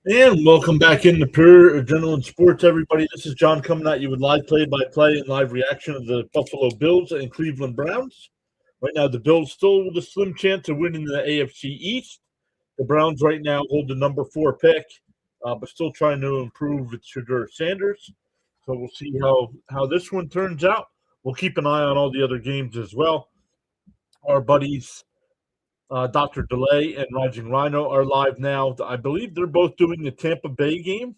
And welcome back into Pure Adrenaline Sports, everybody. This is John coming at you with live play-by-play and live reaction of the Buffalo Bills and Cleveland Browns. Right now, the Bills still with a slim chance of winning the AFC East. The Browns right now hold the number 4 pick, but still trying to improve with Shedeur Sanders. So we'll see how this one turns out. We'll keep an eye on all the other games as well. Our buddies Dr. Delay and Rising Rhino are live now. I believe they're both doing the Tampa Bay game.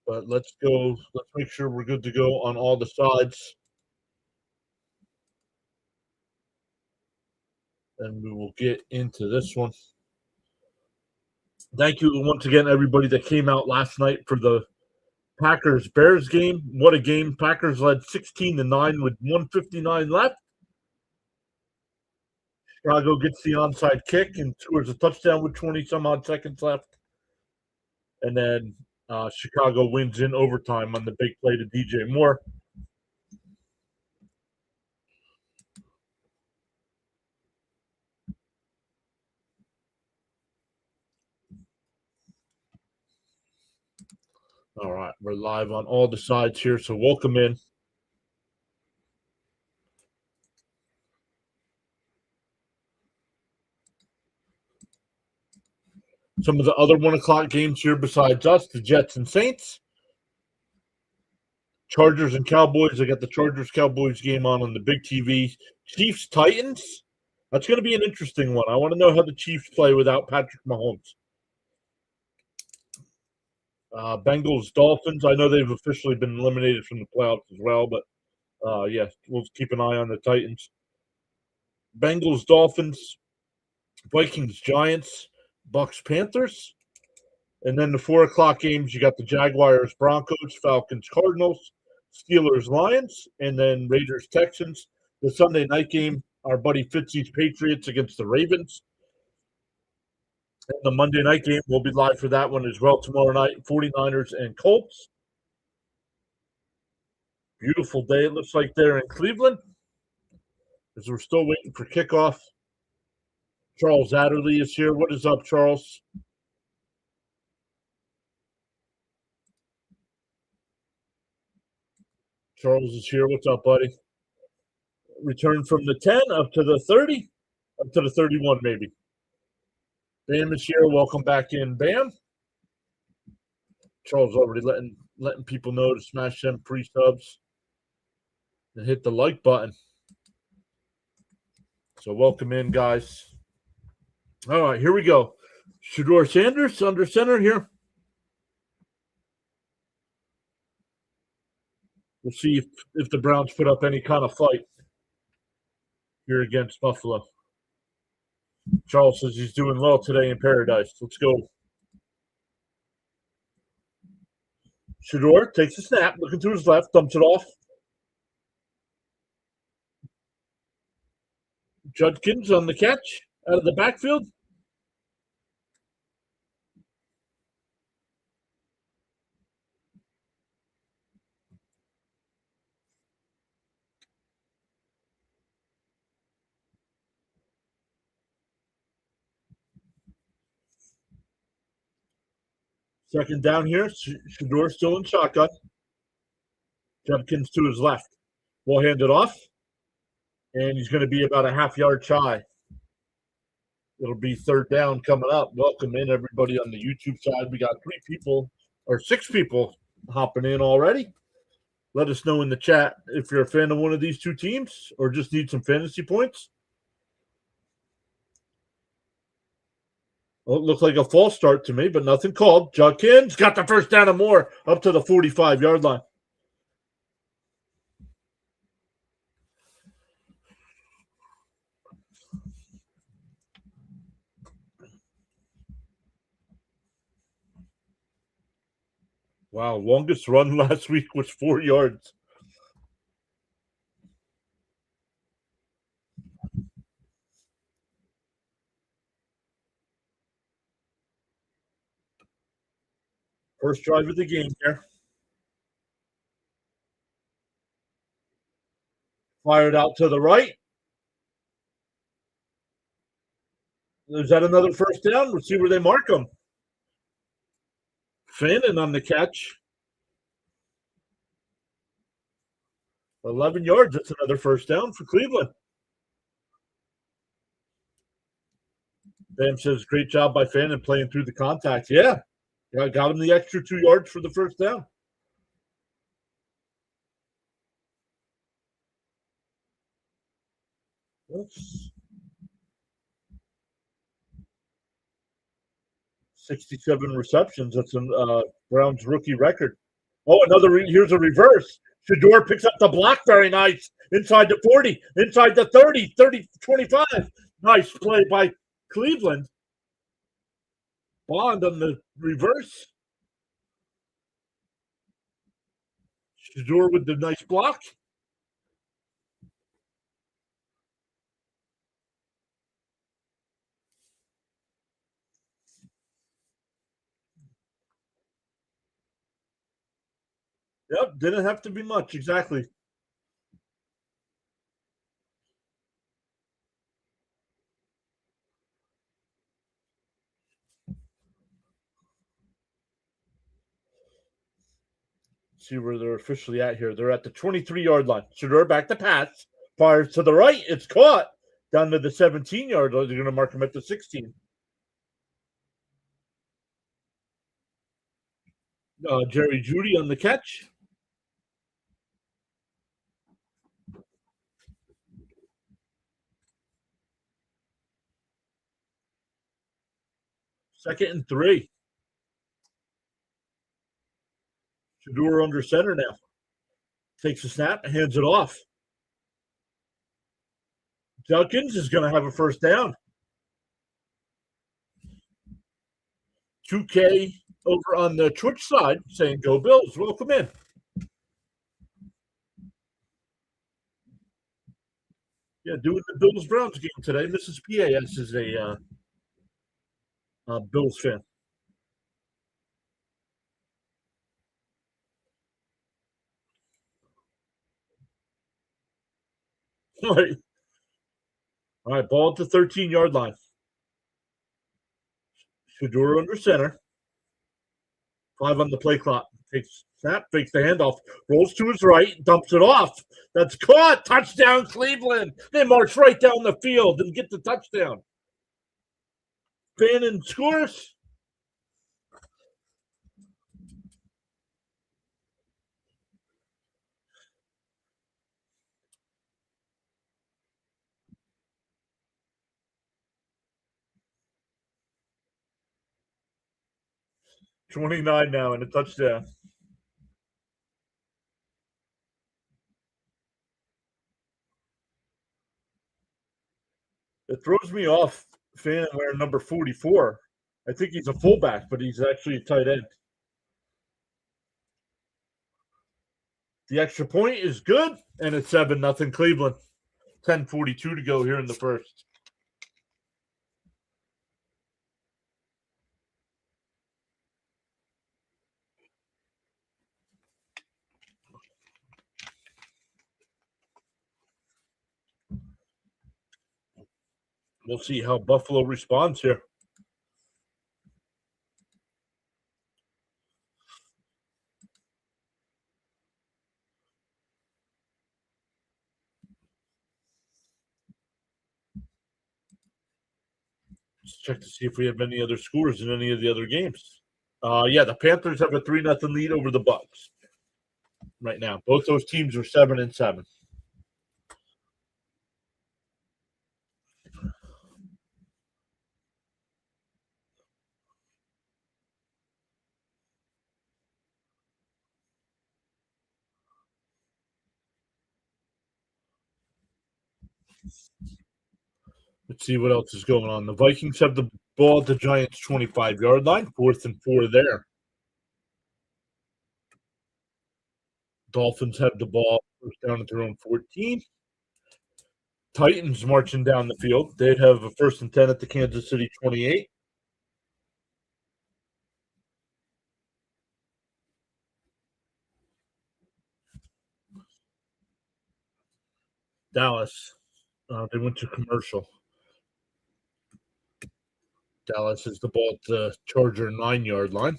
But let's go. Let's make sure we're good to go on all the sides, and we will get into this one. Thank you once again, everybody that came out last night for the Packers Bears game. What a game! Packers led 16-9 with 1:59 left. Chicago gets the onside kick and scores a touchdown with 20 some odd seconds left, and then Chicago wins in overtime on the big play to DJ Moore. All right, we're live on all the sides here, so welcome in. Some of the other 1 o'clock games here besides us, the Jets and Saints, Chargers and Cowboys. I got the Chargers Cowboys game on the big TV. Chiefs Titans. That's going to be an interesting one. I want to know how the Chiefs play without Patrick Mahomes. Bengals Dolphins. I know they've officially been eliminated from the playoffs as well, but yes, we'll keep an eye on the Titans. Bengals Dolphins, Vikings Giants, Bucks Panthers. And then the 4 o'clock games, you got the Jaguars, Broncos, Falcons, Cardinals, Steelers, Lions, and then Raiders, Texans. The Sunday night game, our buddy Fitzy's Patriots against the Ravens. And the Monday night game, we'll be live for that one as well tomorrow night, 49ers and Colts. Beautiful day, it looks like there in Cleveland, as we're still waiting for kickoff. Charles Adderley is here. What is up, Charles? Charles is here. What's up, buddy? Return from the 10 up to the 30, up to the 31, maybe. Bam is here. Welcome back in, Bam. Charles already letting people know to smash them pre-subs and hit the like button. So welcome in, guys. All right, here we go. Shedeur Sanders under center here. We'll see if the Browns put up any kind of fight here against Buffalo. Charles says he's doing well today in paradise. Let's go. Shedeur takes a snap, looking to his left, dumps it off. Judkins on the catch out of the backfield. Second down here. Shedeur still in shotgun. Judkins to his left. We'll hand it off. And he's going to be about a half-yard shy. It'll be third down coming up. Welcome in, everybody, on the YouTube side. We got 6 people hopping in already. Let us know in the chat if you're a fan of one of these two teams or just need some fantasy points. Well, it looked like a false start to me, but nothing called. Judkins got the first down and more up to the 45-yard line. Wow, longest run last week was 4 yards. First drive of the game here. Fired out to the right. Is that another first down? Let's see where they mark them. Fannin on the catch. 11 yards. That's another first down for Cleveland. Bam says, great job by Fannin playing through the contact. Yeah. Got him the extra 2 yards for the first down. Oops. 67 receptions. That's a Browns rookie record. Oh, here's a reverse. Shador picks up the block. Very nice. Inside the 40, inside the 30, 30, 25. Nice play by Cleveland. Bond on the reverse. Shador with the nice block. Yep, didn't have to be much. Exactly. See where they're officially at here. They're at the 23-yard line. Shador back to pass. Fires to the right. It's caught. Down to the 17-yard line. They're going to mark him at the 16. Jerry Jeudy on the catch. Second and 3. Shador under center now. Takes a snap, hands it off. Dawkins is going to have a first down. 2K over on the Twitch side saying, go Bills. Welcome in. Yeah, doing the Bills-Browns game today. Mrs. PAS is a Bills fan. All right. All right, ball at the 13-yard line. Shador under center. 5 on the play clock. Takes snap, fakes the handoff, rolls to his right, dumps it off. That's caught. Touchdown, Cleveland. They march right down the field and get the touchdown. Fannin scores. $29 now and a touchdown. It throws me off. Fannin wearing number 44. I think he's a fullback, but he's actually a tight end. The extra point is good, and it's 7-0 Cleveland. 10:42 to go here in the first. We'll see how Buffalo responds here. Let's check to see if we have any other scores in any of the other games. Yeah, the Panthers have a 3-0 lead over the Bucks right now. Both those teams are 7-7. Let's see what else is going on. The Vikings have the ball at the Giants' 25-yard line, 4th and 4 there. Dolphins have the ball first down at their own 14. Titans marching down the field. They'd have a 1st and 10 at the Kansas City 28. Dallas. They went to commercial. Dallas is the ball at the Charger 9-yard line.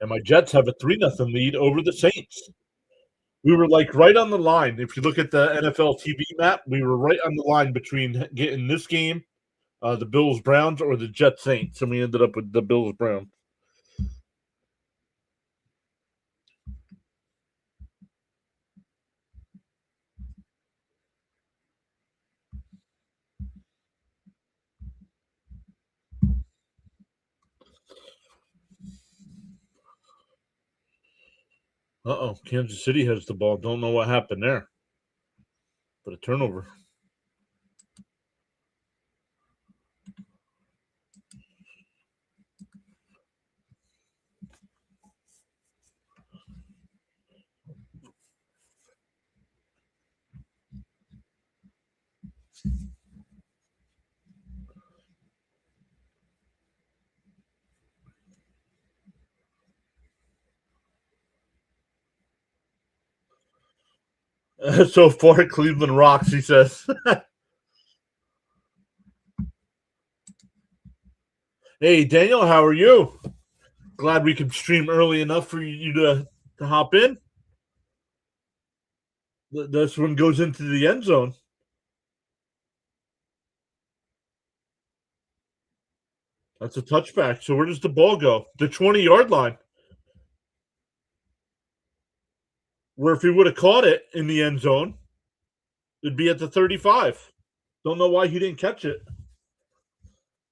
And my Jets have a 3-0 lead over the Saints. We were like right on the line. If you look at the NFL TV map, we were right on the line between getting this game, the Bills Browns, or the Jets Saints, and we ended up with the Bills Browns. Kansas City has the ball. Don't know what happened there, but a turnover. So far, Cleveland rocks, he says. Hey, Daniel, how are you? Glad we could stream early enough for you to hop in. This one goes into the end zone. That's a touchback. So where does the ball go? The 20-yard line. Where if he would have caught it in the end zone, it'd be at the 35. Don't know why he didn't catch it.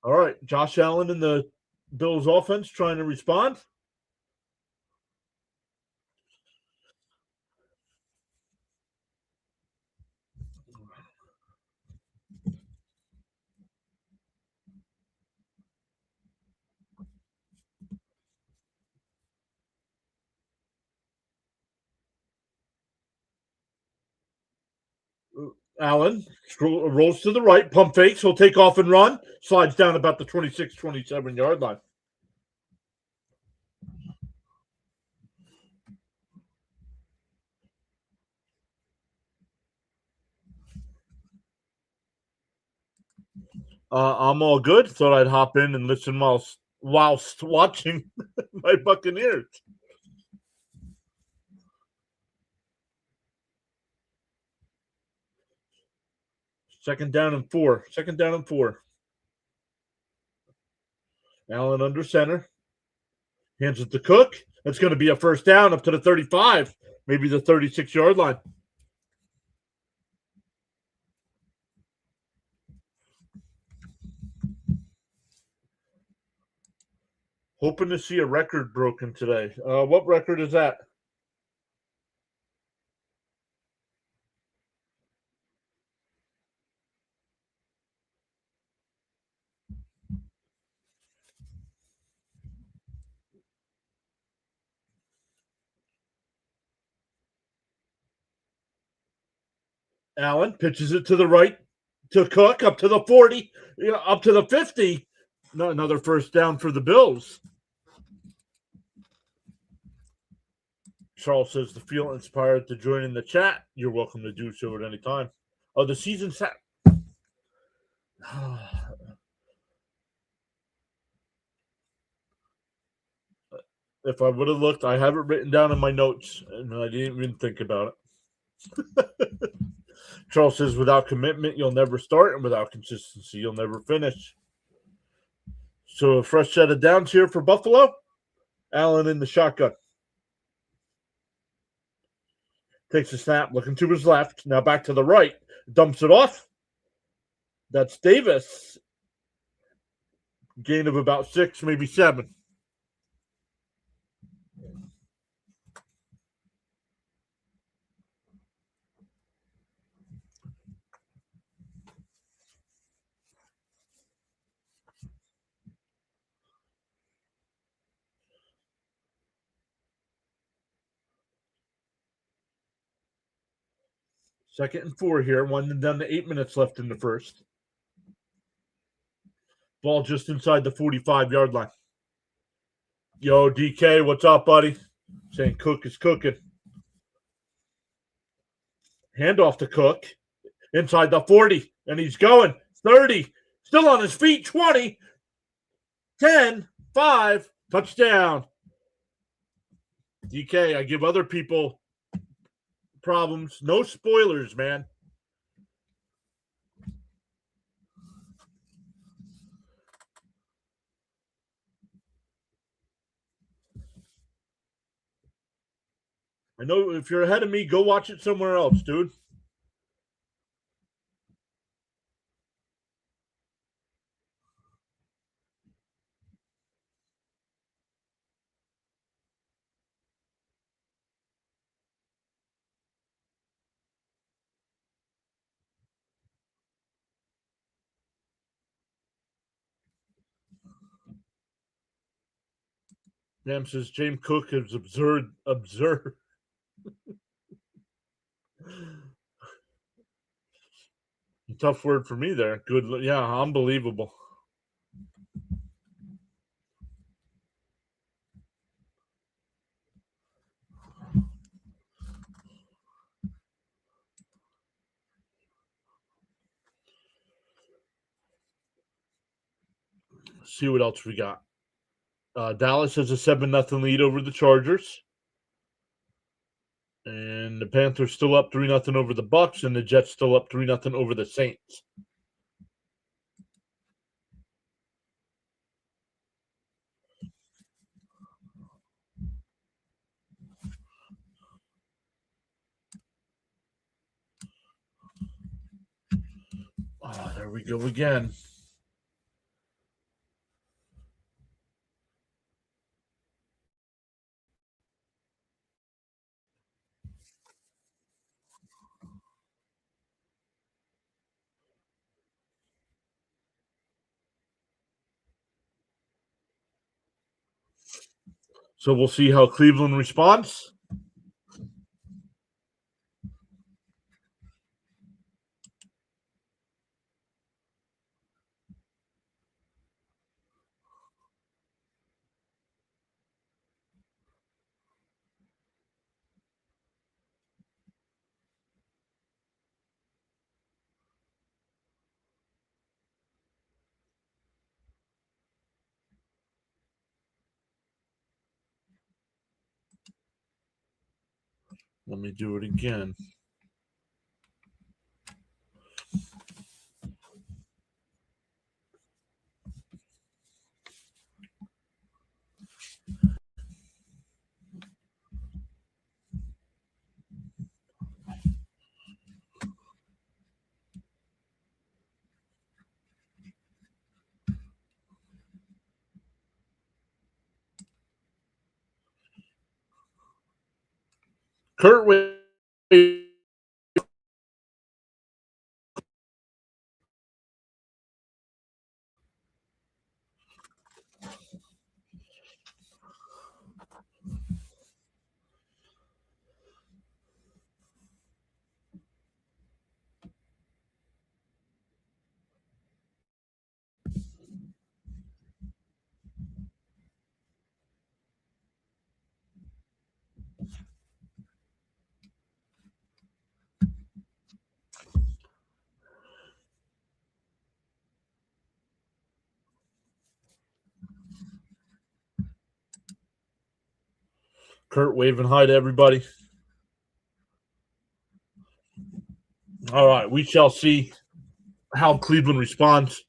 All right, Josh Allen and the Bills offense trying to respond. Allen rolls to the right, pump fakes, he'll take off and run, slides down about the 26, 27-yard line. I'm all good. Thought I'd hop in and listen whilst watching my Buccaneers. Second down and four. Allen under center. Hands it to Cook. That's going to be a first down up to the 35, maybe the 36-yard line. Hoping to see a record broken today. What record is that? Allen pitches it to the right to Cook up to the 40, up to the 50. Another first down for the Bills. Charles says to feel inspired to join in the chat. You're welcome to do so at any time. Oh, the season set. If I would have looked, I have it written down in my notes, and I didn't even think about it. Charles says, without commitment, you'll never start, and without consistency, you'll never finish. So a fresh set of downs here for Buffalo. Allen in the shotgun. Takes a snap, looking to his left. Now back to the right. Dumps it off. That's Davis. Gain of about 6, maybe 7. Second and 4 here. 1 down to 8 minutes left in the first. Ball just inside the 45-yard line. Yo, DK, what's up, buddy? Saying Cook is cooking. Handoff to Cook inside the 40, and he's going 30, still on his feet, 20, 10, 5, touchdown. DK, I give other people problems. No spoilers, man. I know if you're ahead of me, go watch it somewhere else, dude. Damn, says James Cook is absurd. Tough word for me there. Good, yeah, unbelievable. Let's see what else we got. Dallas has a 7-0 lead over the Chargers. And the Panthers still up 3-0 over the Bucks, and the Jets still up 3-0 over the Saints. Oh, there we go again. So we'll see how Cleveland responds. Let me do it again. Kurt waving hi to everybody. All right, we shall see how Cleveland responds.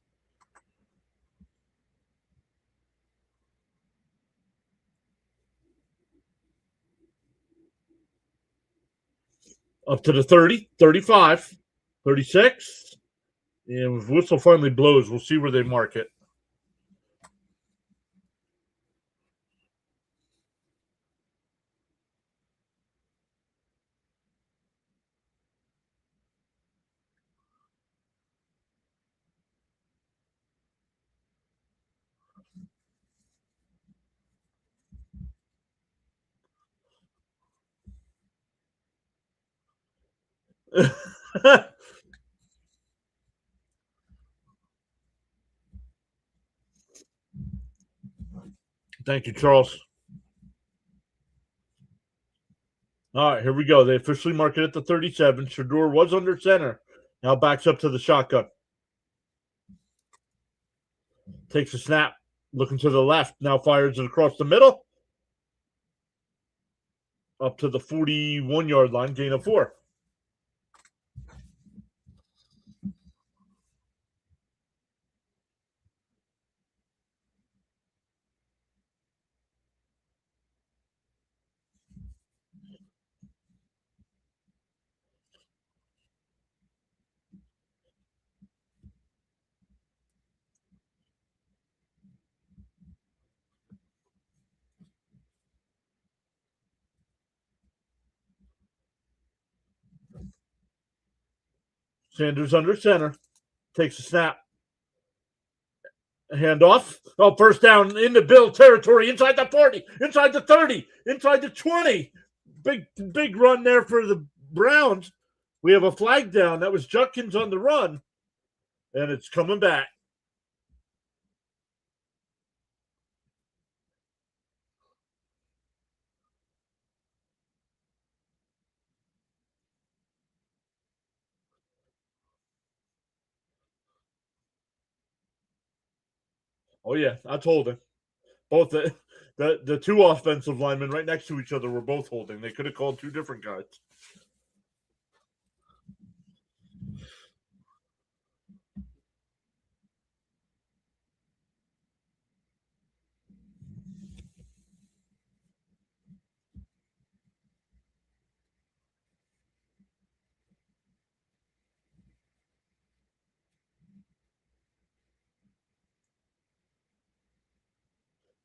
Up to the 30, 35, 36. And if whistle finally blows, we'll see where they mark it. Thank you, Charles. All right, here we go. They officially mark it at the 37. Shador was under center. Now backs up to the shotgun. Takes a snap. Looking to the left. Now fires it across the middle. Up to the 41-yard line. Gain of 4. Sanders under center. Takes a snap. Handoff. Oh, first down into Bill territory. Inside the 40. Inside the 30. Inside the 20. Big run there for the Browns. We have a flag down. That was Judkins on the run. And it's coming back. Oh, yeah. I told him. Both the two offensive linemen right next to each other were both holding. They could have called two different guys.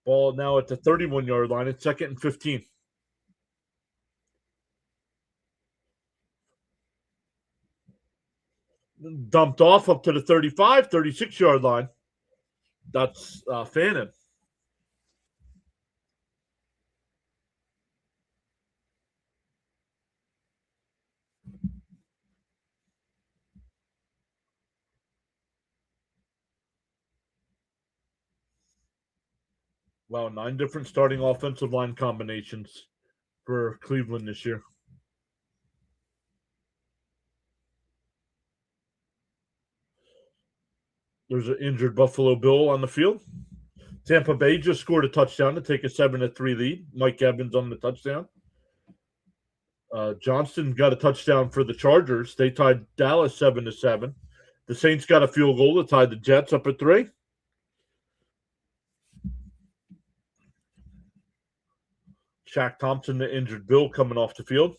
Ball now at the 31-yard line. It's 2nd and 15. Dumped off up to the 35, 36-yard line. That's Fannin. Wow, 9 different starting offensive line combinations for Cleveland this year. There's an injured Buffalo Bill on the field. Tampa Bay just scored a touchdown to take a 7-3 lead. Mike Evans on the touchdown. Johnston got a touchdown for the Chargers. They tied Dallas 7-7. The Saints got a field goal to tie the Jets up at 3. Shaq Thompson, the injured Bill, coming off the field.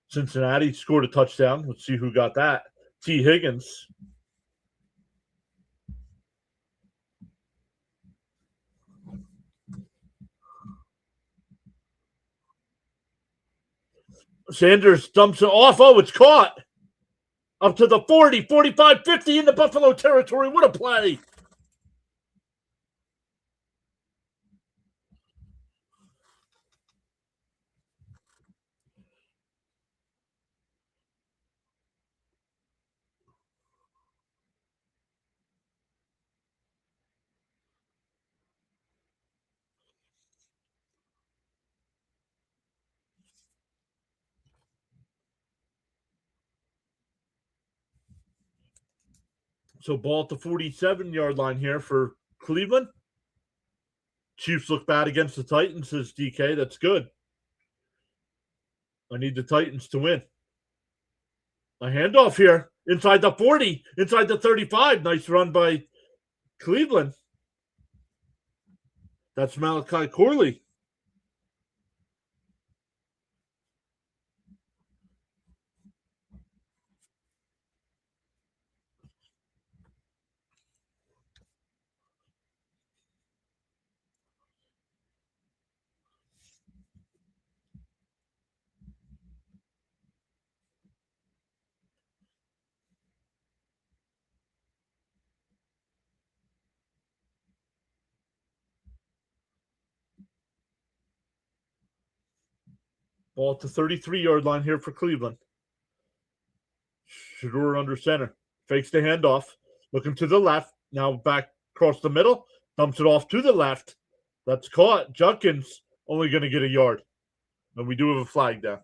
Cincinnati scored a touchdown. Let's see who got that. T. Higgins. Sanders dumps it off. Oh, it's caught. Up to the 40, 45, 50 in the Buffalo territory. What a play. So ball at the 47-yard line here for Cleveland. Chiefs look bad against the Titans, says DK. That's good. I need the Titans to win. A handoff here. Inside the 40, inside the 35. Nice run by Cleveland. That's Malachi Corley. Ball at the 33-yard line here for Cleveland. Shador under center. Fakes the handoff. Looking to the left. Now back across the middle. Dumps it off to the left. That's caught. Judkins only going to get a yard. And we do have a flag down.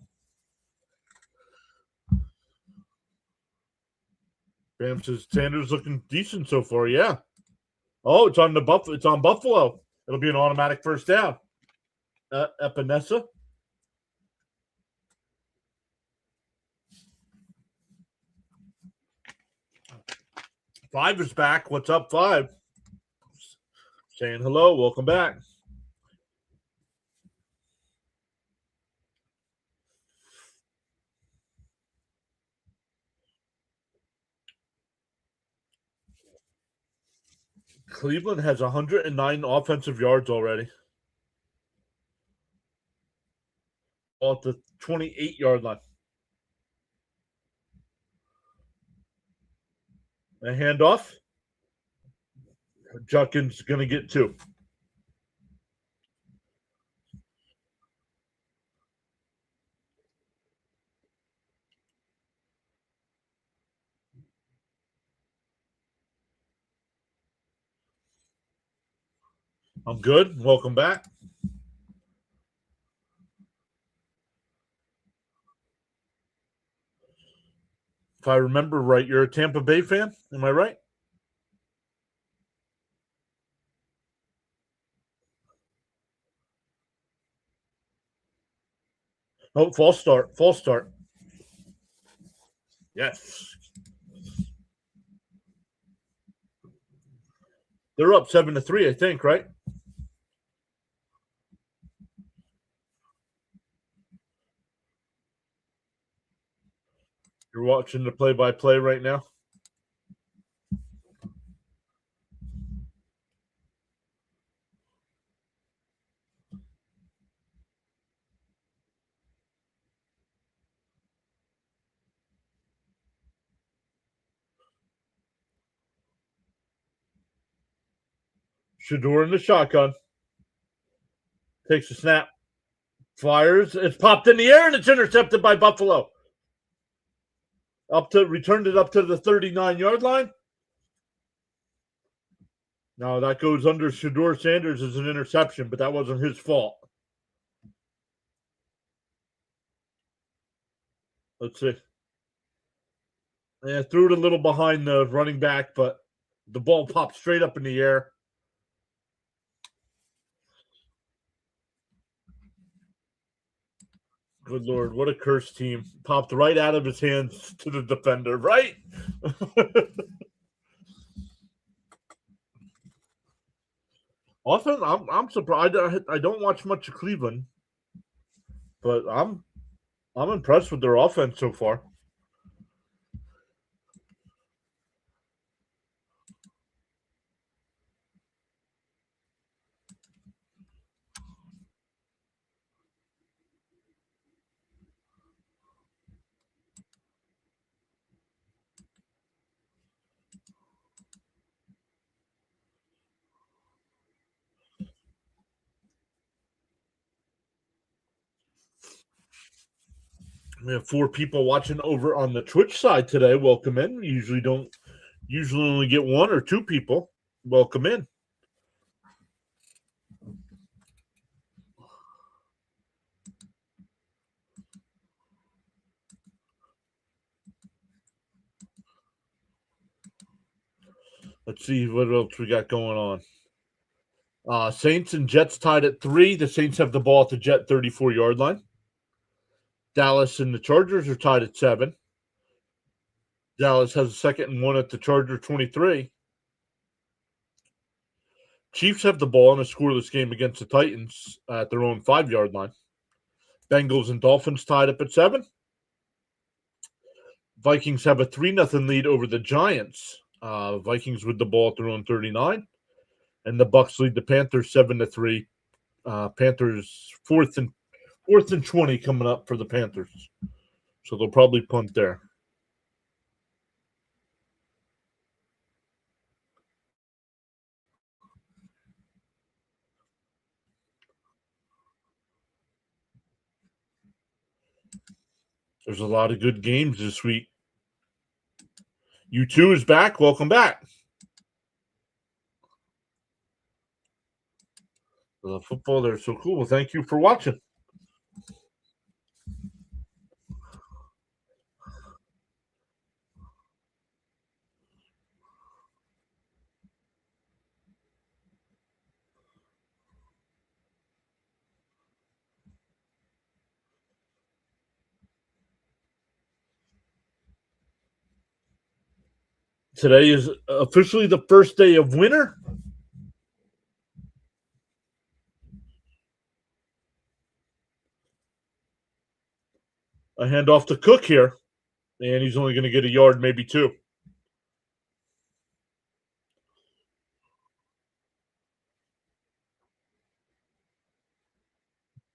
Bam says Sanders looking decent so far. Yeah. Oh, it's on It's on Buffalo. It'll be an automatic first down. Epinesa. 5 is back. What's up, 5? Saying hello. Welcome back. Cleveland has 109 offensive yards already. At the 28-yard line. A handoff. Judkins going to get 2. I'm good. Welcome back. If I remember right, you're a Tampa Bay fan. Am I right? Oh, false start. False start. Yes. They're up 7-3, I think, right? You're watching the play-by-play right now? Shador in the shotgun. Takes a snap. Fires. It's popped in the air and it's intercepted by Buffalo. Returned it up to the 39-yard line. No, that goes under Shador Sanders as an interception, but that wasn't his fault. Let's see. Yeah, threw it a little behind the running back, but the ball popped straight up in the air. Good Lord, what a cursed team. Popped right out of his hands to the defender, right? Often, I'm surprised. I don't watch much of Cleveland, but I'm impressed with their offense so far. We have 4 people watching over on the Twitch side today. Welcome in. We usually only get 1 or 2 people. Welcome in. Let's see what else we got going on. Saints and Jets tied at 3. The Saints have the ball at the Jet 34-yard line. Dallas and the Chargers are tied at 7. Dallas has a 2nd and 1 at the Charger 23. Chiefs have the ball in a scoreless game against the Titans at their own 5-yard line. Bengals and Dolphins tied up at 7. Vikings have a 3-0 lead over the Giants. Vikings with the ball at their own 39. And the Bucs lead the Panthers 7-3. Panthers 4th and 20 coming up for the Panthers. So they'll probably punt there. There's a lot of good games this week. U2 is back. Welcome back. The football there is so cool. Well, thank you for watching. Today is officially the first day of winter. I hand off to Cook here, and he's only going to get a yard, maybe two.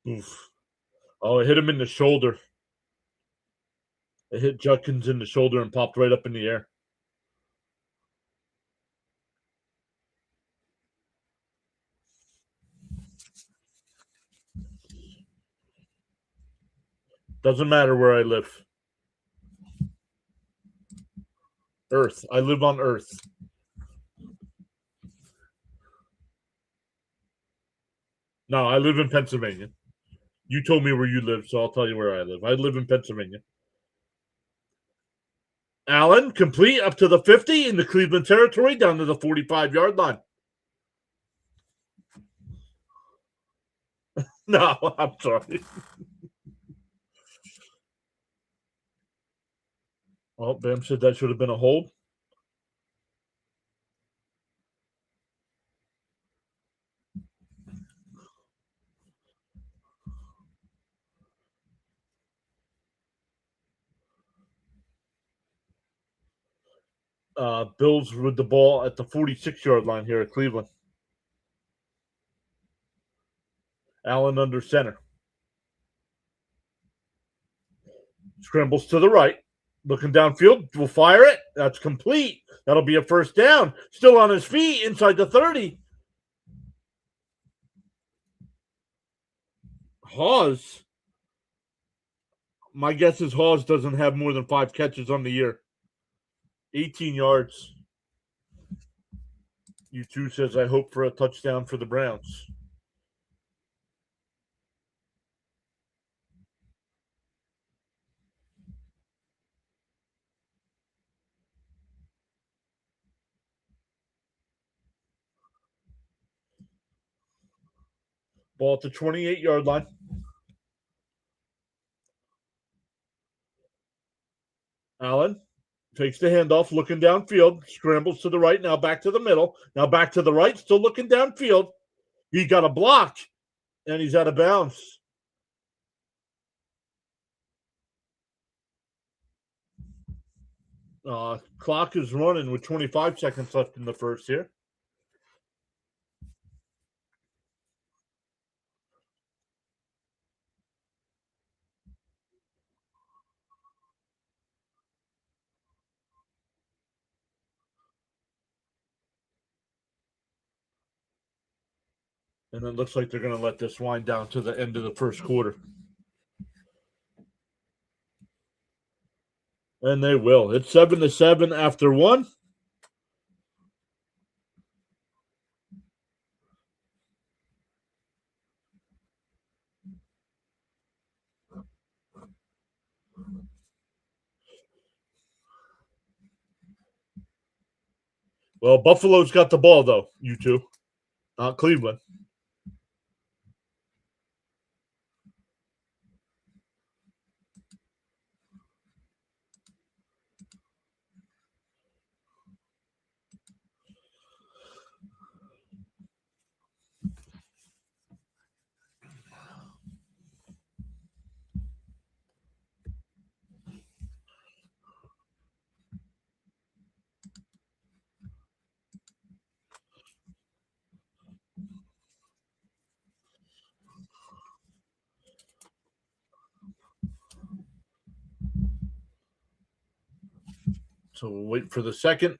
Oof. Oh, it hit him in the shoulder. It hit Judkins in the shoulder and popped right up in the air. Doesn't matter where I live. Earth. I live on Earth. No, I live in Pennsylvania. You told me where you live, so I'll tell you where I live. I live in Pennsylvania. Allen, complete up to the 50 in the Cleveland territory, down to the 45-yard line. No, I'm sorry. Well, Bam said that should have been a hold. Bills with the ball at the 46-yard line here at Cleveland. Allen under center. Scrambles to the right. Looking downfield. Will fire it. That's complete. That'll be a first down. Still on his feet inside the 30. Hawes. My guess is Hawes doesn't have more than 5 catches on the year. 18 yards. U2 says, I hope for a touchdown for the Browns. Ball at the 28-yard line. Allen takes the handoff, looking downfield, scrambles to the right, now back to the middle, now back to the right, still looking downfield. He got a block, and he's out of bounds. Clock is running with 25 seconds left in the first here. And it looks like they're going to let this wind down to the end of the first quarter. And they will. It's 7-7 after one. Well, Buffalo's got the ball, though, U2. Not Cleveland. So we'll wait for the second.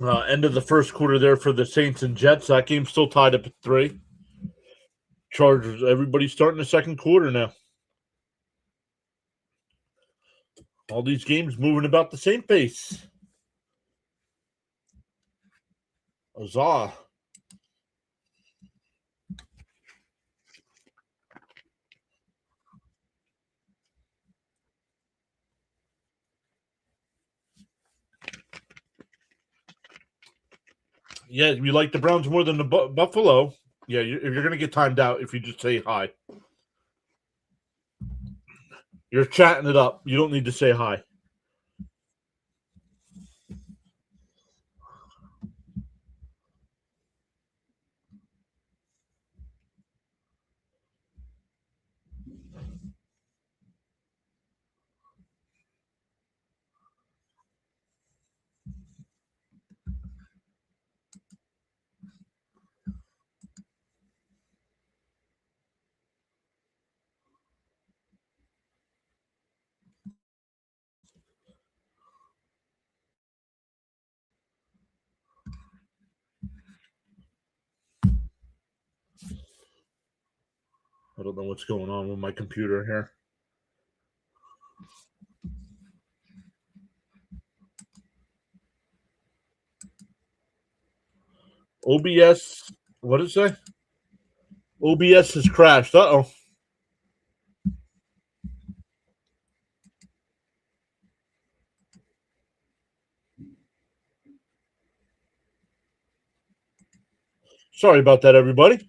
End of the first quarter there for the Saints and Jets. That game's still tied up at 3. Chargers. Everybody's starting the second quarter now. All these games moving about the same pace. Huzzah. Yeah, you like the Browns more than the Buffalo. Yeah, you're going to get timed out if you just say hi. You're chatting it up. You don't need to say hi. I don't know what's going on with my computer here. OBS, what did it say? OBS has crashed. Uh-oh. Sorry about that, everybody.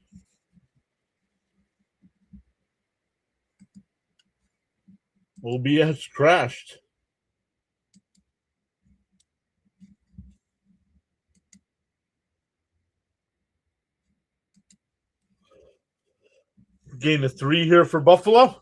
OBS crashed. Gain of 3 here for Buffalo.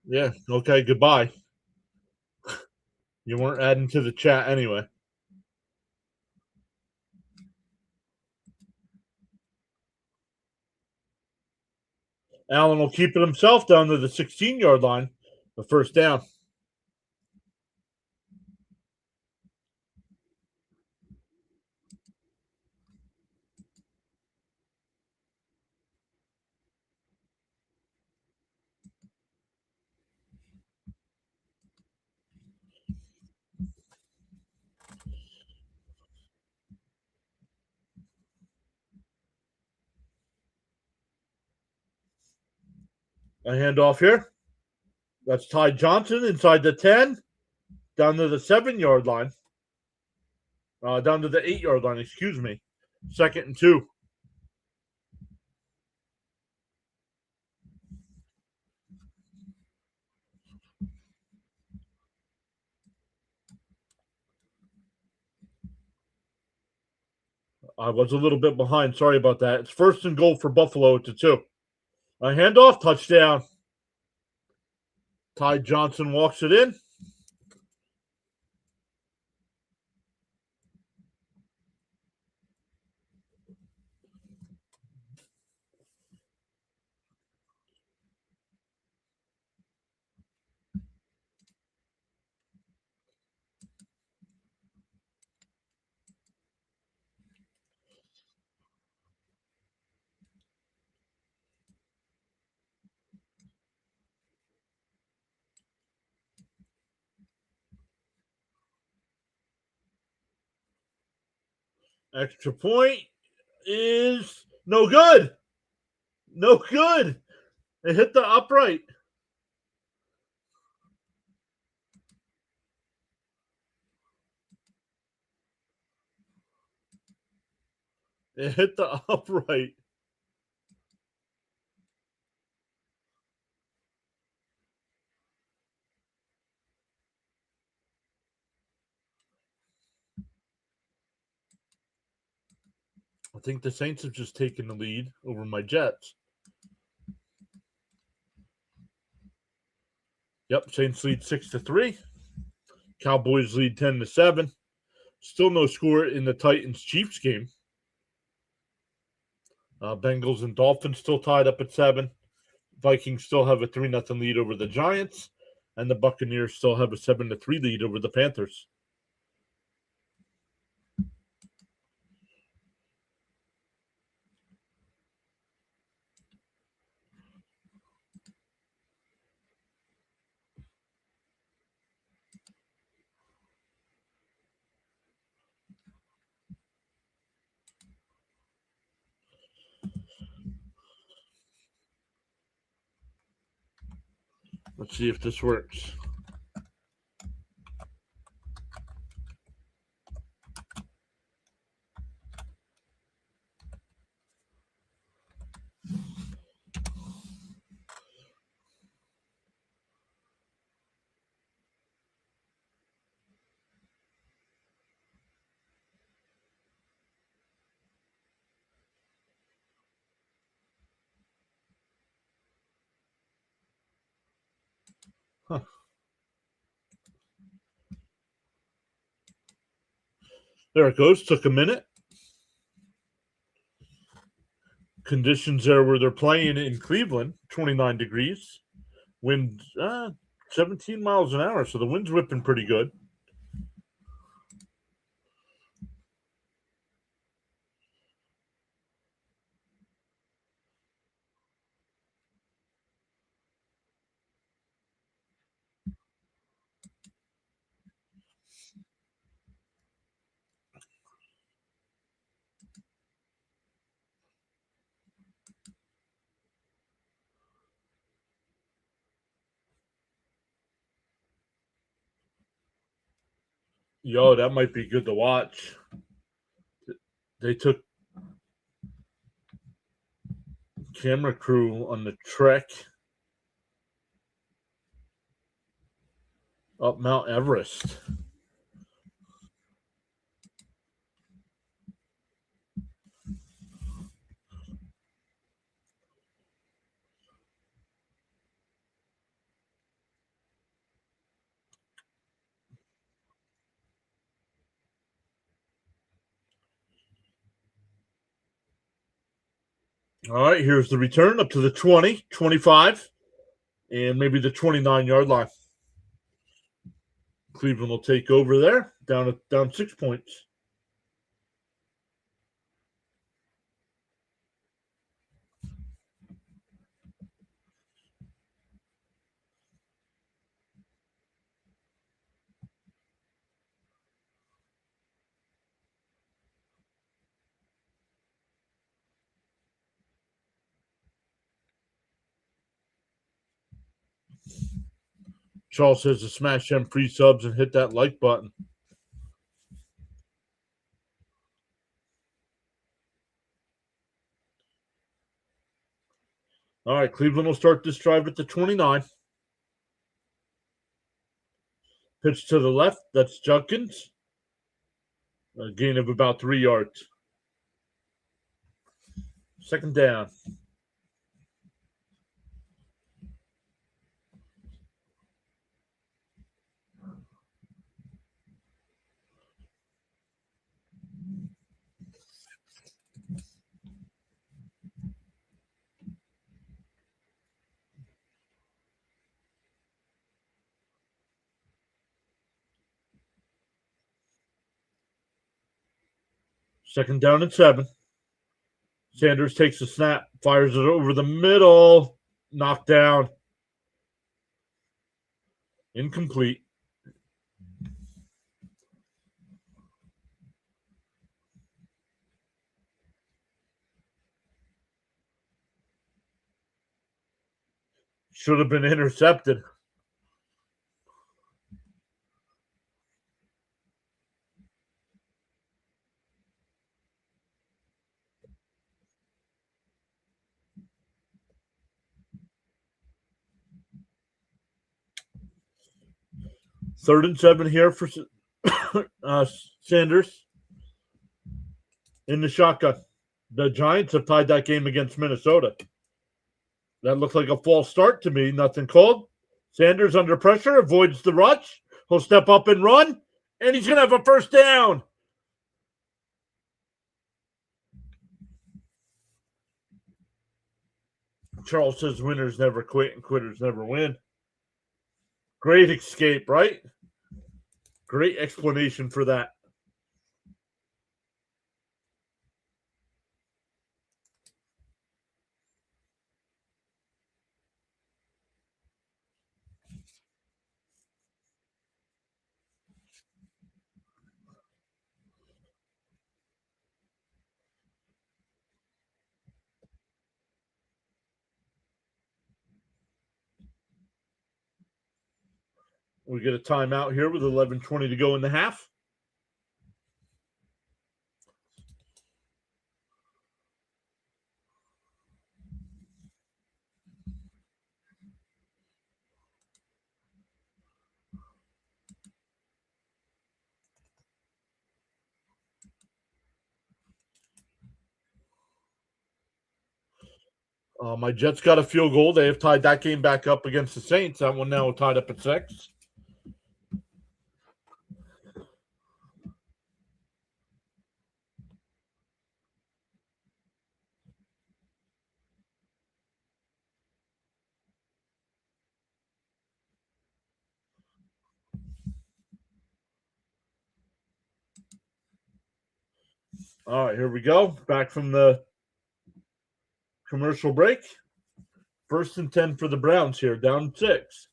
Yeah, okay, goodbye. You weren't adding to the chat anyway. Allen will keep it himself down to the 16-yard line. The first down. A handoff here. That's Ty Johnson inside the 10, down to the 7-yard line. Down to the 8-yard line, excuse me. 2nd and 2. I was a little bit behind. Sorry about that. It's 1st and goal for Buffalo to 2. A handoff, touchdown. Ty Johnson walks it in. Extra point is no good. No good. It hit the upright. It hit the upright. I think the Saints have just taken the lead over my Jets. Yep, Saints lead 6-3. Cowboys lead 10-7. Still no score in the Titans-Chiefs game. Bengals and Dolphins still tied up at 7. Vikings still have a 3-0 lead over the Giants, and the Buccaneers still have a 7-3 lead over the Panthers. Let's see if this works. Huh. There it goes. Took a minute. Conditions there where they're playing in Cleveland, 29 degrees. Wind 17 miles an hour, so the wind's whipping pretty good. Yo, that might be good to watch. They took camera crew on the trek up Mount Everest. All right, here's the return up to the 20, 25, and maybe the 29-yard line. Cleveland will take over there, down 6 points. Charles says to smash them free subs and hit that like button. All right, Cleveland will start this drive at the 29. Pitch to the left, that's Judkins. A gain of about 3 yards. Second down. Second down and 7. Sanders takes the snap, fires it over the middle, knocked down. Incomplete. Should have been intercepted. Third and 7 here for Sanders in the shotgun. The Giants have tied that game against Minnesota. That looked like a false start to me. Nothing called. Sanders under pressure, avoids the rush. He'll step up and run, and he's going to have a first down. Charles says winners never quit and quitters never win. Great escape, right? Great explanation for that. We get a timeout here with 11:20 to go in the half. My Jets got a field goal. They have tied that game back up against the Saints. That one now tied up at 6. All right, here we go. Back from the commercial break. 1st and 10 for the Browns here, down 6.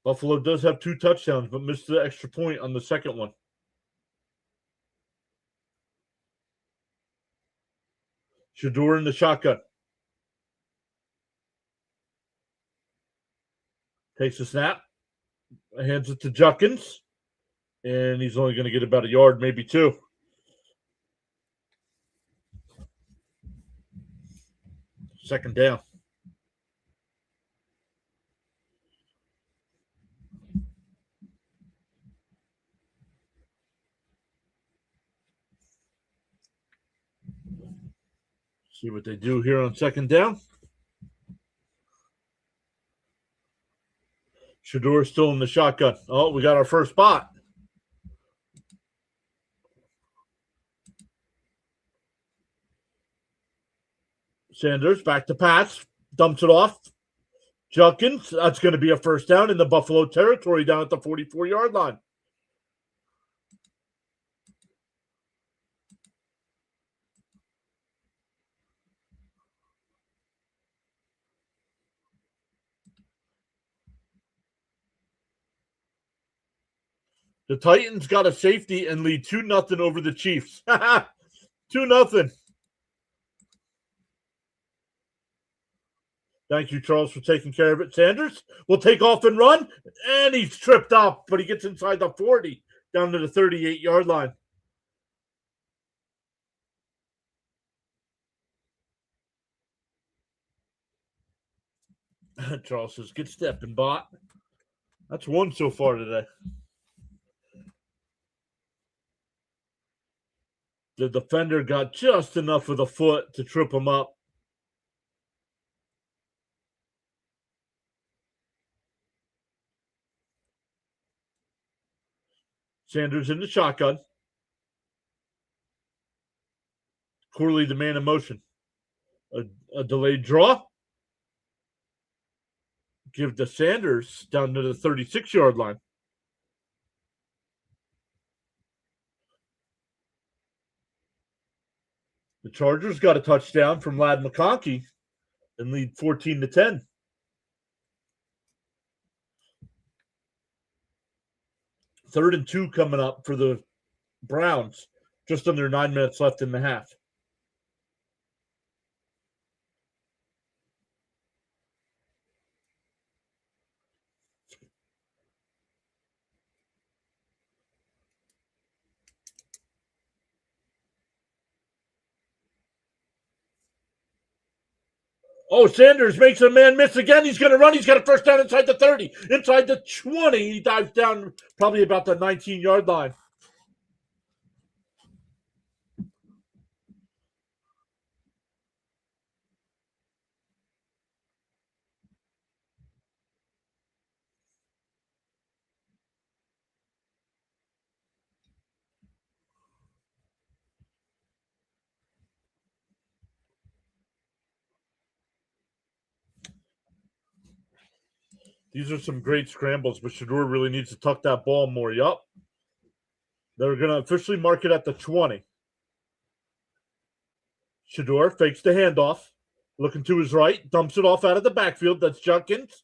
Buffalo does have 2 touchdowns, but missed the extra point on the second one. Shador in the shotgun. Takes a snap. Hands it to Juckins. And he's only going to get about a yard, maybe 2. Second down. See what they do here on second down. Shador still in the shotgun. Oh, we got our first spot. Sanders back to pass. Dumps it off. Junkins. That's going to be a first down in the Buffalo territory down at the 44-yard line. The Titans got a safety and lead 2-0 over the Chiefs. 2-0. Thank you, Charles, for taking care of it. Sanders will take off and run, and he's tripped up, but he gets inside the 40, down to the 38-yard line. Charles says, "Good stepping, bot." That's one so far today. The defender got just enough of the foot to trip him up. Sanders in the shotgun. Corley, the man in motion. A delayed draw. Give to Sanders down to the 36-yard line. The Chargers got a touchdown from Ladd McConkey and lead 14-10. Third and 2 coming up for the Browns. Just under 9 minutes left in the half. Oh, Sanders makes a man miss again. He's going to run. He's got a first down inside the 30, inside the 20. He dives down probably about the 19-yard line. These are some great scrambles, but Shador really needs to tuck that ball more. Yup. They're going to officially mark it at the 20. Shador fakes the handoff, looking to his right, dumps it off out of the backfield. That's Junkins.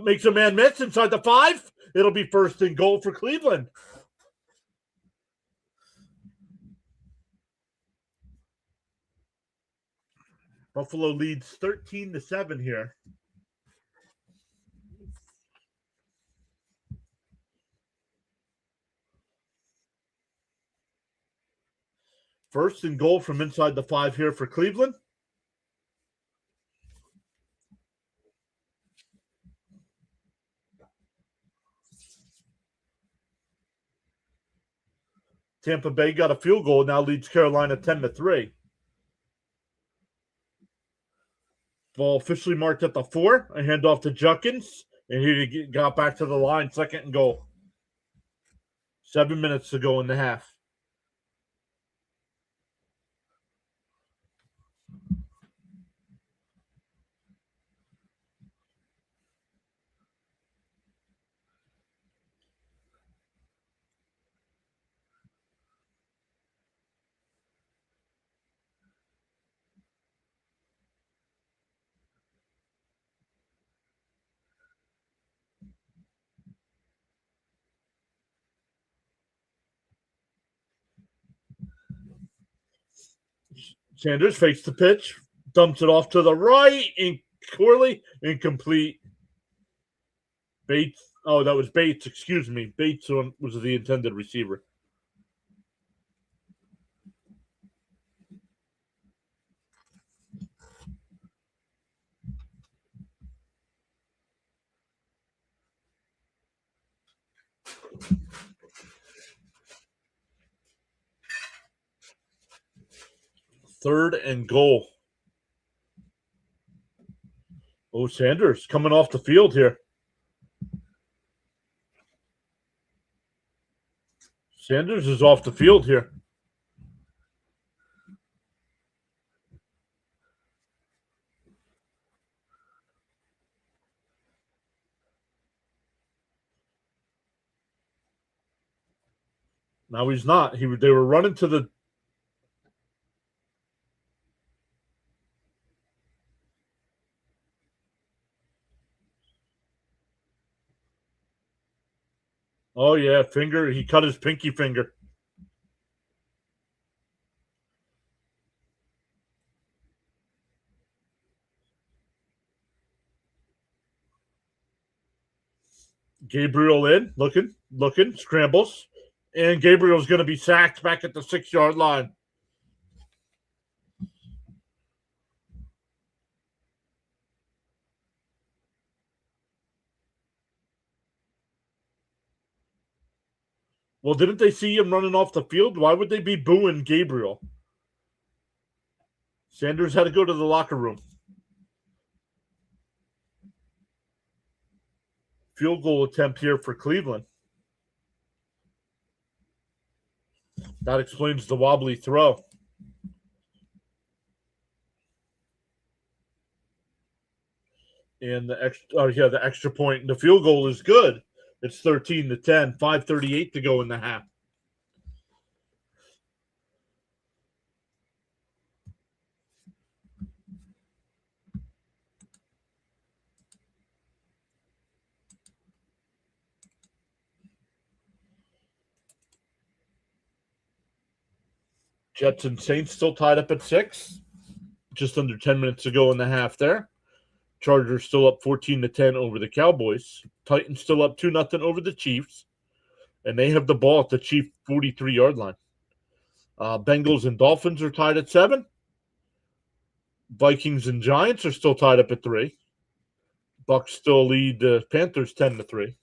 Makes a man miss inside the 5. It'll be first and goal for Cleveland. Buffalo leads 13-7 here. First and goal from inside the 5 here for Cleveland. Tampa Bay got a field goal, now leads Carolina 10-3. Ball officially marked at the 4. A handoff to Junkins, and he got back to the line, second and goal. 7 minutes to go in the half. Sanders fakes the pitch, dumps it off to the right, and Corley, incomplete. Bates, that was Bates, excuse me. Bates was the intended receiver. Third and goal. Sanders coming off the field here. Sanders is off the field here. Now he's not. They were running to the. Oh yeah, finger. He cut his pinky finger. Gabriel in, looking, scrambles, and Gabriel's going to be sacked back at the 6-yard line. Well, didn't they see him running off the field? Why would they be booing Gabriel? Sanders had to go to the locker room. Field goal attempt here for Cleveland. That explains the wobbly throw. And the extra point. The field goal is good. It's 13-10, 5:38 to go in the half. Jets and Saints still tied up at 6. Just under 10 minutes to go in the half there. Chargers still up 14-10 over the Cowboys. Titans still up 2-0 over the Chiefs. And they have the ball at the Chief 43-yard line. Bengals and Dolphins are tied at 7. Vikings and Giants are still tied up at 3. Bucks still lead the Panthers 10-3.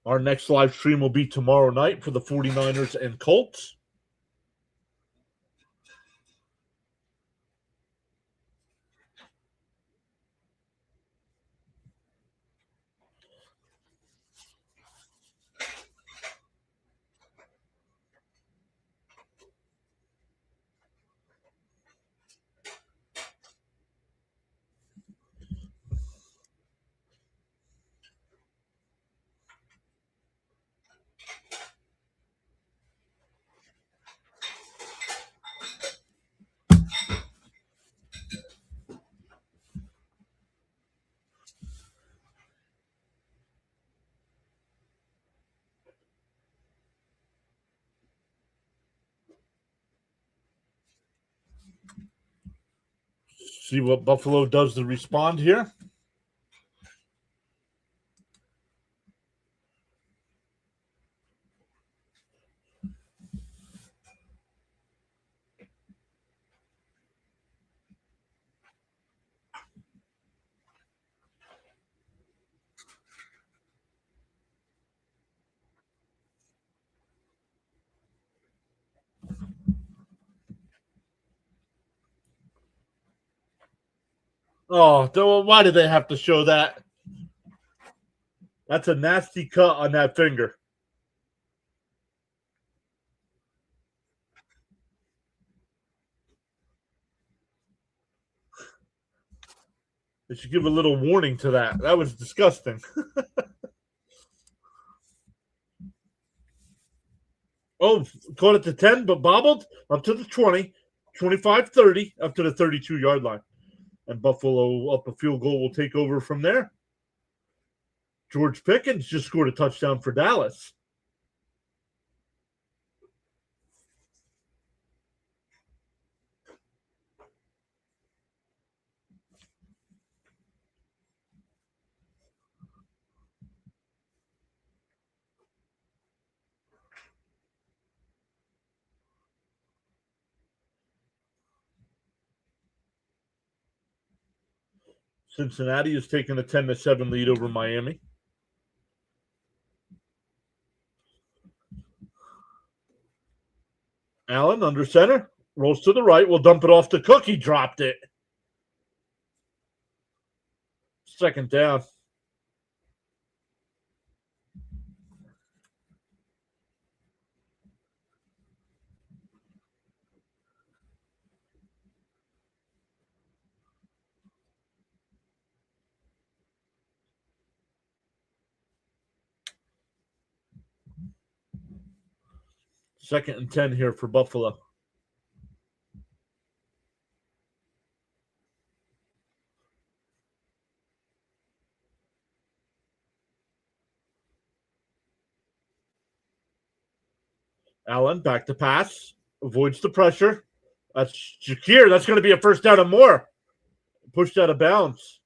Our next live stream will be tomorrow night for the 49ers and Colts. See what Buffalo does to respond here. Oh, why did they have to show that? That's a nasty cut on that finger. They should give a little warning to that. That was disgusting. Oh, caught it to 10, but bobbled up to the 20, 25 30, up to the 32-yard line. And Buffalo up a field goal will take over from there. George Pickens just scored a touchdown for Dallas. Cincinnati has taken a 10-7 lead over Miami. Allen under center, rolls to the right, will dump it off to Cook. He dropped it. Second down. Second and 10 here for Buffalo. Allen back to pass, avoids the pressure. That's Shakir. That's going to be a first down and more. Pushed out of bounds.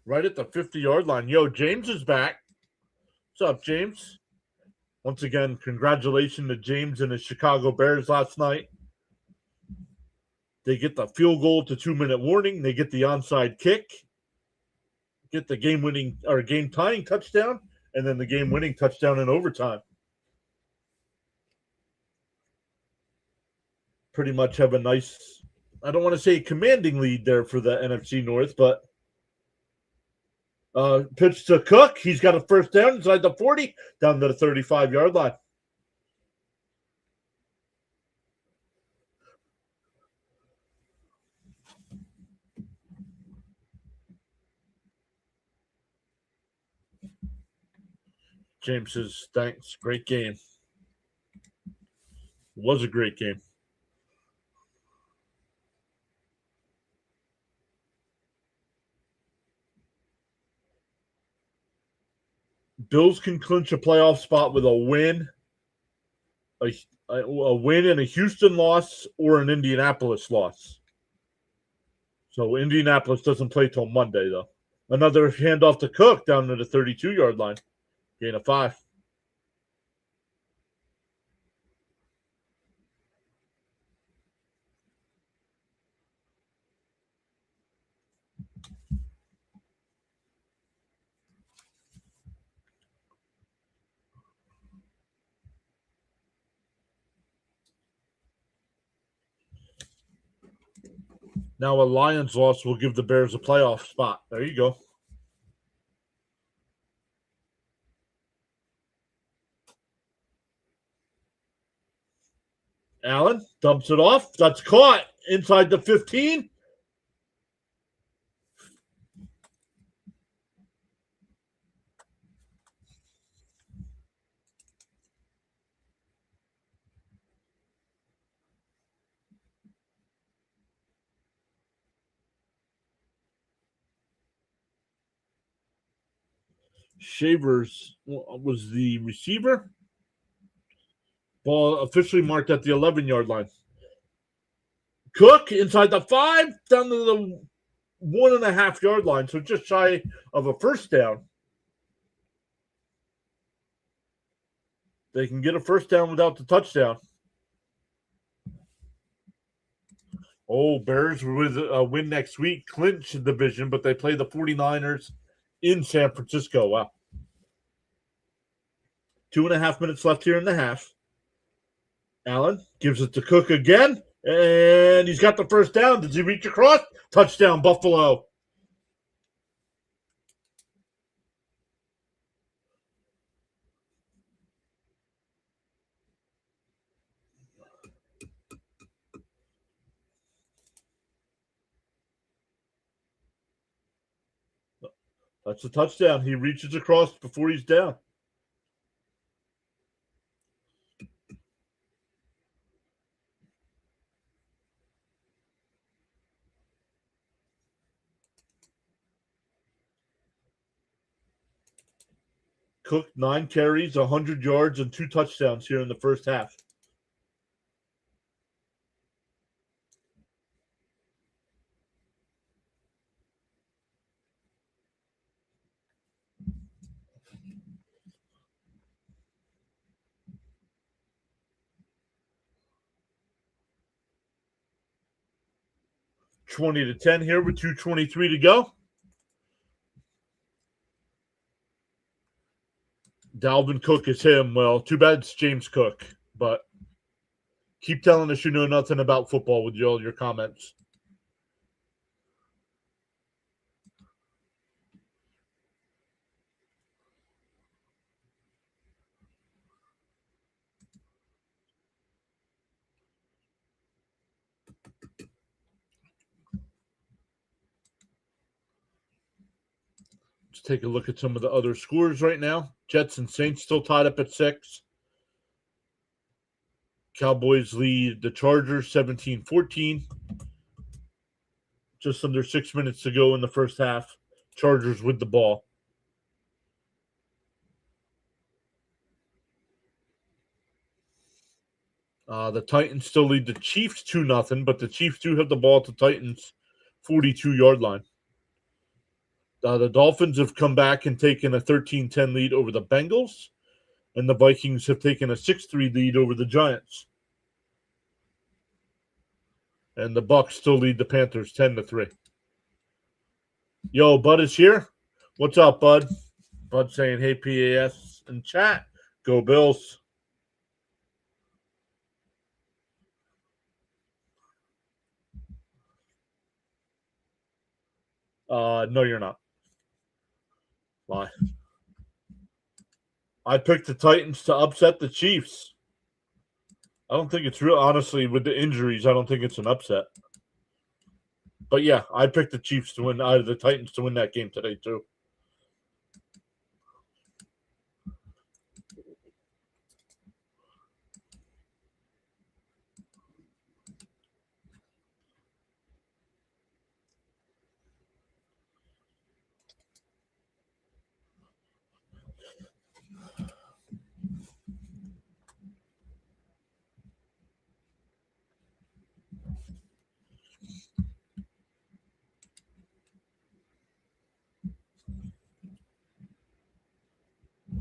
Right at the 50-yard line. Yo, James is back. What's up, James? Once again, congratulations to James and the Chicago Bears last night. They get the field goal to 2-minute warning. They get the onside kick, get the game-winning or game-tying touchdown, and then the game-winning touchdown in overtime. Pretty much have a nice, I don't want to say commanding lead there for the NFC North, but pitch to Cook. He's got a first down inside the 40, down to the 35-yard line. James says, thanks. Great game. Was a great game. Bills can clinch a playoff spot with a win, a win and a Houston loss or an Indianapolis loss. So Indianapolis doesn't play till Monday, though. Another handoff to Cook down to the 32-yard line. Gain of 5. Now a Lions loss will give the Bears a playoff spot. There you go. Allen dumps it off. That's caught inside the 15. Shavers was the receiver. Ball officially marked at the 11-yard line. Cook inside the 5, down to the 1.5-yard line, so just shy of a first down. They can get a first down without the touchdown. Oh, Bears with a win next week, clinch the division, but they play the 49ers in San Francisco. Wow. 2.5 minutes left here in the half. Allen gives it to Cook again, and he's got the first down. Does he reach across? Touchdown, Buffalo. That's a touchdown. He reaches across before he's down. Cook, 9 carries, 100 yards, and 2 touchdowns here in the first half. $20-10 here with 2:23 to go. Dalvin Cook is him. Well, too bad it's James Cook, but keep telling us you know nothing about football with all your comments. Let's take a look at some of the other scores right now. Jets and Saints still tied up at 6. Cowboys lead the Chargers 17-14. Just under 6 minutes to go in the first half. Chargers with the ball. The Titans still lead the Chiefs 2-0, but the Chiefs do have the ball at the Titans' 42-yard line. The Dolphins have come back and taken a 13-10 lead over the Bengals, and the Vikings have taken a 6-3 lead over the Giants. And the Bucs still lead the Panthers 10-3. Yo, Bud is here. What's up, Bud? Bud saying, hey, PAS in chat. Go Bills. No, you're not. Lie. I picked the Titans to upset the Chiefs. I don't think it's real. Honestly, with the injuries, I don't think it's an upset. But yeah, I picked the Chiefs to win, the Titans to win that game today too.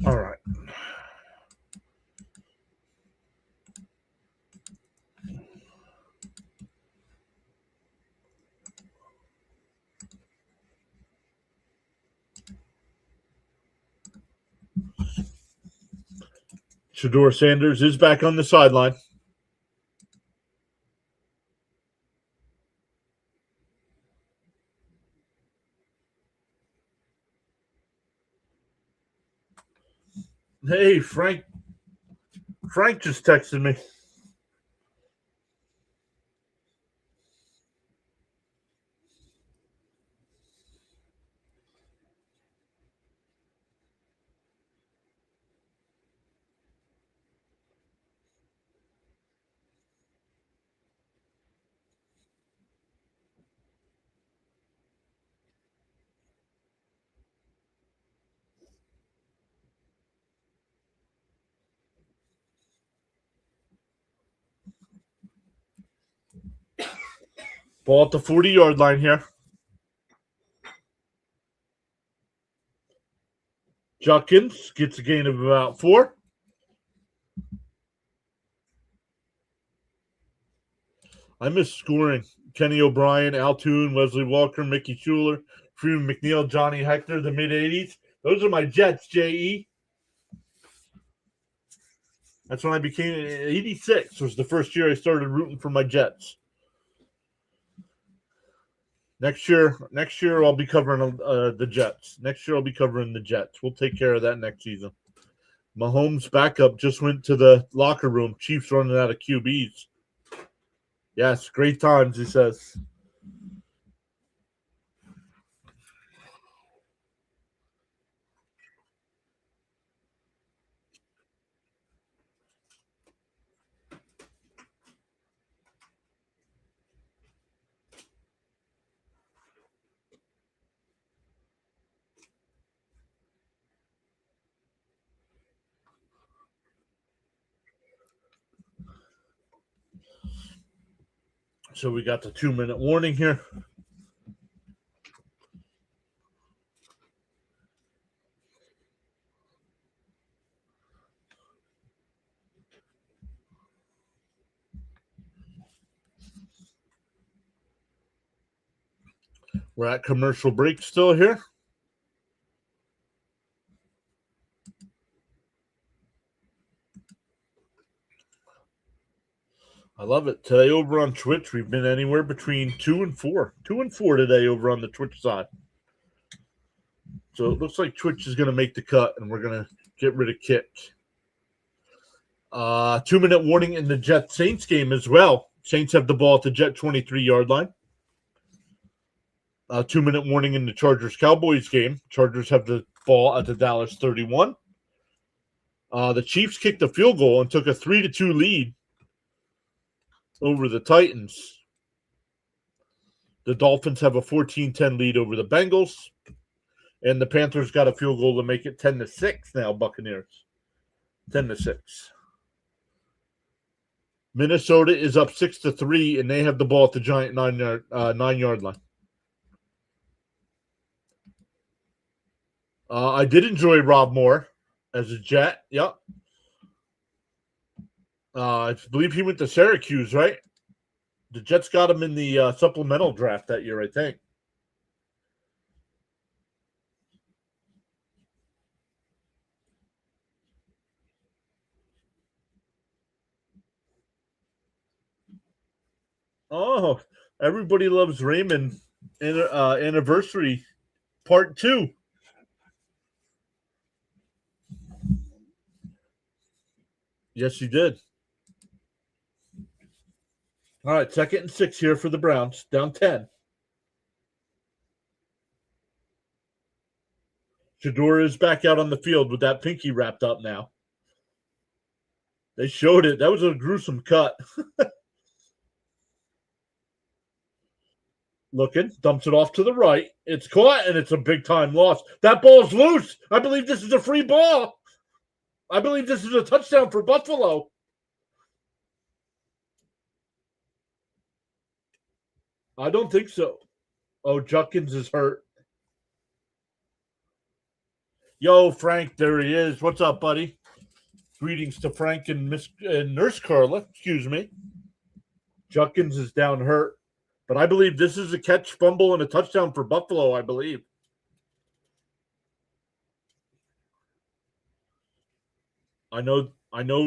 All right. Shedeur Sanders is back on the sideline. Hey, Frank. Frank just texted me. Ball at the 40-yard line here. Judkins gets a gain of about 4. I miss scoring. Kenny O'Brien, Al Toon, Wesley Walker, Mickey Schuler, Freeman McNeil, Johnny Hector, the mid-'80s. Those are my Jets, J.E. That's when I became 86 was the first year I started rooting for my Jets. Next year I'll be covering the Jets. Next year I'll be covering the Jets. We'll take care of that next season. Mahomes' backup just went to the locker room. Chiefs running out of QBs. Yes, great times, he says. So we got the 2-minute warning here. We're at commercial break still here. I love it. Today over on Twitch, we've been anywhere between 2 and 4. 2 and 4 today over on the Twitch side. So it looks like Twitch is going to make the cut, and we're going to get rid of Kick. 2-minute warning in the Jet-Saints game as well. Saints have the ball at the Jet 23-yard line. 2-minute warning in the Chargers-Cowboys game. Chargers have the ball at the Dallas 31. The Chiefs kicked a field goal and took a 3-2 lead over the Titans. The Dolphins have a 14-10 lead over the Bengals. And the Panthers got a field goal to make it 10-6 now, Buccaneers. 10-6. Minnesota is up 6-3, and they have the ball at the Giant 9-yard line. I did enjoy Rob Moore as a Jet. Yep. I believe he went to Syracuse, right? The Jets got him in the supplemental draft that year, I think. Oh, everybody loves Raymond. Anniversary part 2. Yes, he did. All right, 2nd and 6 here for the Browns. Down 10. Shador is back out on the field with that pinky wrapped up now. They showed it. That was a gruesome cut. Looking, dumps it off to the right. It's caught, and it's a big-time loss. That ball's loose. I believe this is a free ball. I believe this is a touchdown for Buffalo. I don't think so. Oh, Judkins is hurt. Yo, Frank, there he is. What's up, buddy? Greetings to Frank and Nurse Carla. Excuse me. Judkins is down hurt. But I believe this is a catch, fumble, and a touchdown for Buffalo, I believe. I know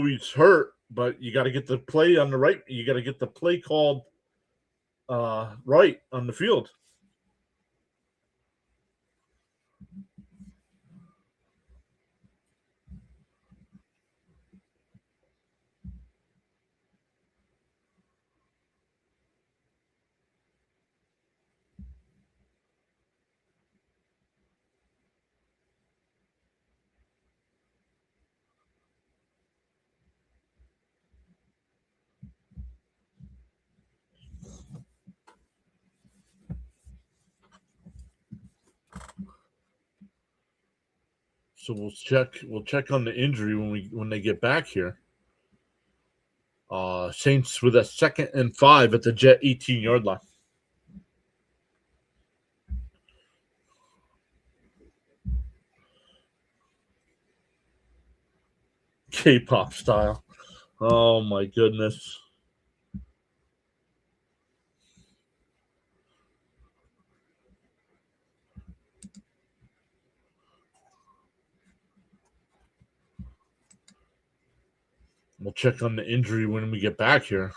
he's hurt, but you got to get the play on the right. You got to get the play called right on the field. So we'll check on the injury when they get back here. Saints with a 2nd and 5 at the Jet 18-yard line. K-pop style. Oh my goodness. We'll check on the injury when we get back here.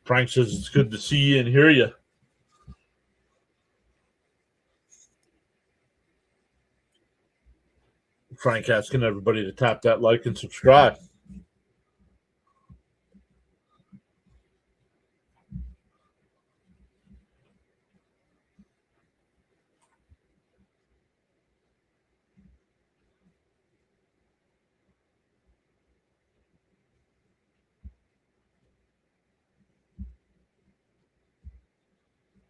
Frank says it's good to see you and hear you. Frank asking everybody to tap that like and subscribe.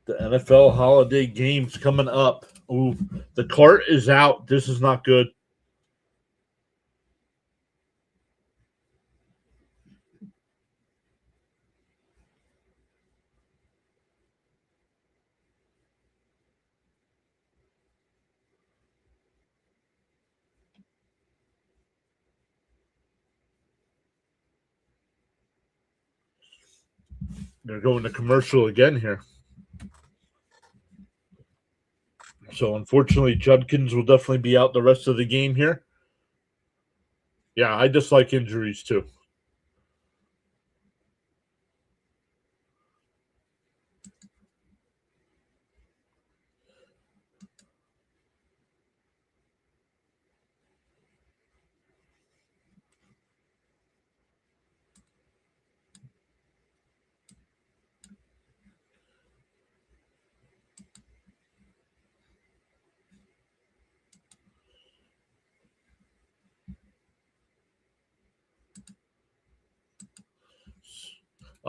The NFL holiday games coming up. Ooh, the cart is out. This is not good. They're going to commercial again here. So unfortunately, Judkins will definitely be out the rest of the game here. Yeah, I dislike injuries too.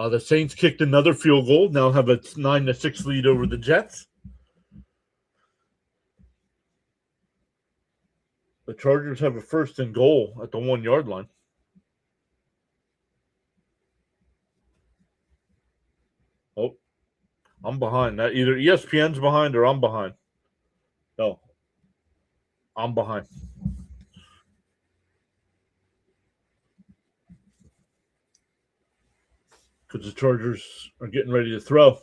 The Saints kicked another field goal. Now have a 9-6 lead over the Jets. The Chargers have a first and goal at the 1 yard line. Oh, I'm behind. That either ESPN's behind or I'm behind. No, I'm behind. Because the Chargers are getting ready to throw.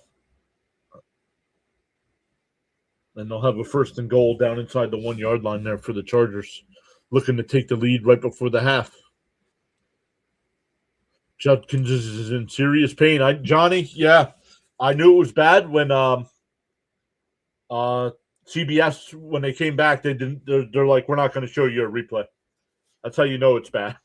And they'll have a first and goal down inside the 1 yard line there for the Chargers, looking to take the lead right before the half. Judkins is in serious pain. Johnny, yeah, I knew it was bad when CBS, when they came back, they didn't. They're like, we're not going to show you a replay. That's how you know it's bad.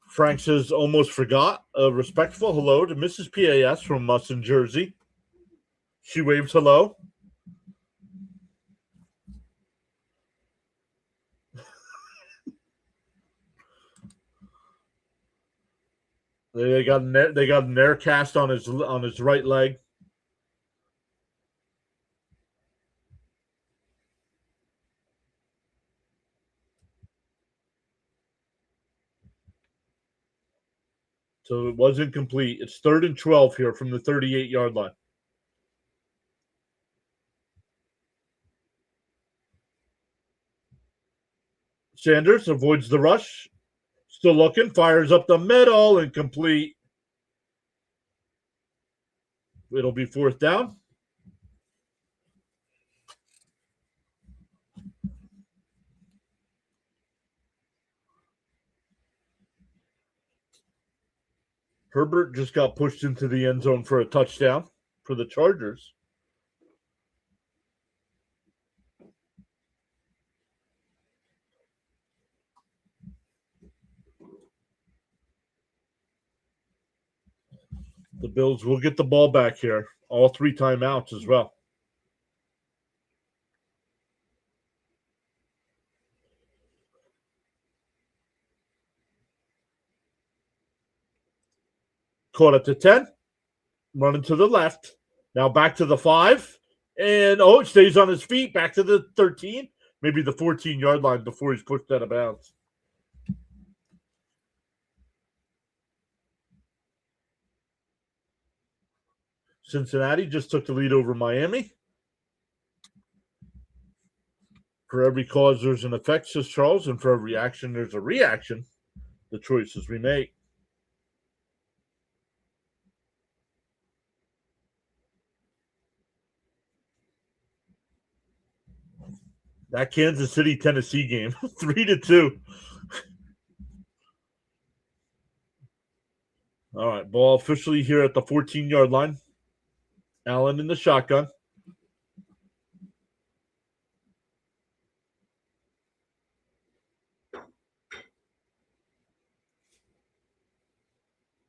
Frank says, almost forgot a respectful hello to Mrs. PAS from us in Jersey. She waves hello. They got an air cast on his right leg. So it was incomplete. It's 3rd and 12 here from the 38 yard line. Sanders avoids the rush. Still looking, fires up the middle, incomplete. It'll be 4th down. Herbert just got pushed into the end zone for a touchdown for the Chargers. The Bills will get the ball back here. All 3 timeouts as well. Caught at the 10. Running to the left. Now back to the 5. And, it stays on his feet. Back to the 13. Maybe the 14-yard line before he's pushed out of bounds. Cincinnati just took the lead over Miami. For every cause, there's an effect, says Charles, and for every action, there's a reaction. The choices we make. That Kansas City Tennessee game, 3-2. All right, ball officially here at the 14-yard line. Allen in the shotgun.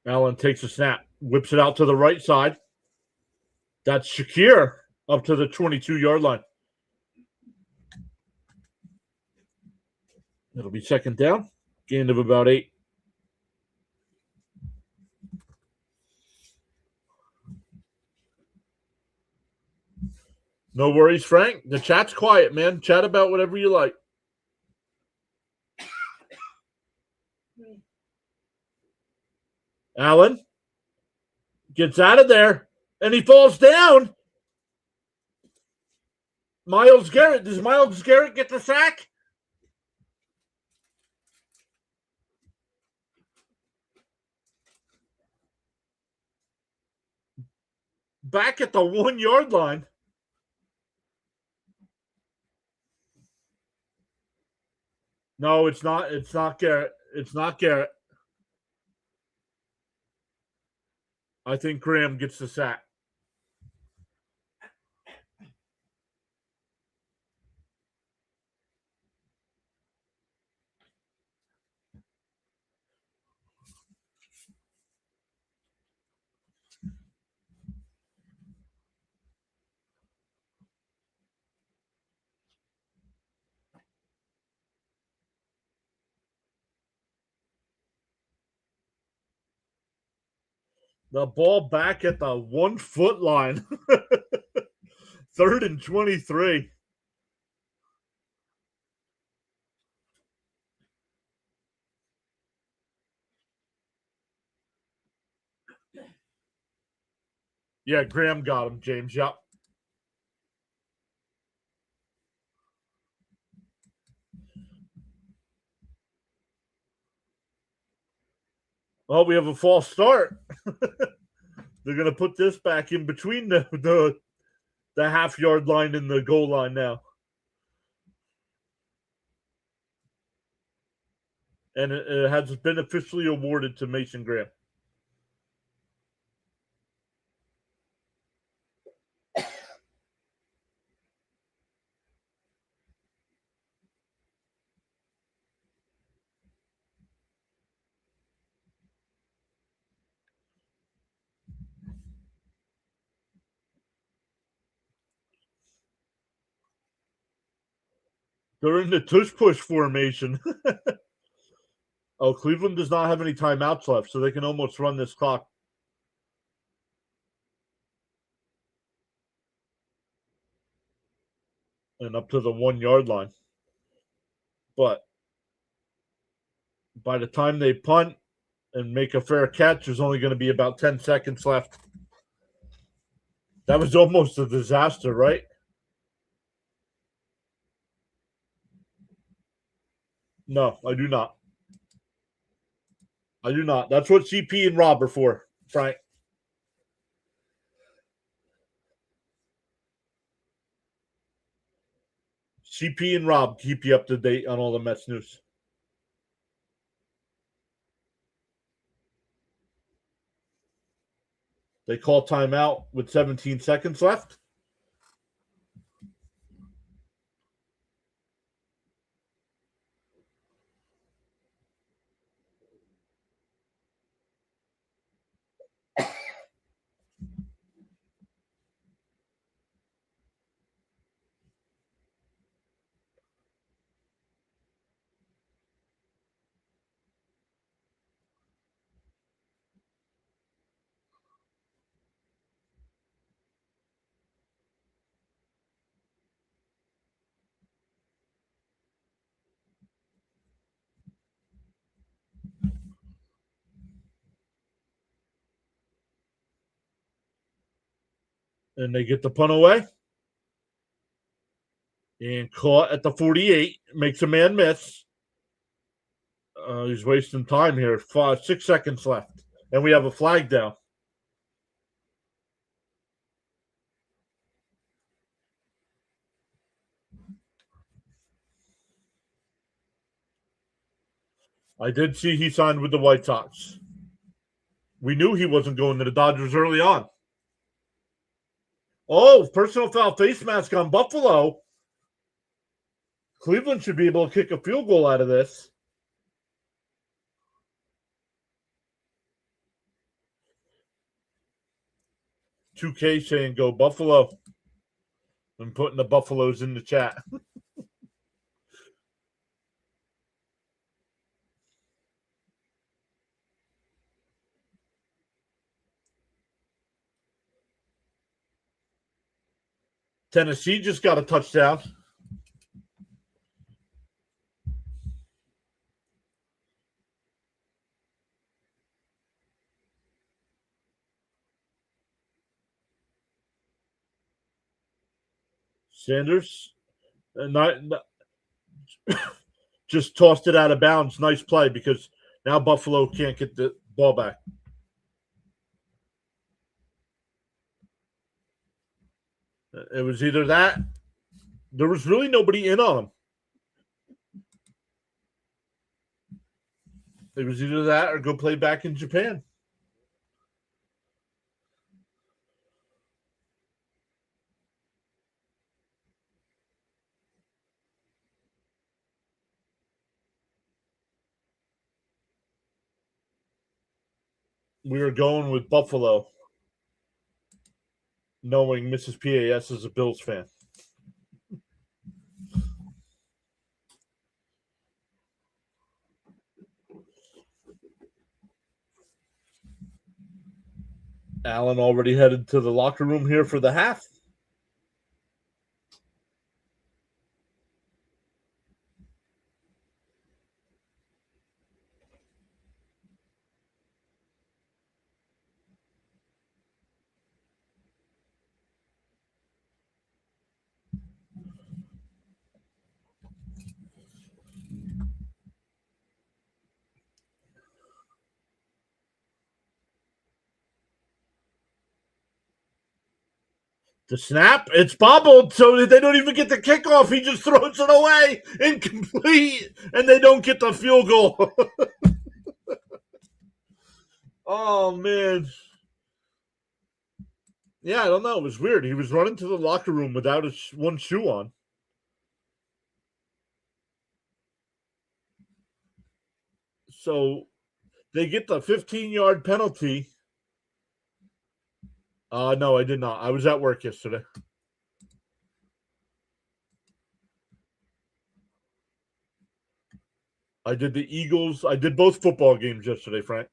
Allen takes a snap, whips it out to the right side. That's Shakir up to the 22-yard line. It'll be second down. Gain of about 8. No worries, Frank. The chat's quiet, man. Chat about whatever you like. Allen gets out of there, and he falls down. Myles Garrett. Does Myles Garrett get the sack? Back at the 1-yard line. No, it's not. It's not Garrett. It's not Garrett. I think Graham gets the sack. The ball back at the 1-foot line. 3rd and 23. Yeah, Graham got him, James. Yep. Well, we have a false start. They're going to put this back in between the half-yard line and the goal line now. And it has been officially awarded to Mason Graham. They're in the tush-push formation. Cleveland does not have any timeouts left, so they can almost run this clock. And up to the 1-yard line. But by the time they punt and make a fair catch, there's only going to be about 10 seconds left. That was almost a disaster, right? No, I do not. I do not. That's what CP and Rob are for, Frank. CP and Rob keep you up to date on all the Mets news. They call timeout with 17 seconds left. And they get the punt away. And caught at the 48. Makes a man miss. He's wasting time here. 6 seconds left. And we have a flag down. I did see he signed with the White Sox. We knew he wasn't going to the Dodgers early on. Oh, personal foul face mask on Buffalo. Cleveland should be able to kick a field goal out of this. $2K saying go Buffalo. I'm putting the Buffaloes in the chat. Tennessee just got a touchdown. Sanders just tossed it out of bounds. Nice play because now Buffalo can't get the ball back. It was either that. There was really nobody in on him. It was either that or go play back in Japan. We were going with Buffalo, knowing Mrs. PAS is a Bills fan. Allen already headed to the locker room here for the half. The snap, it's bobbled, so they don't even get the kickoff. He just throws it away, incomplete, and they don't get the field goal. Oh, man. Yeah, I don't know. It was weird. He was running to the locker room without one shoe on. So they get the 15-yard penalty. No, I did not. I was at work yesterday. I did the Eagles. I did both football games yesterday, Frank.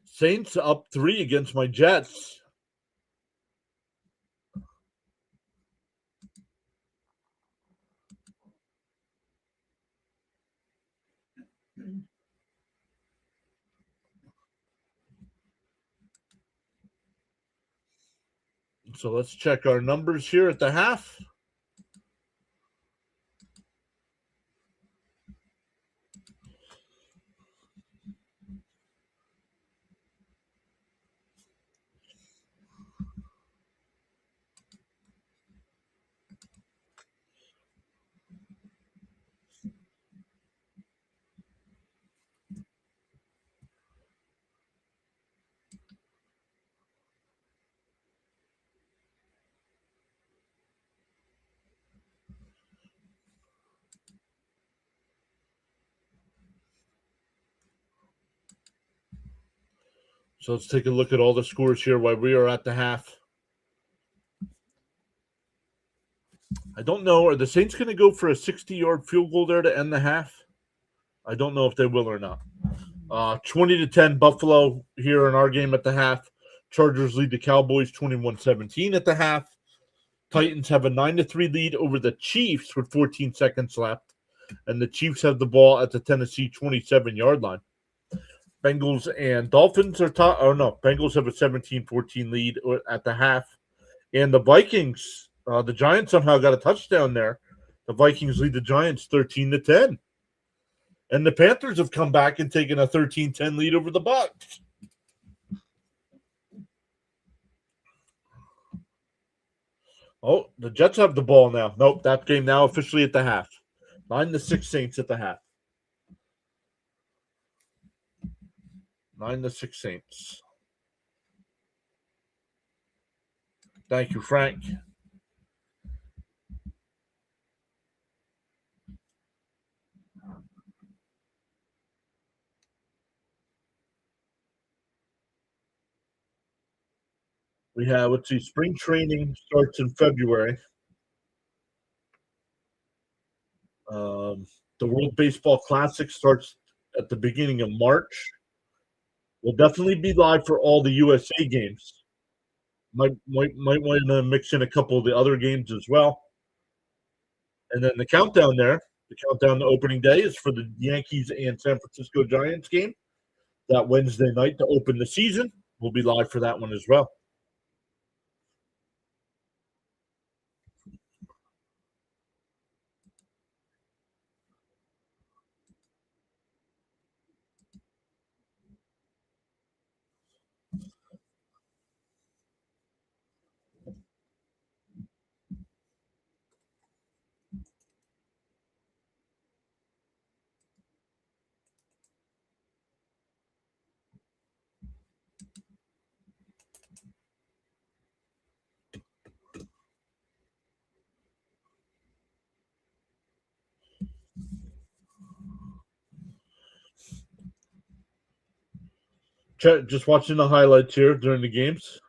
Saints up 3 against my Jets. So let's check our numbers here at the half. So let's take a look at all the scores here while we are at the half. I don't know. Are the Saints going to go for a 60-yard field goal there to end the half? I don't know if they will or not. 20-10 Buffalo here in our game at the half. Chargers lead the Cowboys 21-17 at the half. Titans have a 9-3 lead over the Chiefs with 14 seconds left. And the Chiefs have the ball at the Tennessee 27-yard line. Bengals and Dolphins are top. Oh, no. Bengals have a 17-14 lead at the half. And the Vikings, the Giants somehow got a touchdown there. The Vikings lead the Giants 13-10. And the Panthers have come back and taken a 13-10 lead over the Bucs. Oh, the Jets have the ball now. Nope, that game now officially at the half. 9-6 Saints at the half. 9-6 Saints. Thank you, Frank. We have, let's see, spring training starts in February. The World Baseball Classic starts at the beginning of March. We'll definitely be live for all the USA games. Might want to mix in a couple of the other games as well. And then the countdown there, the countdown to opening day is for the Yankees and San Francisco Giants game. That Wednesday night to open the season. We'll be live for that one as well. Just watching the highlights here during the games.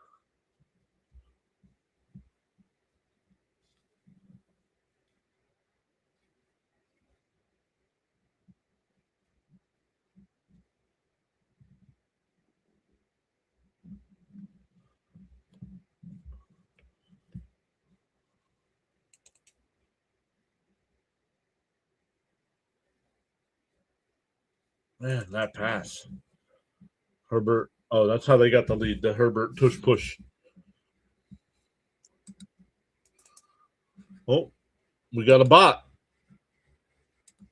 Man, that pass. Herbert. Oh, that's how they got the lead. The Herbert tush push. Oh, we got a bot.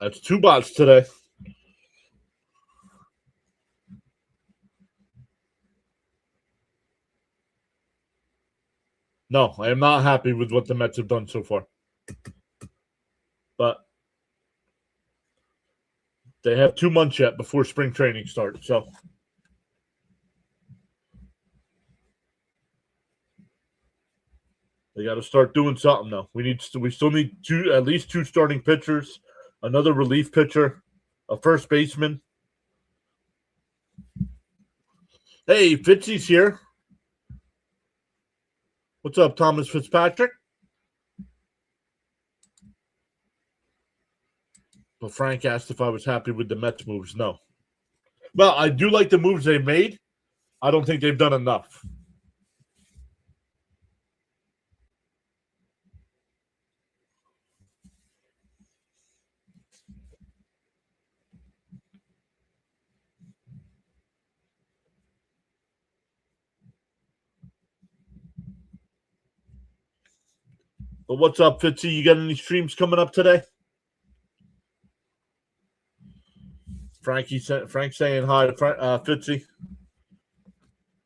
That's 2 bots today. No, I am not happy with what the Mets have done so far. But they have 2 months yet before spring training starts. So they got to start doing something though. We still need at least 2 starting pitchers, another relief pitcher, a first baseman. Hey, Fitzy's here. What's up, Thomas Fitzpatrick? Well, Frank asked if I was happy with the Mets moves. No. Well, I do like the moves they made. I don't think they've done enough. But what's up, Fitzy? You got any streams coming up today? Frank saying hi to Fitzy.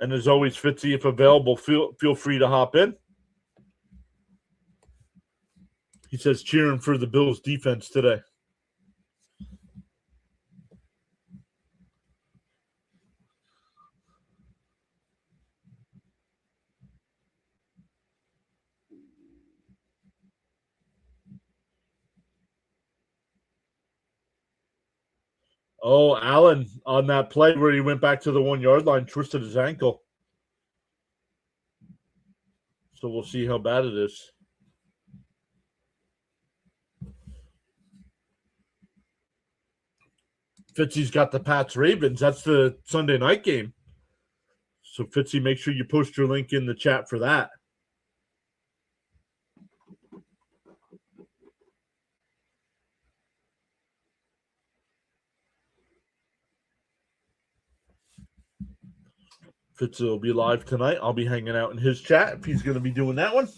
And as always, Fitzy, if available, feel free to hop in. He says cheering for the Bills defense today. Oh, Allen on that play where he went back to the 1-yard line, twisted his ankle. So we'll see how bad it is. Fitzy's got the Pats Ravens. That's the Sunday night game. So, Fitzy, make sure you post your link in the chat for that. Fitzy will be live tonight. I'll be hanging out in his chat if he's going to be doing that one.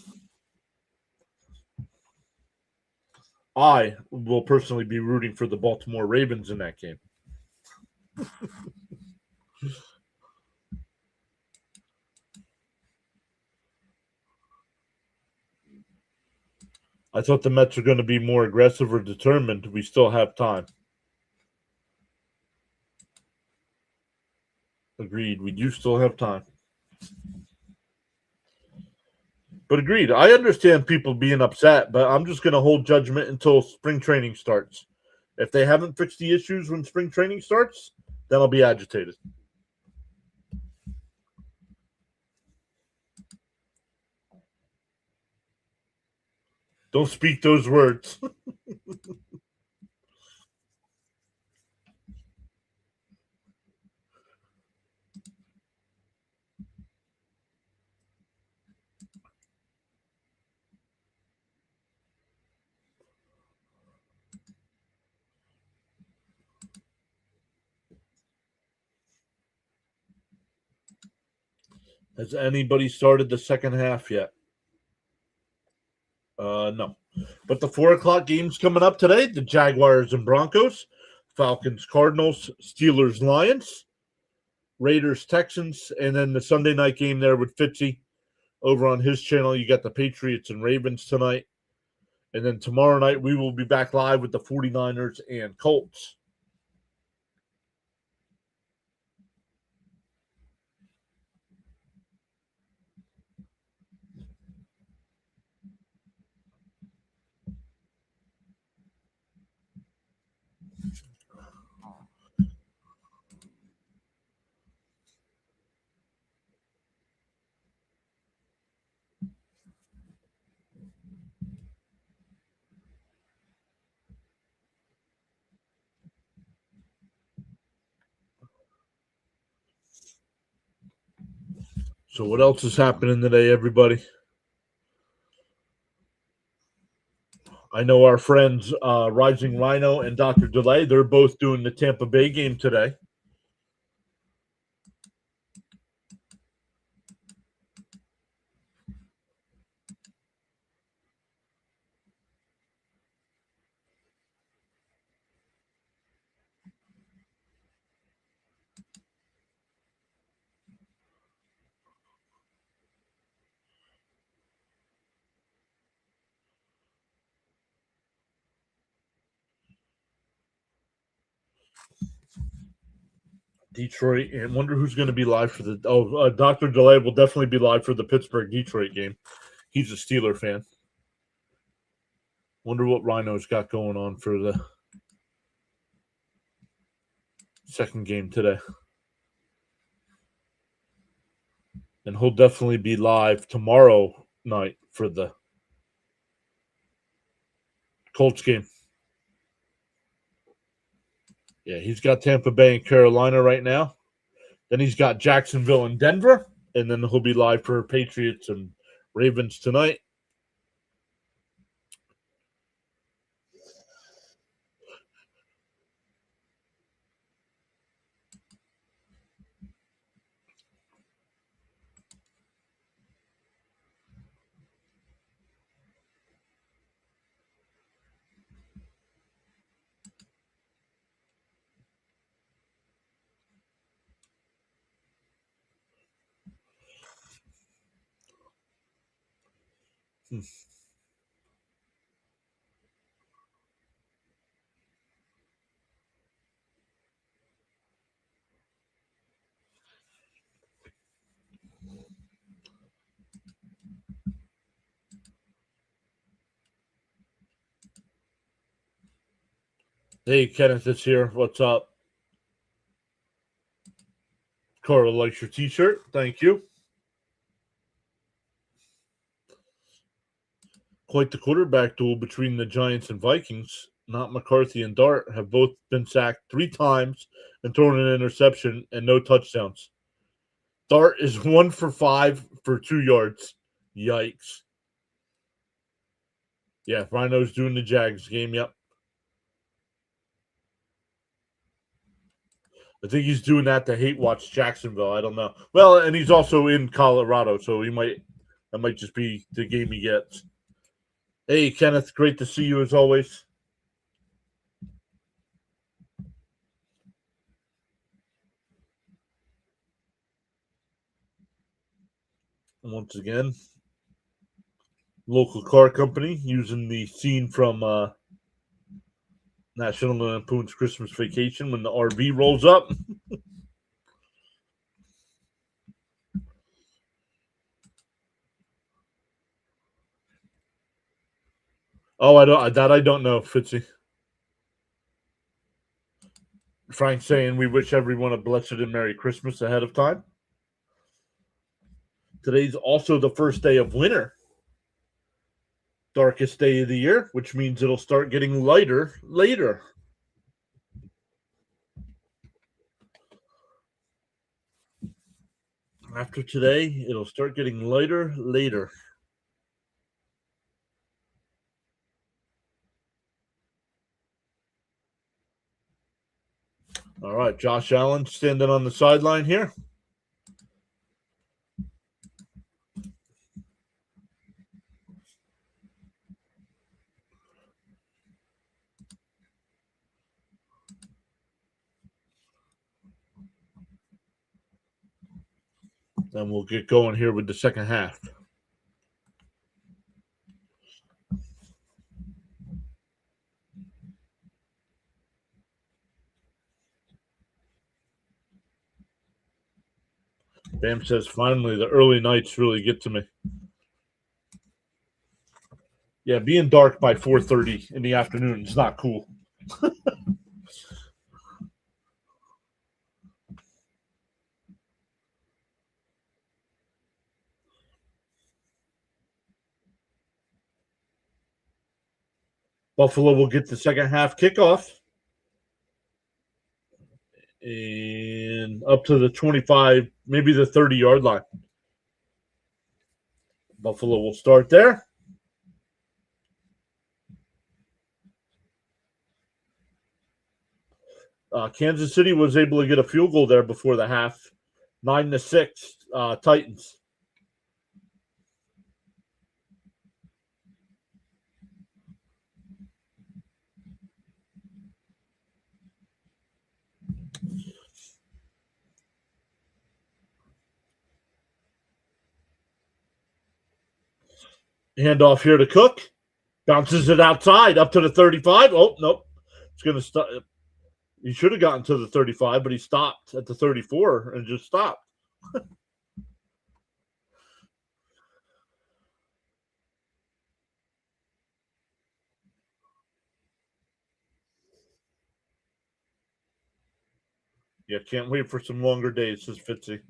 I will personally be rooting for the Baltimore Ravens in that game. I thought the Mets are going to be more aggressive or determined. We still have time. Agreed. We do still have time. But agreed. I understand people being upset, but I'm just going to hold judgment until spring training starts. If they haven't fixed the issues when spring training starts, then I'll be agitated. Don't speak those words. Has anybody started the second half yet? No. But the 4 o'clock games coming up today, the Jaguars and Broncos, Falcons, Cardinals, Steelers, Lions, Raiders, Texans, and then the Sunday night game there with Fitzy over on his channel. You got the Patriots and Ravens tonight. And then tomorrow night, we will be back live with the 49ers and Colts. So what else is happening today, everybody? I know our friends Rising Rhino and Dr. Delay, they're both doing the Tampa Bay game today. Detroit, and wonder who's going to be live for the. Dr. Delay will definitely be live for the Pittsburgh Detroit game. He's a Steeler fan. Wonder what Rhino's got going on for the second game today. And he'll definitely be live tomorrow night for the Colts game. Yeah, he's got Tampa Bay and Carolina right now. Then he's got Jacksonville and Denver. And then he'll be live for Patriots and Ravens tonight. Hey, Kenneth is here. What's up? Carla likes your t-shirt. Thank you. Quite the quarterback duel between the Giants and Vikings. Not McCarthy and Dart have both been sacked 3 times and thrown an interception and no touchdowns. Dart is 1 for 5 for 2 yards. Yikes. Yeah, Rhino's doing the Jags game. Yep. I think he's doing that to hate watch Jacksonville. I don't know. Well, and he's also in Colorado, so that might just be the game he gets. Hey, Kenneth, great to see you as always. Once again, local car company using the scene from National Lampoon's Christmas Vacation when the RV rolls up. Oh, I don't know, Fitzy. Frank saying we wish everyone a blessed and Merry Christmas ahead of time. Today's also the first day of winter. Darkest day of the year, which means it'll start getting lighter later. After today, it'll start getting lighter later. All right, Josh Allen standing on the sideline here. Then we'll get going here with the second half. Bam says, finally, the early nights really get to me. Yeah, being dark by 4:30 in the afternoon is not cool. Buffalo will get the second half kickoff. And up to the 25, maybe the 30-yard line. Buffalo will start there. Kansas City was able to get a field goal there before the half. 9-6, Titans. Handoff here to Cook. Bounces it outside up to the 35. Oh, nope. It's going to stop. He should have gotten to the 35, but he stopped at the 34 and just stopped. Yeah, can't wait for some longer days, says Fitzy.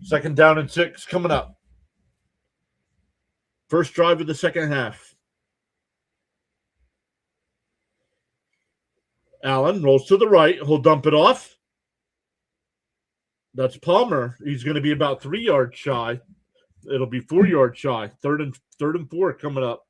Second down and 6 coming up. First drive of the second half. Allen rolls to the right. He'll dump it off. That's Palmer. He's going to be about 3 yards shy. It'll be 4 yards shy. Third and 4 coming up.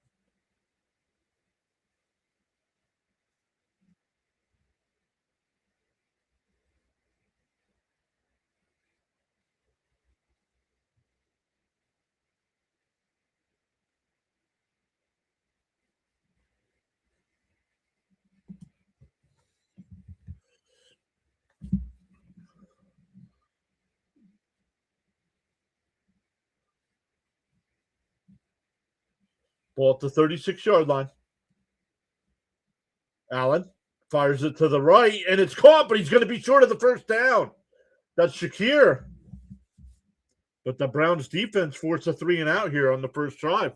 Ball at the 36-yard line. Allen fires it to the right, and it's caught, but he's going to be short of the first down. That's Shakir. But the Browns defense forced a 3 and out here on the first drive.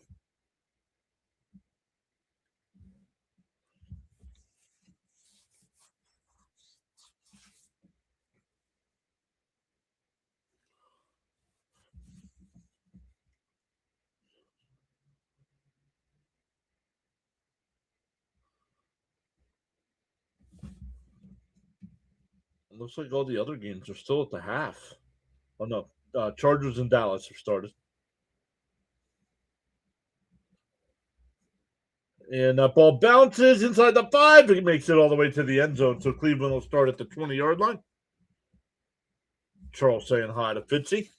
Looks like all the other games are still at the half. Oh no, Chargers and Dallas have started, and that ball bounces inside the 5. It makes it all the way to the end zone. So Cleveland will start at the 20-yard line. Charles saying hi to Fitzy.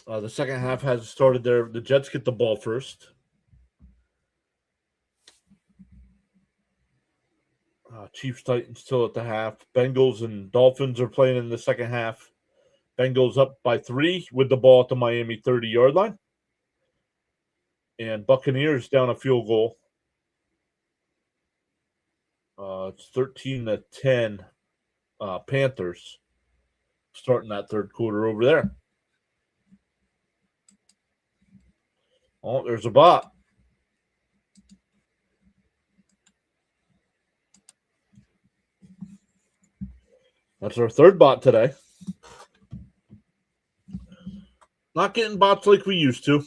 The second half has started there. The Jets get the ball first. Chiefs Titans still at the half. Bengals and Dolphins are playing in the second half. Bengals up by 3 with the ball at the Miami 30-yard line. And Buccaneers down a field goal. It's 13-10. Panthers starting that third quarter over there. Oh, there's a bot. That's our third bot today. Not getting bots like we used to.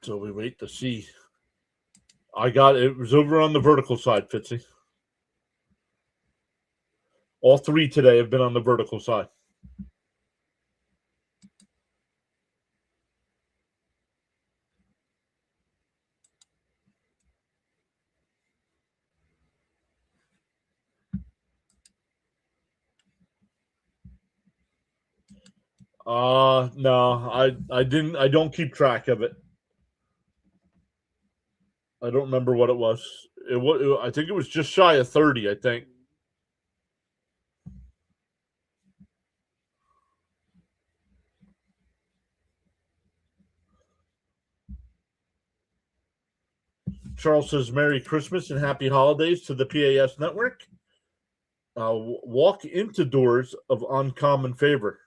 So we wait to see. It was over on the vertical side, Fitzy. All 3 today have been on the vertical side. No, I didn't. I don't keep track of it. I don't remember what it was. I think it was just shy of 30. I think. Charles says Merry Christmas and Happy Holidays to the PAS network. Walk into doors of uncommon favor.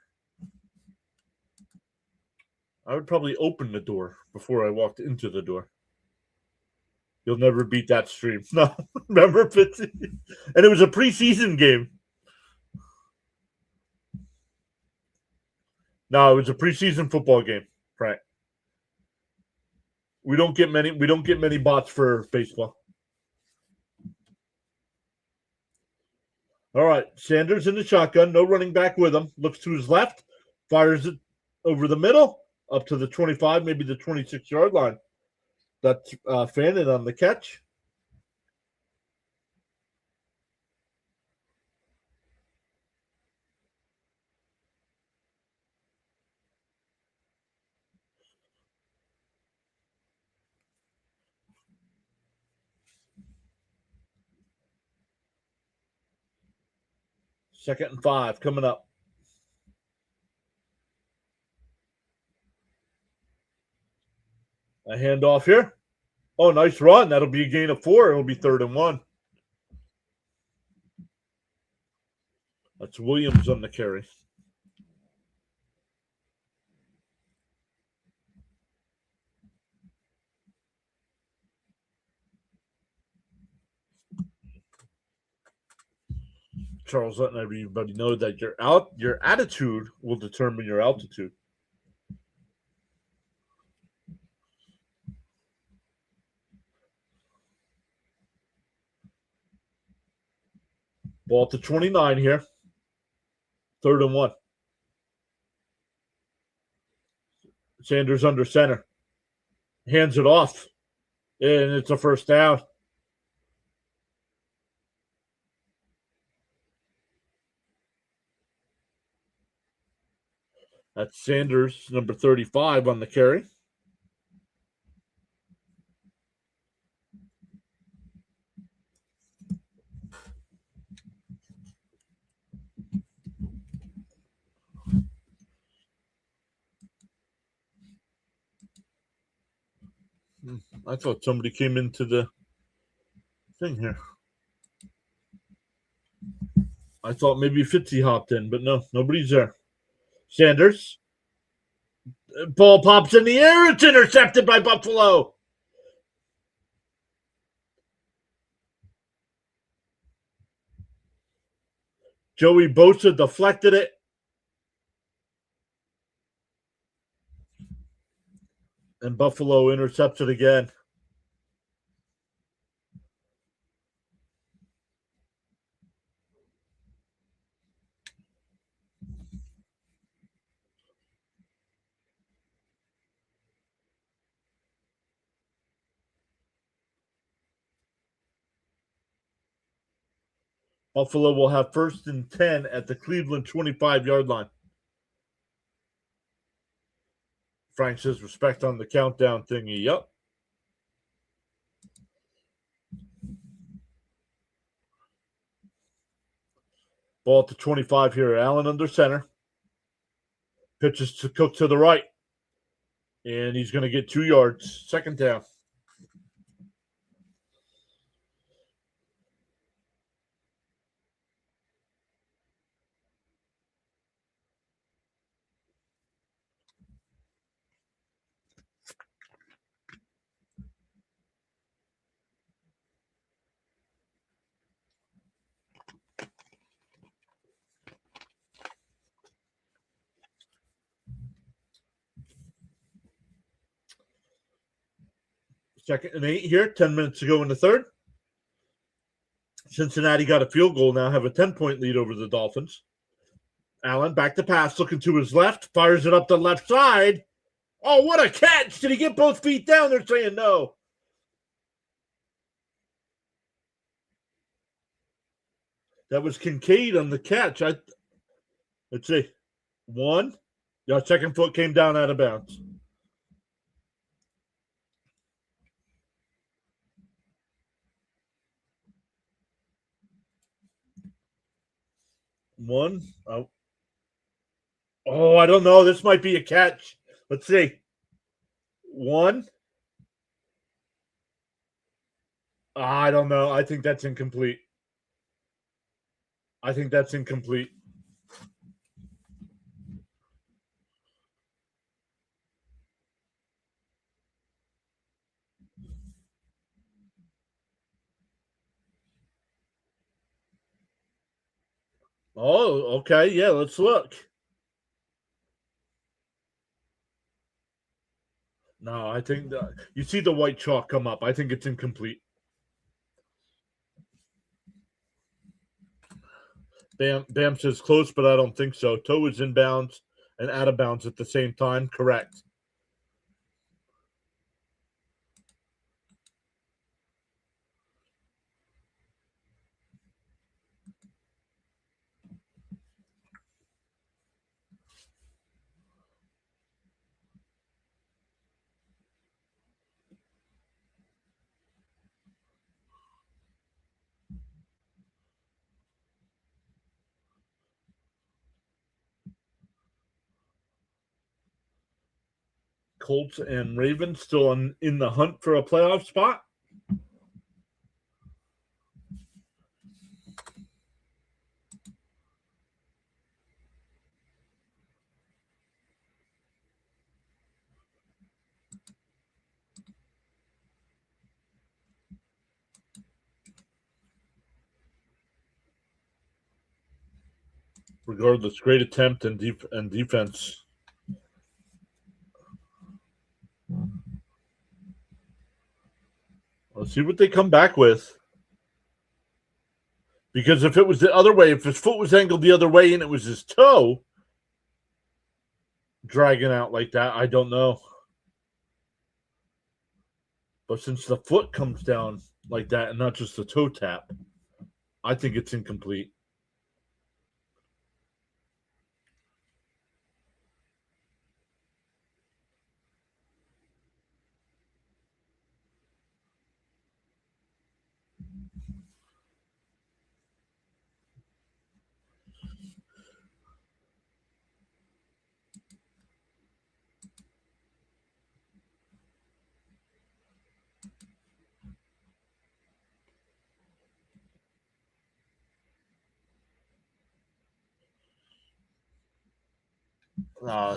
I would probably open the door before I walked into the door. You'll never beat that stream. No, remember, Fitzy? And it was a preseason game. No, it was a preseason football game, Frank. We don't get many bots for baseball. All right, Sanders in the shotgun, no running back with him. Looks to his left, fires it over the middle, up to the 25, maybe the 26-yard line. That's Fannin on the catch. Second and 5 coming up. A handoff here. Oh, nice run. That'll be a gain of 4. It'll be 3rd and 1. That's Williams on the carry. Charles letting everybody know that your attitude will determine your altitude. Ball to 29 here. 3rd and 1. Sanders under center. Hands it off. And it's a first down. That's Sanders, number 35 on the carry. I thought somebody came into the thing here. I thought maybe Fitzy hopped in, but no, nobody's there. Sanders. Ball pops in the air. It's intercepted by Buffalo. Joey Bosa deflected it. And Buffalo intercepts it again. Buffalo will have 1st and 10 at the Cleveland 25-yard line. Frank says respect on the countdown thingy. Yep. Ball at the 25 here. Allen under center. Pitches to Cook to the right. And he's going to get 2 yards. 2nd down. Second and 8 here. 10 minutes to go in the third. Cincinnati got a field goal now, have a 10-point lead over the Dolphins. Allen back to pass, looking to his left, fires it up the left side. Oh, what a catch! Did he get both feet down? They're saying no. That was Kincaid on the catch. Let's see. 1. Your 2nd foot came down out of bounds. One. Oh, I don't know. This might be a catch. Let's see. 1. I don't know. I think that's incomplete. Oh, okay. Yeah, let's look. No, I think you see the white chalk come up. I think it's incomplete. Bam says close, but I don't think so. Toe is inbounds and out of bounds at the same time. Correct. Colts and Ravens still in the hunt for a playoff spot. Regardless, great attempt and defense. Let's see what they come back with. Because if it was the other way, if his foot was angled the other way and it was his toe dragging out like that, I don't know. But since the foot comes down like that and not just the toe tap, I think it's incomplete.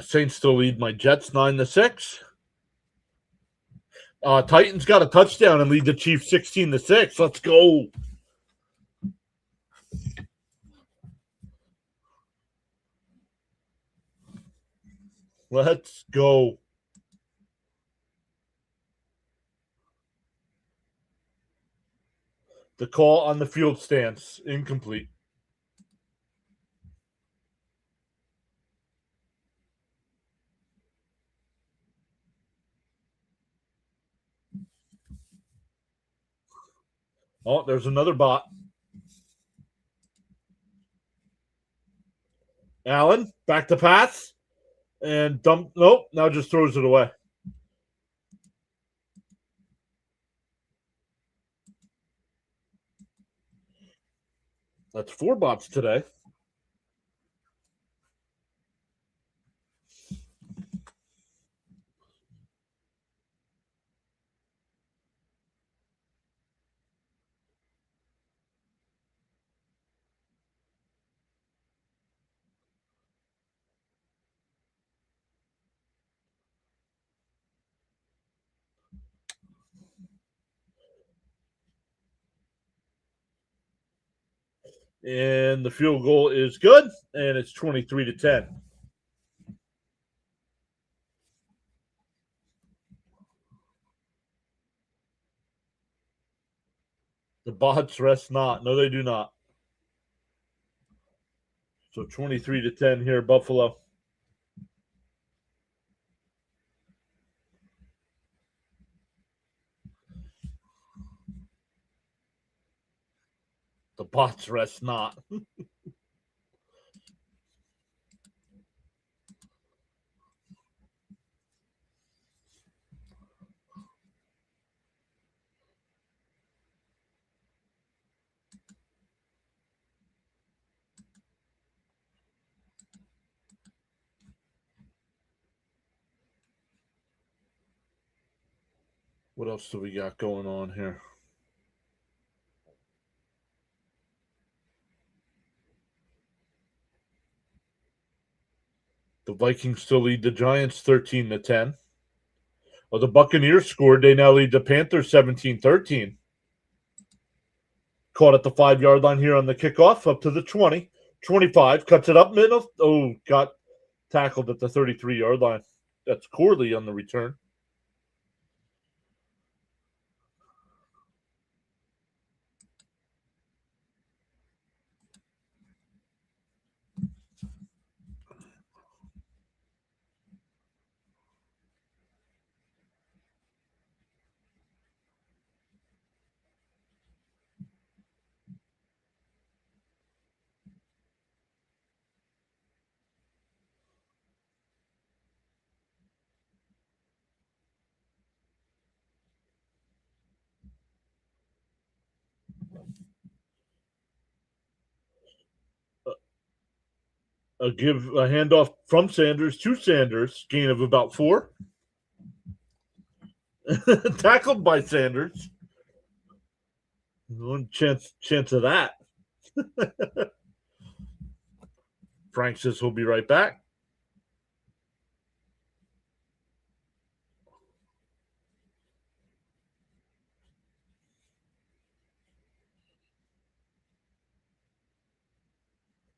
Saints still lead my Jets 9-6. Titans got a touchdown and lead the Chiefs 16-6. Let's go. Let's go. The call on the field stance incomplete. Oh, there's another bot. Allen, back to pass. And dump. Nope, now just throws it away. That's 4 bots today. And the field goal is good, and it's 23-10. The bots rest not. No, they do not. So 23-10 here, Buffalo. The bots rest not. What else do we got going on here? The Vikings still lead the Giants 13-10. Well, the Buccaneers scored. They now lead the Panthers 17-13. Caught at the 5-yard line here on the kickoff, up to the 20. 25, cuts it up middle. Oh, got tackled at the 33-yard line. That's Corley on the return. Give a handoff from Sanders to Sanders, gain of about 4. Tackled by Sanders. One chance of that. Frank says he'll be right back.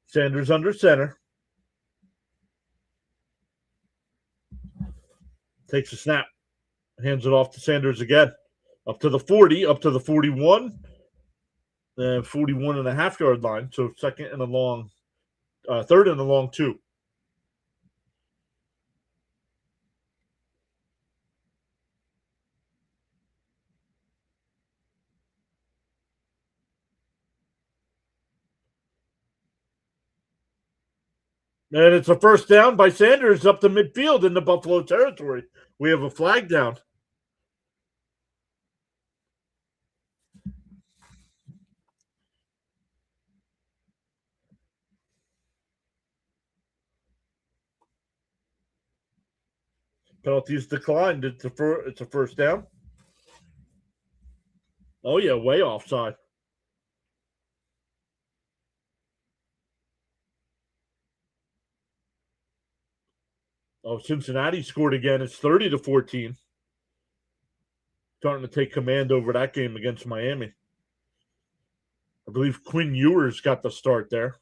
Sanders under center. Takes a snap. Hands it off to Sanders again. Up to the 40, up to the 41. 41.5-yard line. So second and a long, third and a long 2. And it's a first down by Sanders up the midfield in the Buffalo territory. We have a flag down. Penalties declined. It's a first down. Oh yeah, way offside. Oh, Cincinnati scored again. It's 30-14. Starting to take command over that game against Miami. I believe Quinn Ewers got the start there.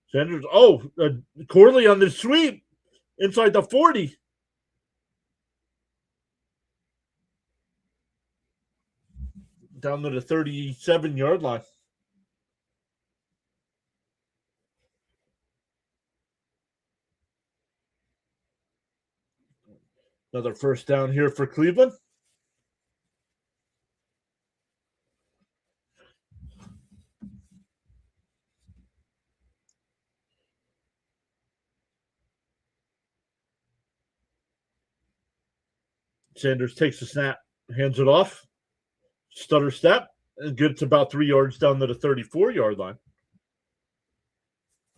Sanders. Oh, Corley on the sweep inside the 40. Down to the 37-yard line. Another first down here for Cleveland. Sanders takes the snap, hands it off, stutter step, and gets about 3 yards down to the 34-yard line.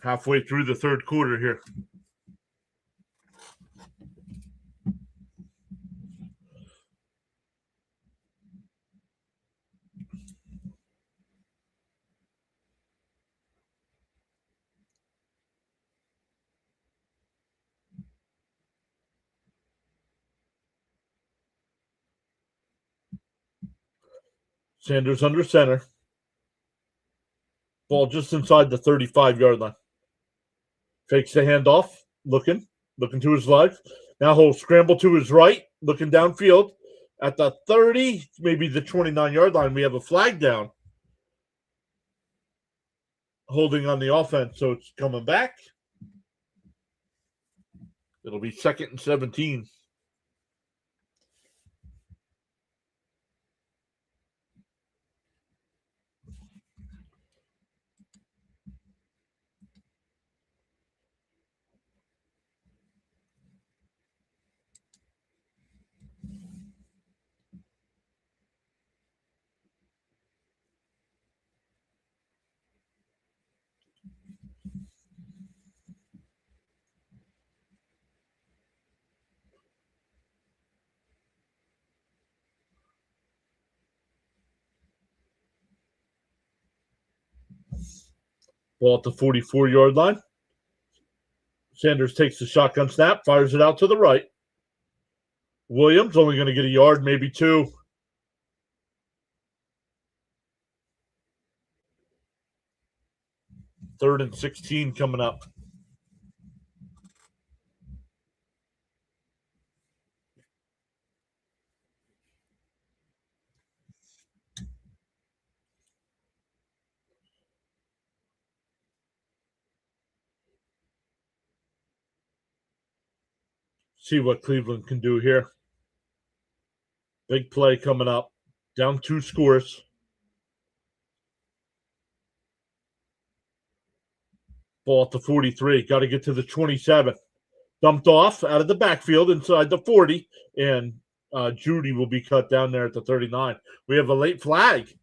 Halfway through the third quarter here. Sanders under center. Ball just inside the 35-yard line. Fakes the handoff, looking to his left. Now he'll scramble to his right, looking downfield. At the 30, maybe the 29-yard line, we have a flag down. Holding on the offense, so it's coming back. It'll be 2nd and 17. Ball at the 44-yard line. Sanders takes the shotgun snap, fires it out to the right. Williams only going to get a yard, maybe 2. Third and 16 coming up. See what Cleveland can do here. Big play coming up. Down 2 scores. Ball at the 43. Got to get to the 27. Dumped off out of the backfield inside the 40. And Judy will be cut down there at the 39. We have a late flag.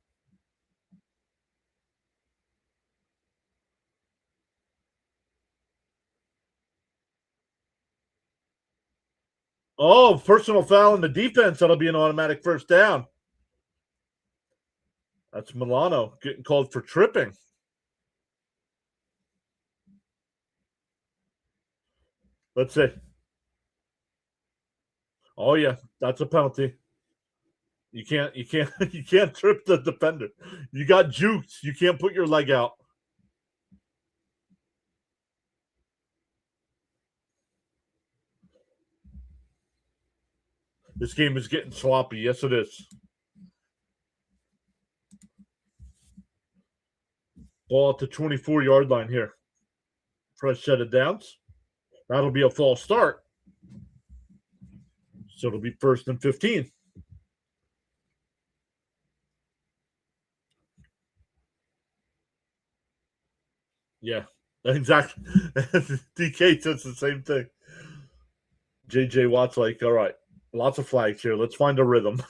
Oh, personal foul in the defense. That'll be an automatic first down. That's Milano getting called for tripping. Let's see. Oh yeah, that's a penalty. You can't you can't trip the defender. You got jukes. You can't put your leg out. This game is getting sloppy. Yes, it is. Ball at the 24-yard line here. Fresh set of downs. That'll be a false start. So it'll be 1st and 15. Yeah, exactly. DK says the same thing. JJ Watt's like, all right, lots of flags here. Let's find a rhythm.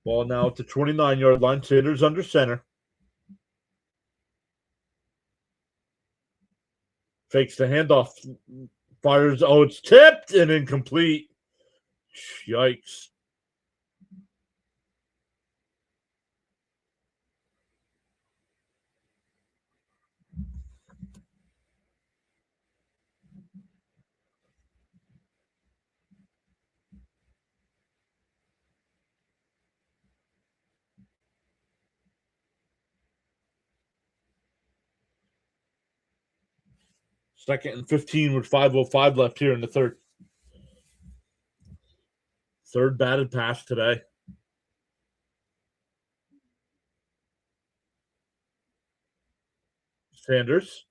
Ball now at the 29-yard line. Sanders under center. Fakes the handoff. Fires. Oh, it's tipped and incomplete. Yikes. Second and 15 with 5:05 left here in the third. Third batted pass today. Sanders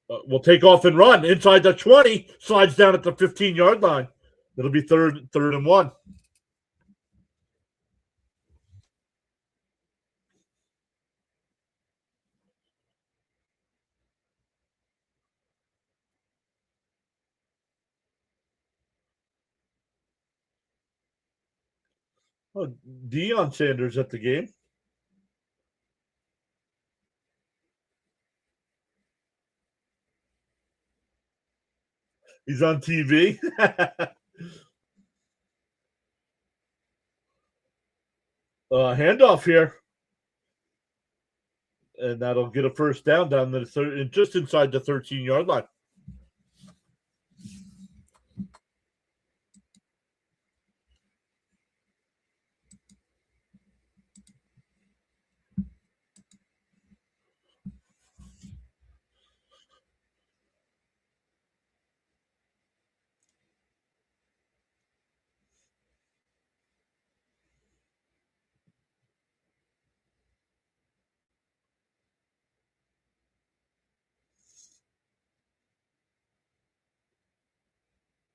will take off and run inside the 20. Slides down at the 15-yard line. It'll be third and 1. Oh, Deion Sanders at the game. He's on TV. Handoff here. And that'll get a first down the third, just inside the 13-yard line.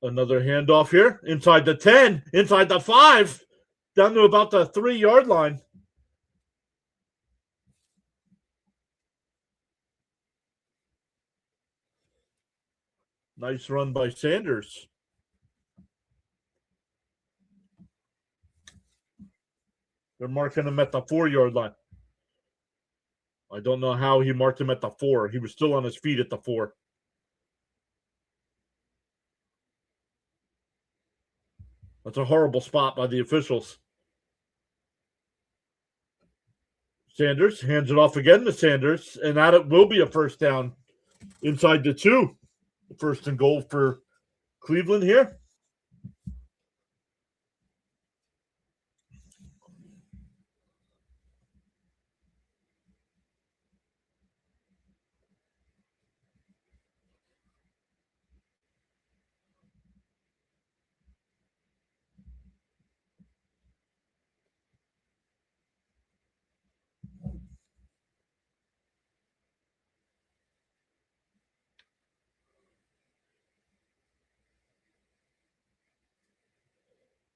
Another handoff here. Inside the 10, inside the 5, down to about the 3-yard line. Nice run by Sanders. They're marking him at the 4-yard line. I don't know how he marked him at the 4. He was still on his feet at the 4. That's a horrible spot by the officials. Sanders hands it off again to Sanders, and that it will be a first down inside the 2. First and goal for Cleveland here.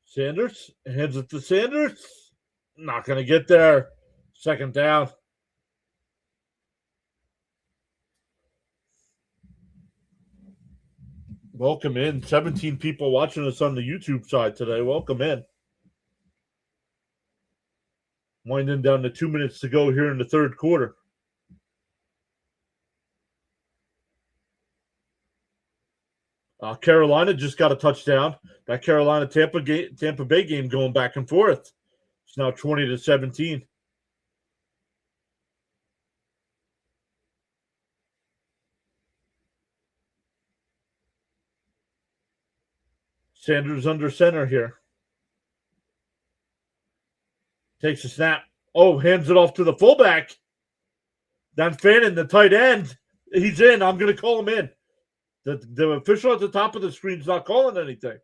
Sanders hands it to Sanders. Not going to get there. Second down. Welcome in. 17 people watching us on the YouTube side today. Welcome in. Winding down to 2 minutes to go here in the third quarter. Carolina just got a touchdown. That Carolina Tampa Bay game going back and forth. It's now 20-17. Sanders under center here. Takes a snap. Oh, hands it off to the fullback. Dan Fannin, the tight end. He's in. I'm going to call him in. The official at the top of the screen is not calling anything.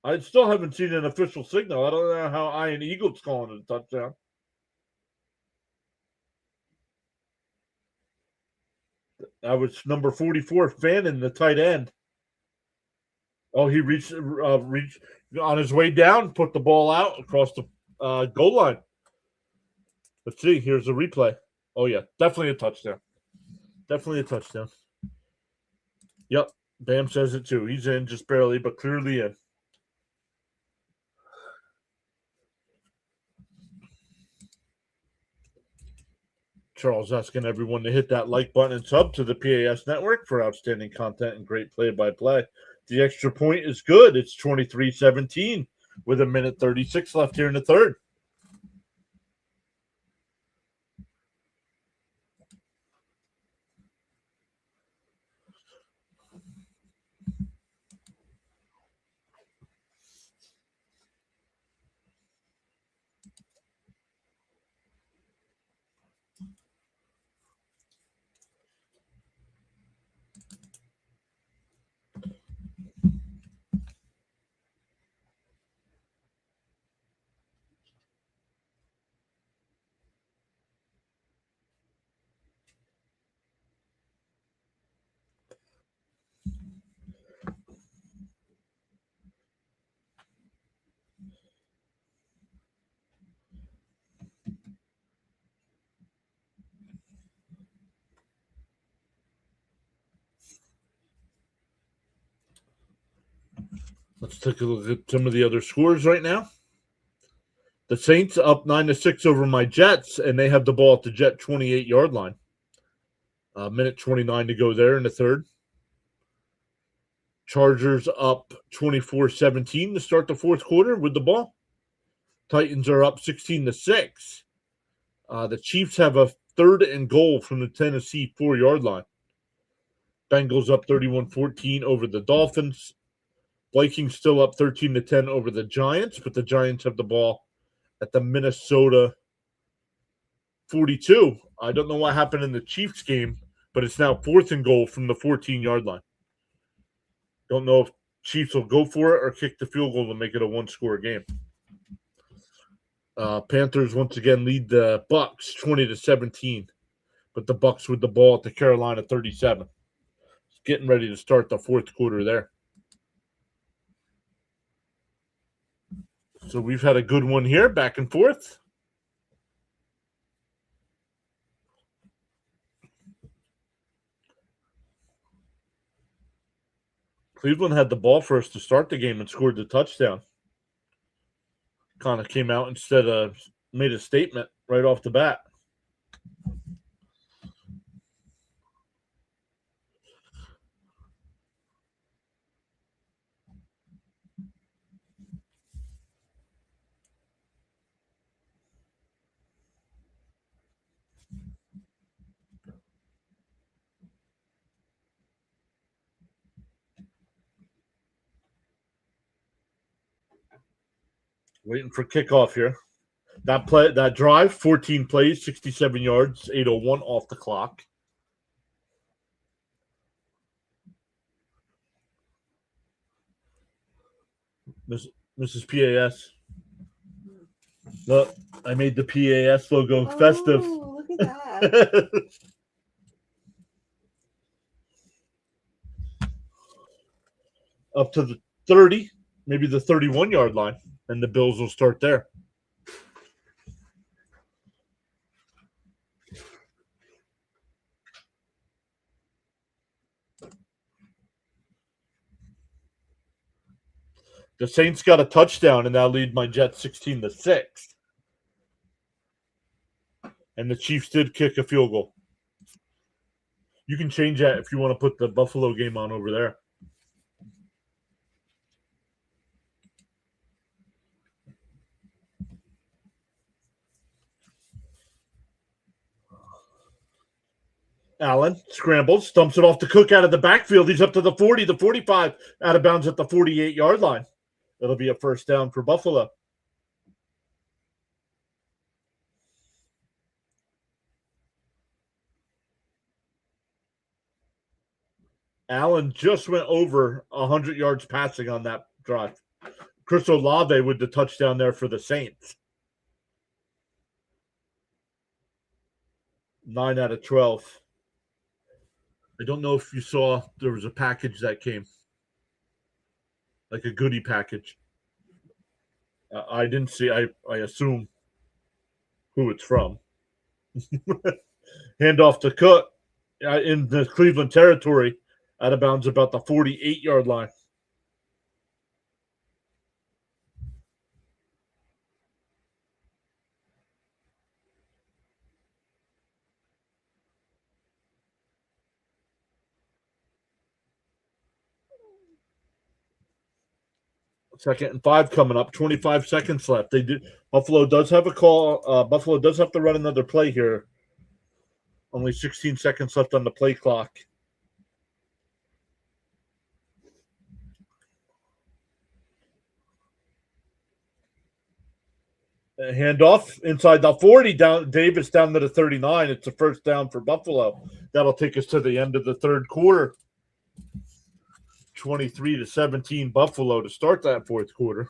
I still haven't seen an official signal. I don't know how Ian Eagle's calling it a touchdown. That was number 44, Fannin, the tight end. Oh, he reached on his way down, put the ball out across the goal line. Let's see. Here's a replay. Oh, yeah. Definitely a touchdown. Definitely a touchdown. Yep. Bam says it too. He's in just barely, but clearly in. Charles asking everyone to hit that like button and sub to the PAS network for outstanding content and great play-by-play. The extra point is good. It's 23-17 with 1:36 left here in the third. Let's take a look at some of the other scores right now. The Saints up 9-6 over my Jets, and they have the ball at the Jet 28-yard line. 1:29 to go there in the third. Chargers up 24-17 to start the fourth quarter with the ball. Titans are up 16-6. The Chiefs have a 3rd and goal from the Tennessee 4-yard line. Bengals up 31-14 over the Dolphins. Vikings still up 13-10 over the Giants, but the Giants have the ball at the Minnesota 42. I don't know what happened in the Chiefs game, but it's now 4th and goal from the 14-yard line. Don't know if Chiefs will go for it or kick the field goal to make it a one-score game. Panthers once again lead the Bucks 20-17, but the Bucks with the ball at the Carolina 37. Getting ready to start the fourth quarter there. So we've had a good one here, back and forth. Cleveland had the ball first to start the game and scored the touchdown. Kind of came out instead of made a statement right off the bat. Waiting for kickoff here. That drive, 14 plays, 67 yards, 8:01 off the clock. Mrs. PAS. Look, I made the PAS logo festive. Look at that. Up to the 30, maybe the 31-yard line, and the Bills will start there. The Saints got a touchdown and now lead my Jets 16-6. And the Chiefs did kick a field goal. You can change that if you want to put the Buffalo game on over there. Allen scrambles, dumps it off to Cook out of the backfield. He's up to the 40, the 45, out of bounds at the 48-yard line. It'll be a first down for Buffalo. Allen just went over 100 yards passing on that drive. Chris Olave with the touchdown there for the Saints. 9 out of 12. I don't know if you saw there was a package that came, like a goodie package. I didn't see. I assume who it's from. Handoff to Cook in the Cleveland territory, out of bounds about the 48-yard line. Second and 5 coming up. 25 seconds left. Buffalo does have a call. Buffalo does have to run another play here. Only 16 seconds left on the play clock. Handoff inside the 40. Down Davis down to the 39. It's a first down for Buffalo. That'll take us to the end of the third quarter. 23-17 Buffalo to start that fourth quarter.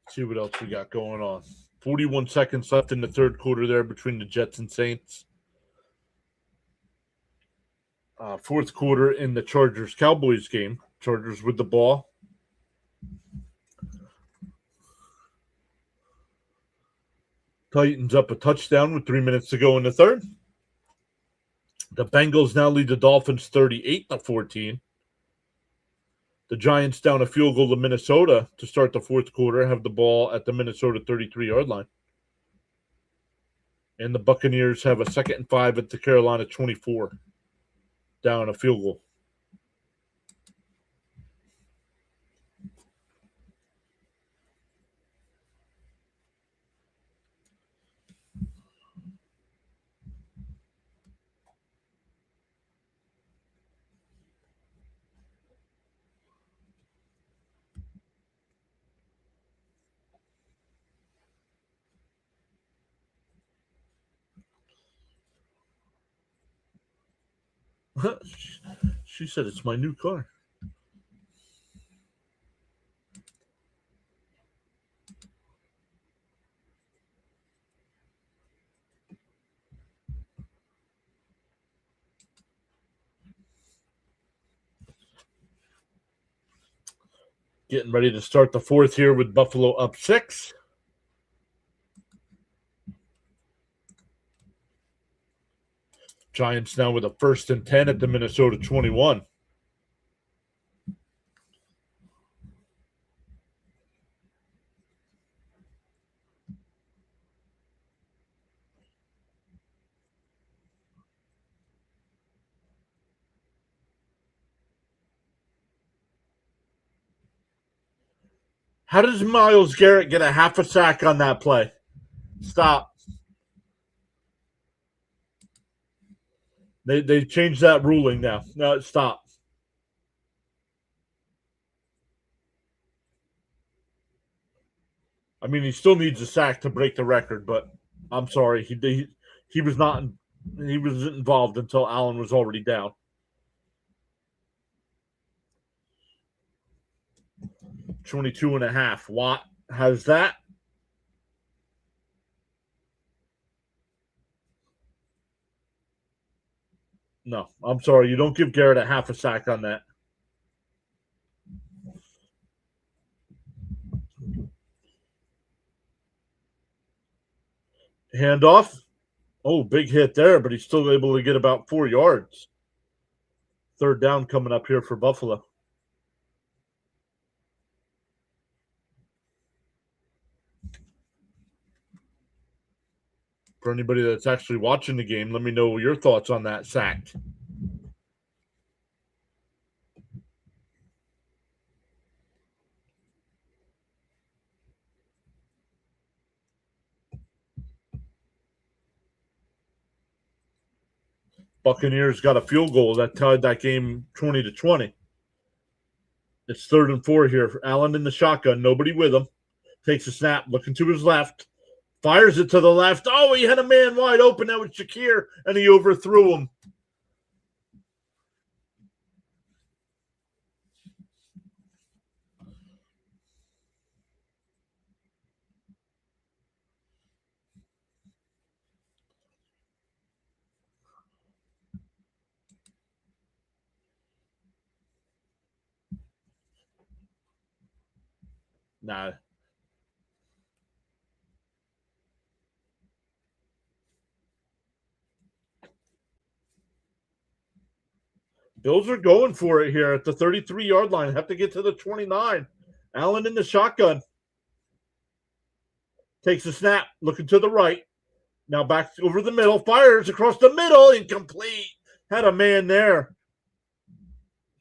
See what else we got going on. 41 seconds left in the third quarter there between the Jets and Saints. Fourth quarter in the Chargers-Cowboys game. Chargers with the ball. Titans up a touchdown with 3 minutes to go in the third. The Bengals now lead the Dolphins 38-14. The Giants down a field goal to Minnesota to start the fourth quarter, have the ball at the Minnesota 33-yard line. And the Buccaneers have a 2nd and 5 at the Carolina 24, down a field goal. She said it's my new car. Getting ready to start the fourth here with Buffalo up 6. Giants now with a 1st and 10 at the Minnesota 21. How does Myles Garrett get a half a sack on that play? Stop. They changed that ruling now. No, stop. I mean, he still needs a sack to break the record, but I'm sorry, he was not he was involved until Allen was already down. 22.5. Watt has that. No, I'm sorry. You don't give Garrett a half a sack on that. Handoff. Oh, big hit there, but he's still able to get about 4 yards. Third down coming up here for Buffalo. For anybody that's actually watching the game, let me know your thoughts on that sack. Buccaneers got a field goal that tied that game 20-20. It's 3rd and 4 here. Allen in the shotgun, nobody with him. Takes a snap, looking to his left. Fires it to the left. Oh, he had a man wide open. That was Shakir, and he overthrew him. Nah. Bills are going for it here at the 33-yard line. Have to get to the 29. Allen in the shotgun. Takes a snap, looking to the right. Now back over the middle. Fires across the middle. Incomplete. Had a man there.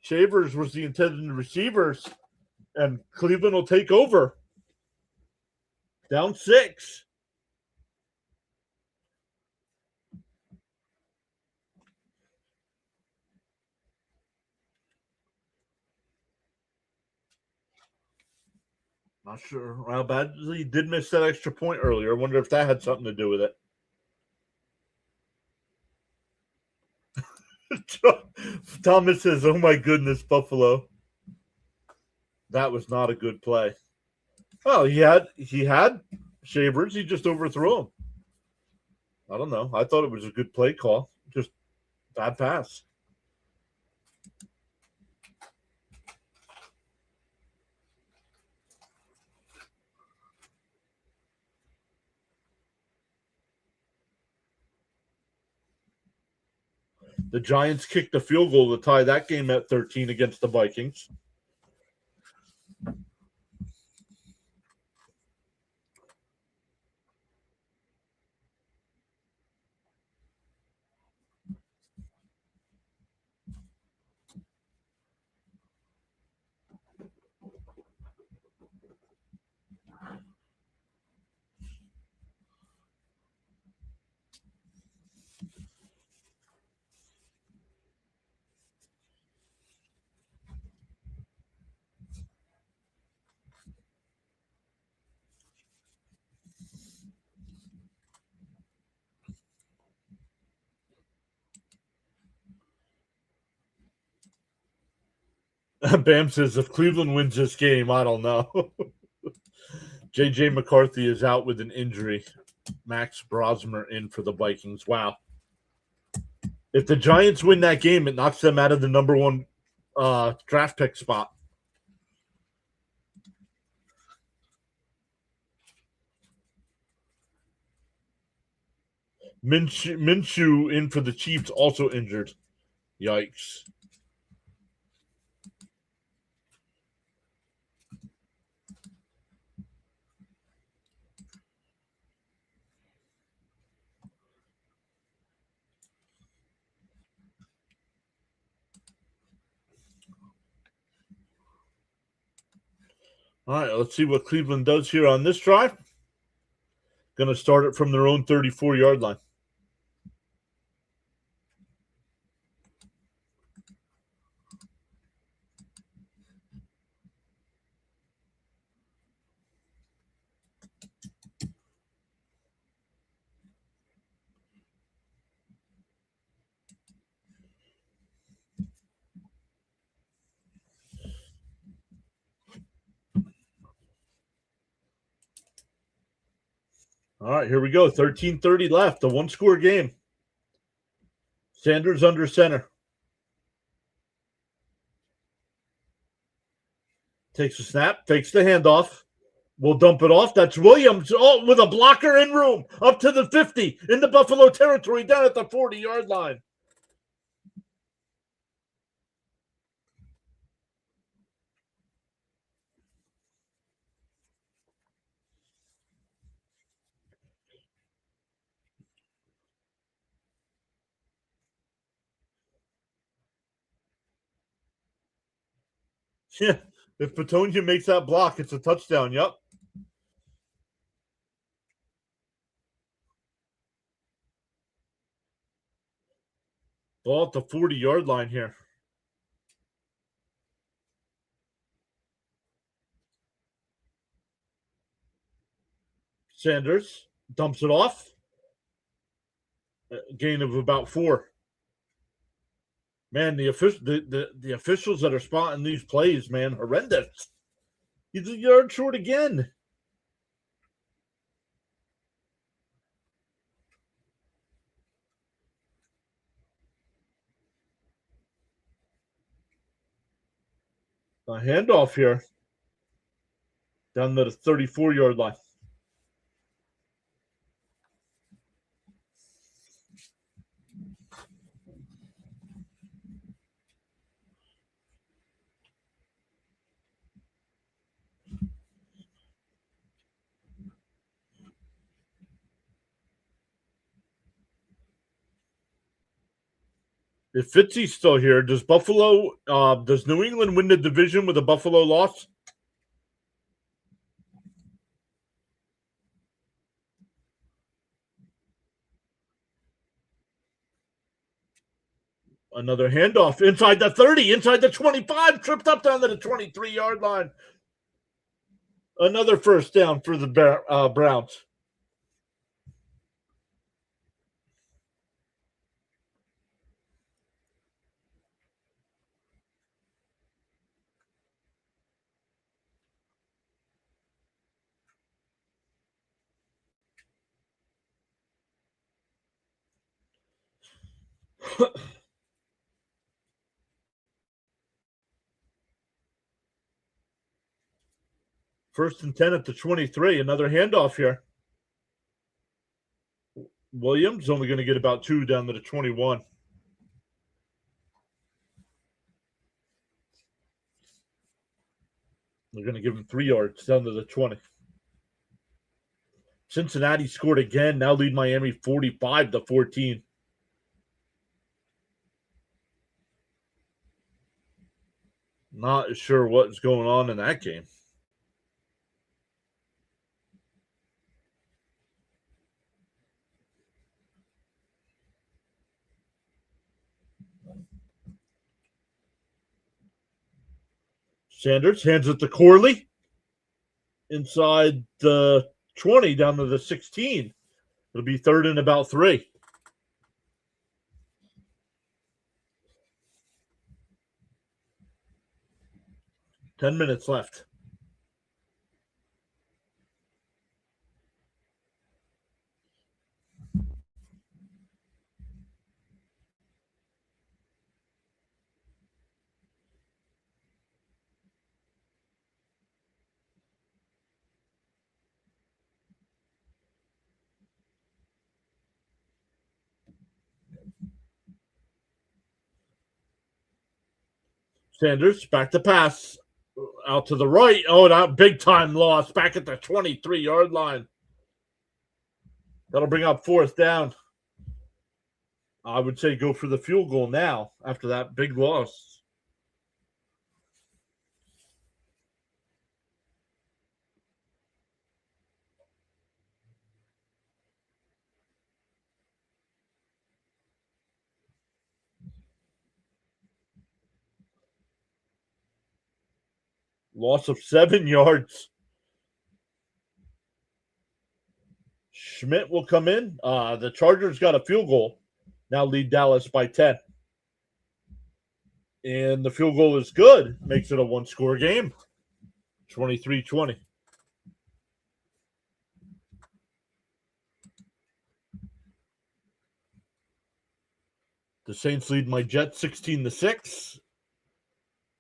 Shavers was the intended receivers. And Cleveland will take over. Down 6. Not sure how badly he did miss that extra point earlier. I wonder if that had something to do with it. Thomas says, "Oh my goodness, Buffalo." That was not a good play. Well, he had Shavers. He just overthrew him. I don't know. I thought it was a good play call. Just bad pass. The Giants kicked a field goal to tie that game at 13 against the Vikings. Bam says, if Cleveland wins this game, I don't know. J.J. McCarthy is out with an injury. Max Brosmer in for the Vikings. Wow. If the Giants win that game, it knocks them out of the number 1 draft pick spot. Minshew in for the Chiefs, also injured. Yikes. All right, let's see what Cleveland does here on this drive. Going to start it from their own 34-yard line. All right, here we go. 13:30 left. A one-score game. Sanders under center. Takes a snap. Takes the handoff. We'll dump it off. That's Williams. Oh, with a blocker in room. Up to the 50. In the Buffalo territory. Down at the 40-yard line. Yeah. If Patonia makes that block, it's a touchdown. Yep. Ball at the 40-yard line here. Sanders dumps it off. Gain of about 4. Man, the officials that are spotting these plays, man, horrendous. He's a yard short again. A handoff here. down to the 34-yard line. If Fitzy's still here, does New England win the division with a Buffalo loss? Another handoff inside the 30, inside the 25, tripped up down to the 23-yard line. Another first down for the Browns. First and 10 at the 23. Another handoff here. Williams only going to get about 2 down to the 21. They're going to give him 3 yards down to the 20. Cincinnati scored again. Now lead Miami 45-14. Not sure what's going on in that game. Sanders hands it to Corley. Inside the 20 down to the 16. It'll be 3rd and about 3. Ten minutes left. Sanders back to pass. Out to the right. Oh, that big time loss back at the 23-yard line. That'll bring up 4th down. I would say go for the field goal now after that big loss. Loss of 7 yards. Schmidt will come in. The Chargers got a field goal. Now lead Dallas by 10. And the field goal is good. Makes it a 1-score game. 23-20. The Saints lead my Jets 16-6.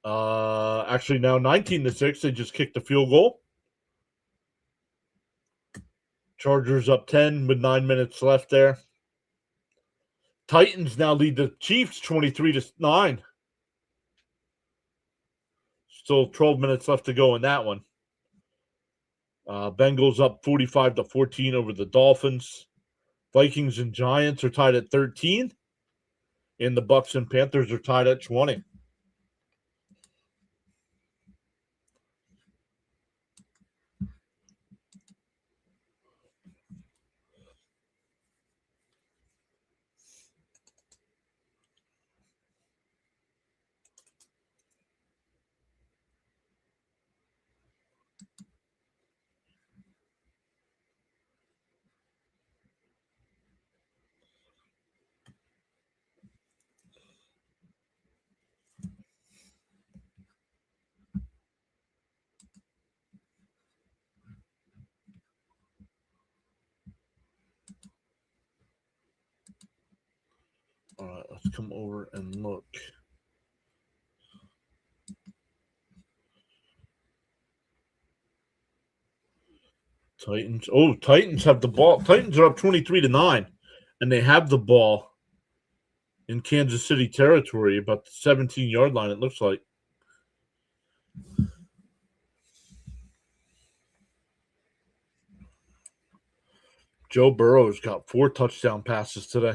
Actually now 19-6. They just kicked the field goal. Chargers up 10 with 9 minutes left there. Titans now lead the Chiefs 23-9. Still 12 minutes left to go in that one. Bengals up 45-14 over the Dolphins. Vikings and Giants are tied at 13. And the Bucks and Panthers are tied at 20. All right, let's come over and look. Titans. Oh, Titans have the ball. Titans are up 23-9, and they have the ball in Kansas City territory, about the 17-yard line, it looks like. Joe Burrow's got 4 touchdown passes today.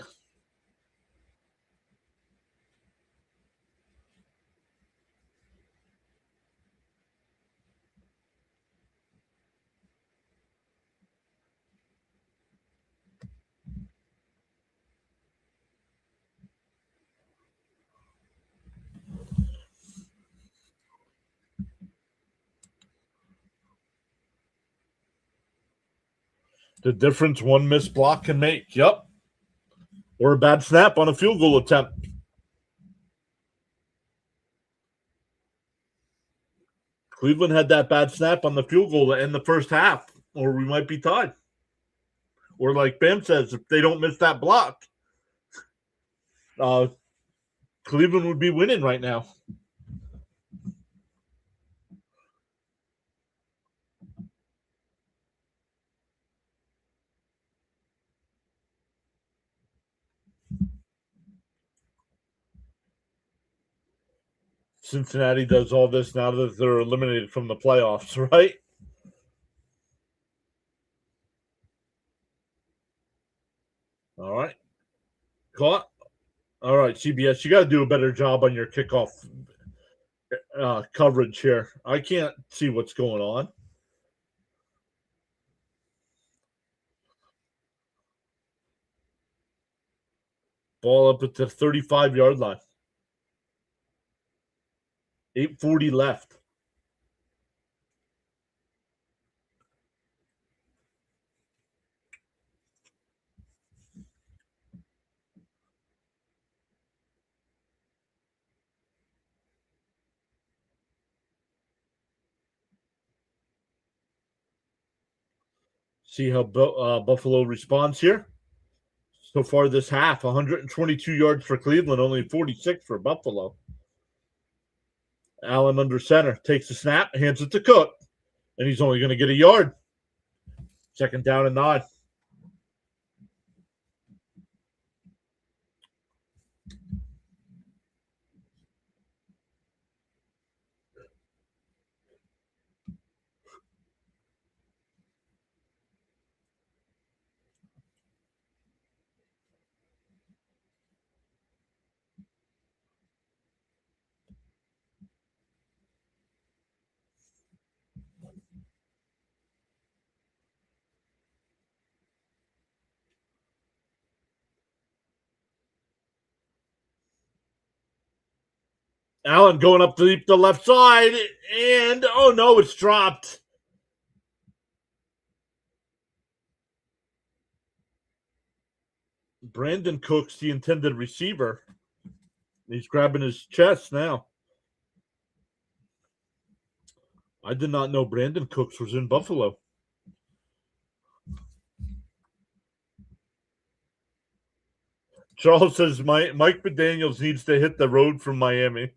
The difference one missed block can make. Yep. Or a bad snap on a field goal attempt. Cleveland had that bad snap on the field goal to end the first half, or we might be tied. Or like Bam says, if they don't miss that block, Cleveland would be winning right now. Cincinnati does all this now that they're eliminated from the playoffs, right? All right. Caught. All right, CBS, you got to do a better job on your kickoff coverage here. I can't see what's going on. Ball up at the 35-yard line. 8:40 left. See how Buffalo responds here. So far this half, 122 yards for Cleveland, only 46 for Buffalo. Allen under center, takes the snap, hands it to Cook, and he's only going to get a yard. 2nd down and 9. Allen going up the left side, and oh no, it's dropped. Brandon Cook's the intended receiver. He's grabbing his chest now. I did not know Brandon Cooks was in Buffalo. Charles says Mike McDaniels needs to hit the road from Miami.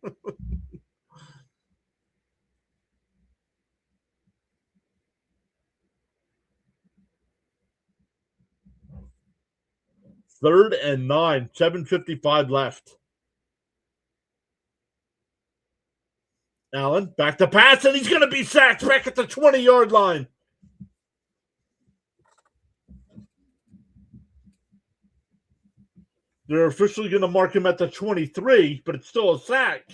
Third and 9, 7:55 left. Allen back to pass, and he's going to be sacked back at the 20-yard line. They're officially going to mark him at the 23, but it's still a sack.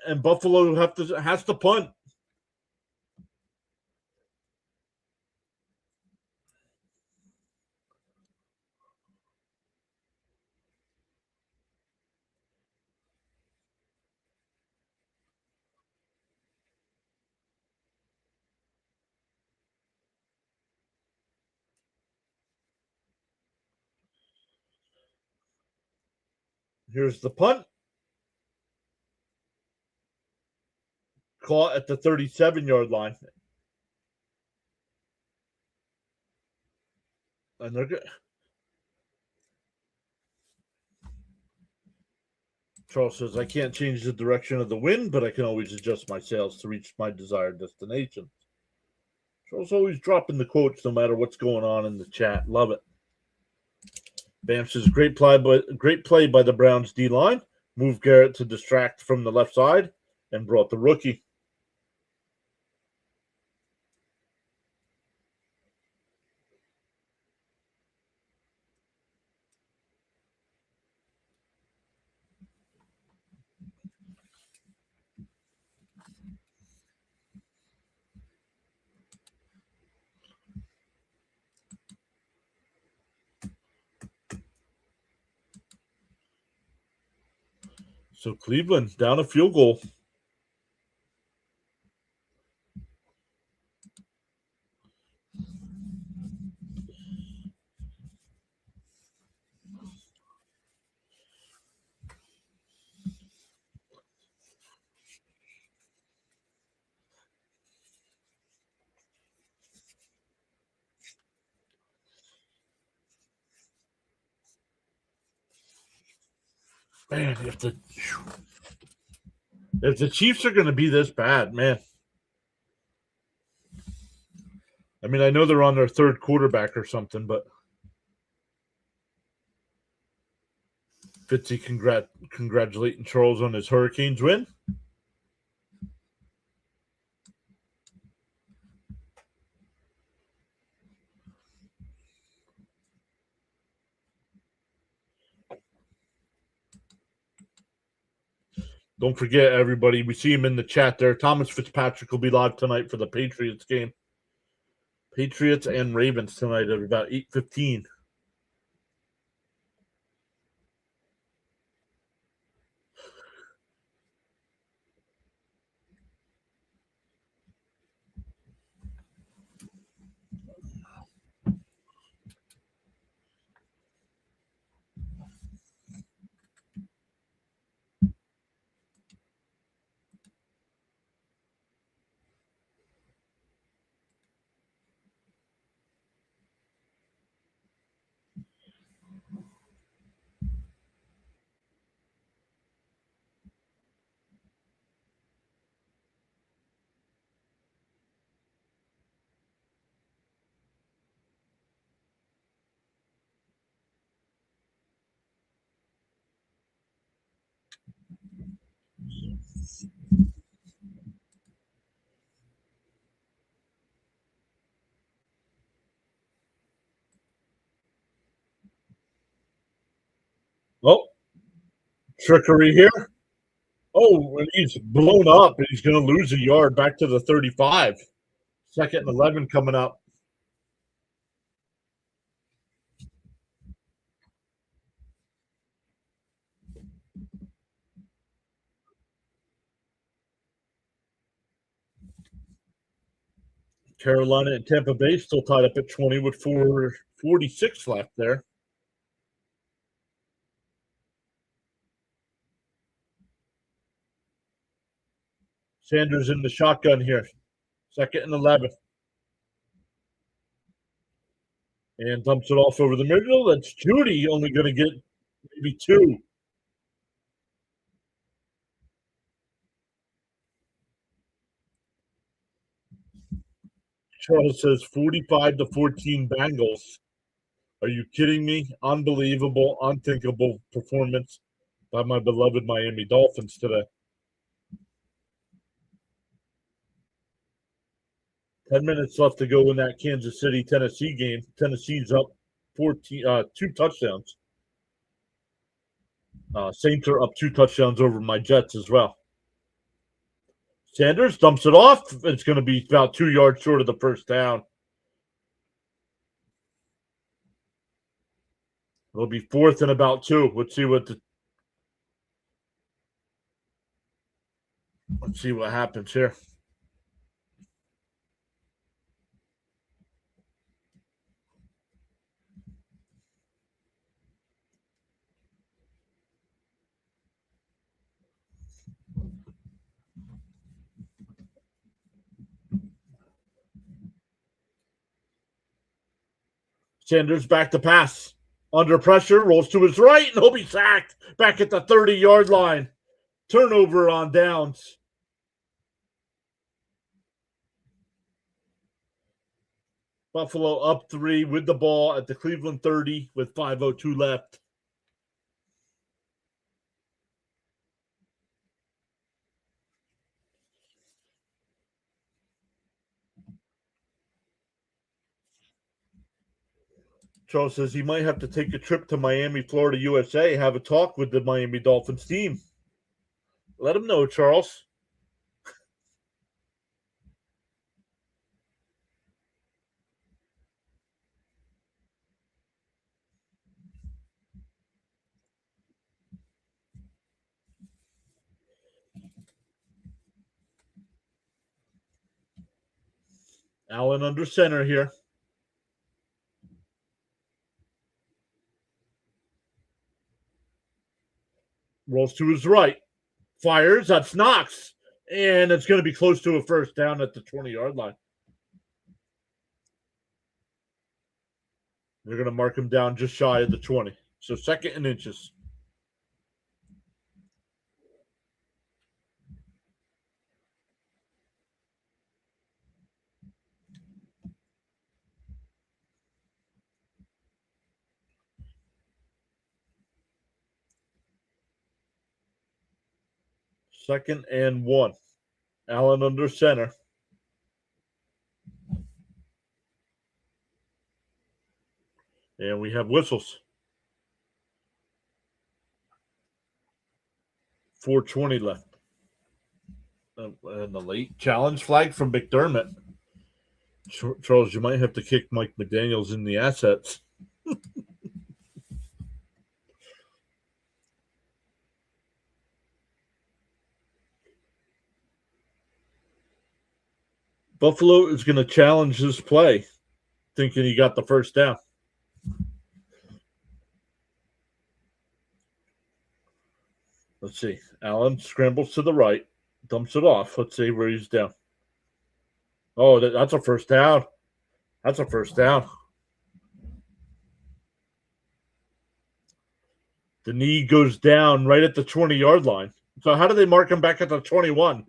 And Buffalo has to punt. Here's the punt. Caught at the 37-yard line. And they're good. Charles says, I can't change the direction of the wind, but I can always adjust my sails to reach my desired destination. Charles always dropping the quotes no matter what's going on in the chat. Love it. Bam says, great play by the Browns D-line. Moved Garrett to distract from the left side and brought the rookie. So Cleveland down a field goal. Man, if the Chiefs are going to be this bad, man. I mean, I know they're on their third quarterback or something, but Fitzy congratulating Charles on his Hurricanes win. Don't forget, everybody, we see him in the chat there. Thomas Fitzpatrick will be live tonight for the Patriots game. Patriots and Ravens tonight at about 8:15. Oh, trickery here. Oh, and he's blown up, and he's going to lose a yard back to the 35. Second and 11 coming up. Carolina and Tampa Bay still tied up at 20 with 4:46 left there. Sanders in the shotgun here. Second and 11. And dumps it off over the middle. That's Judy only going to get maybe 2. Charles says 45-14 Bengals. Are you kidding me? Unbelievable, unthinkable performance by my beloved Miami Dolphins today. 10 minutes left to go in that Kansas City-Tennessee game. Tennessee's up 2 touchdowns. Saints are up 2 touchdowns over my Jets as well. Sanders dumps it off. It's going to be about 2 yards short of the first down. It'll be 4th and about 2. Let's see what happens here. Sanders back to pass. Under pressure, rolls to his right, and he'll be sacked back at the 30-yard line. Turnover on downs. Buffalo up 3 with the ball at the Cleveland 30 with 5:02 left. Charles says he might have to take a trip to Miami, Florida, USA, have a talk with the Miami Dolphins team. Let him know, Charles. Allen under center here. Rolls to his right. Fires. That's Knox. And it's going to be close to a first down at the 20-yard line. They're going to mark him down just shy of the 20. So 2nd and inches. Second and 1. Allen under center. And we have whistles. 4:20 left. And the late challenge flag from McDermott. Charles, you might have to kick Mike McDaniels in the assets. Buffalo is going to challenge this play, thinking he got the first down. Let's see. Allen scrambles to the right, dumps it off. Let's see where he's down. Oh, that's a first down. That's a first down. The knee goes down right at the 20-yard line. So how do they mark him back at the 21?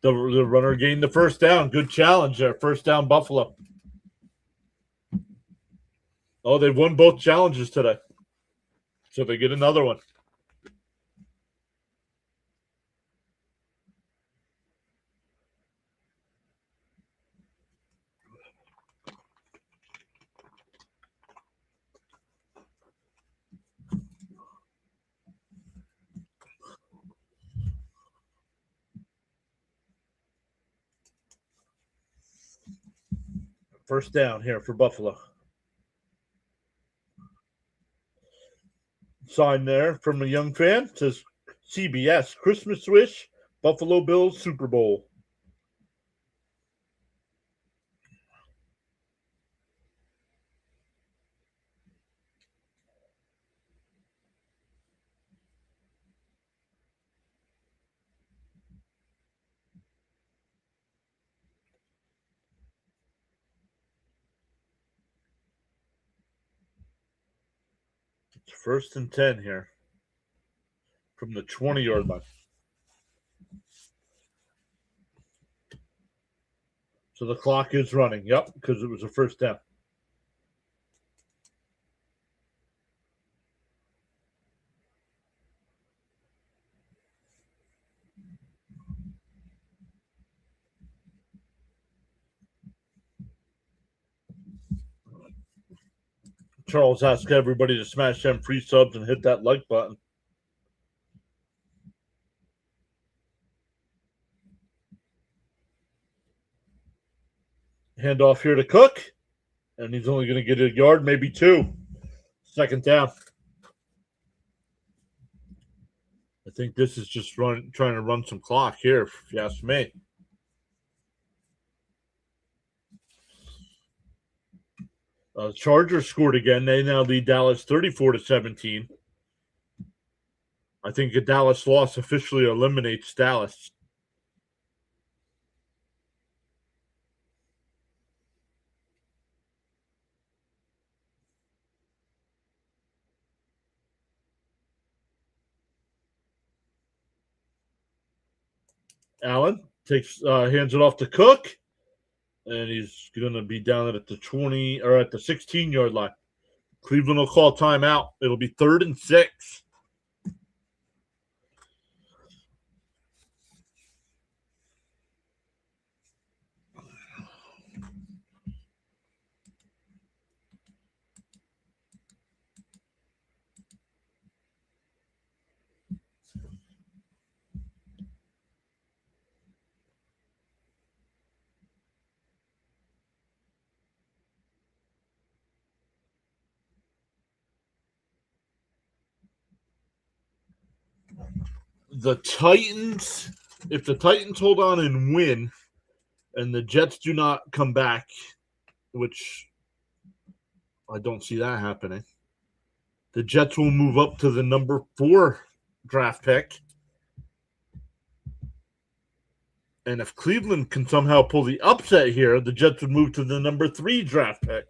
The runner gained the first down. Good challenge there. First down, Buffalo. Oh, they've won both challenges today. So they get another one. First down here for Buffalo. Sign there from a young fan. It says CBS, Christmas wish, Buffalo Bills, Super Bowl. It's 1st and 10 here from the 20-yard line. So the clock is running. Yep, because it was a first down. Charles asked everybody to smash them free subs and hit that like button. Hand off here to Cook, and he's only going to get a yard, maybe 2. 2nd down. think this is just trying to run some clock here, if you ask me. Chargers scored again. They now lead Dallas 34-17. I think a Dallas loss officially eliminates Dallas. Allen hands it off to Cook, and he's going to be down at the 20 or at the 16-yard line. Cleveland will call timeout. It'll be 3rd and 6. The Titans, if the Titans hold on and win, and the Jets do not come back, which I don't see that happening, the Jets will move up to the number 4 draft pick. And if Cleveland can somehow pull the upset here, the Jets would move to the number 3 draft pick.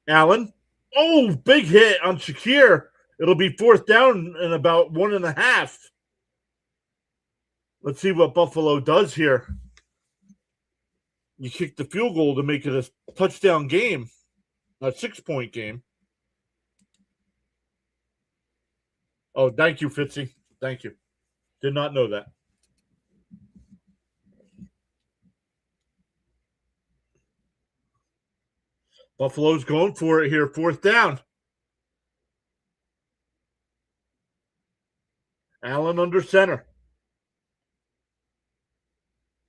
Allen. Oh, big hit on Shakir. It'll be 4th down and about 1.5. Let's see what Buffalo does here. You kick the field goal to make it a touchdown game, a 6-point game. Oh, thank you, Fitzy. Thank you. Did not know that. Buffalo's going for it here, 4th down. Allen under center.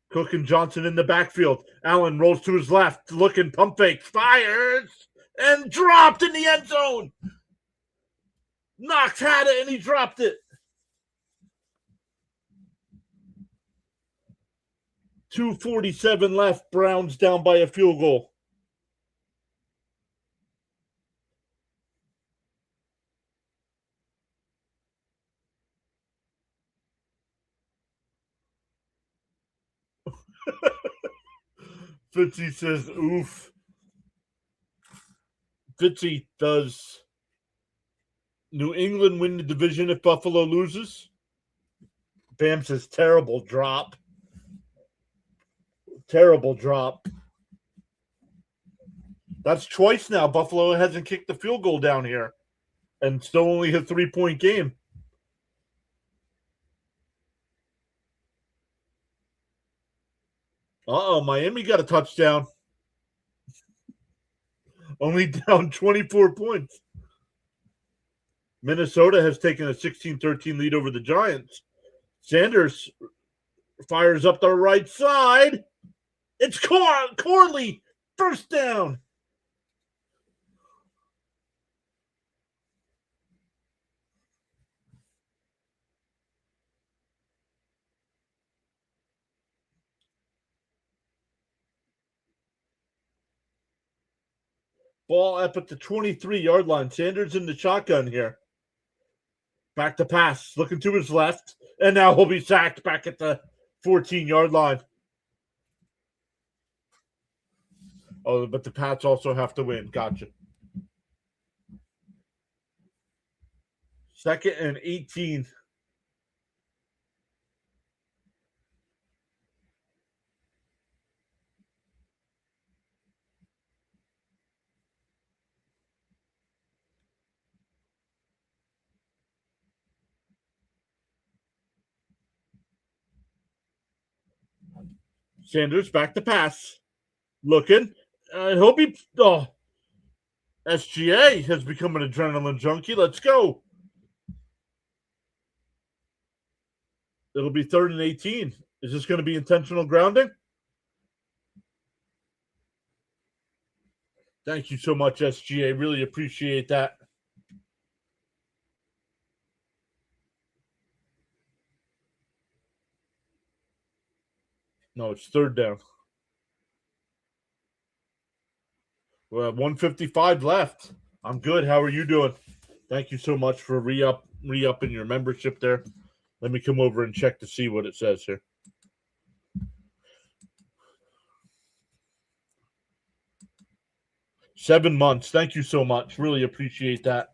Cook and Johnson in the backfield. Allen rolls to his left, looking, pump fake, fires, and dropped in the end zone. Knox had it, and he dropped it. 2:47 left. Browns down by a field goal. Fitzy says, oof. Fitzy, does New England win the division if Buffalo loses? Bam says, terrible drop. Terrible drop. That's twice now. Buffalo hasn't kicked the field goal down here and still only a 3-point game. Miami got a touchdown. Only down 24 points. Minnesota has taken a 16-13 lead over the Giants. Sanders fires up the right side. It's Corley. 1st down. Ball up at the 23-yard line. Sanders in the shotgun here. Back to pass. Looking to his left. And now he'll be sacked back at the 14-yard line. Oh, but the Pats also have to win. Gotcha. 2nd and 18. Sanders back to pass. Looking. I hope he. Oh. SGA has become an adrenaline junkie. Let's go. It'll be 3rd and 18. Is this going to be intentional grounding? Thank you so much, SGA. Really appreciate that. No, it's third down. We have 155 left. I'm good. How are you doing? Thank you so much for re-upping your membership there. Let me come over and check to see what it says here. $7 months. Thank you so much. Really appreciate that.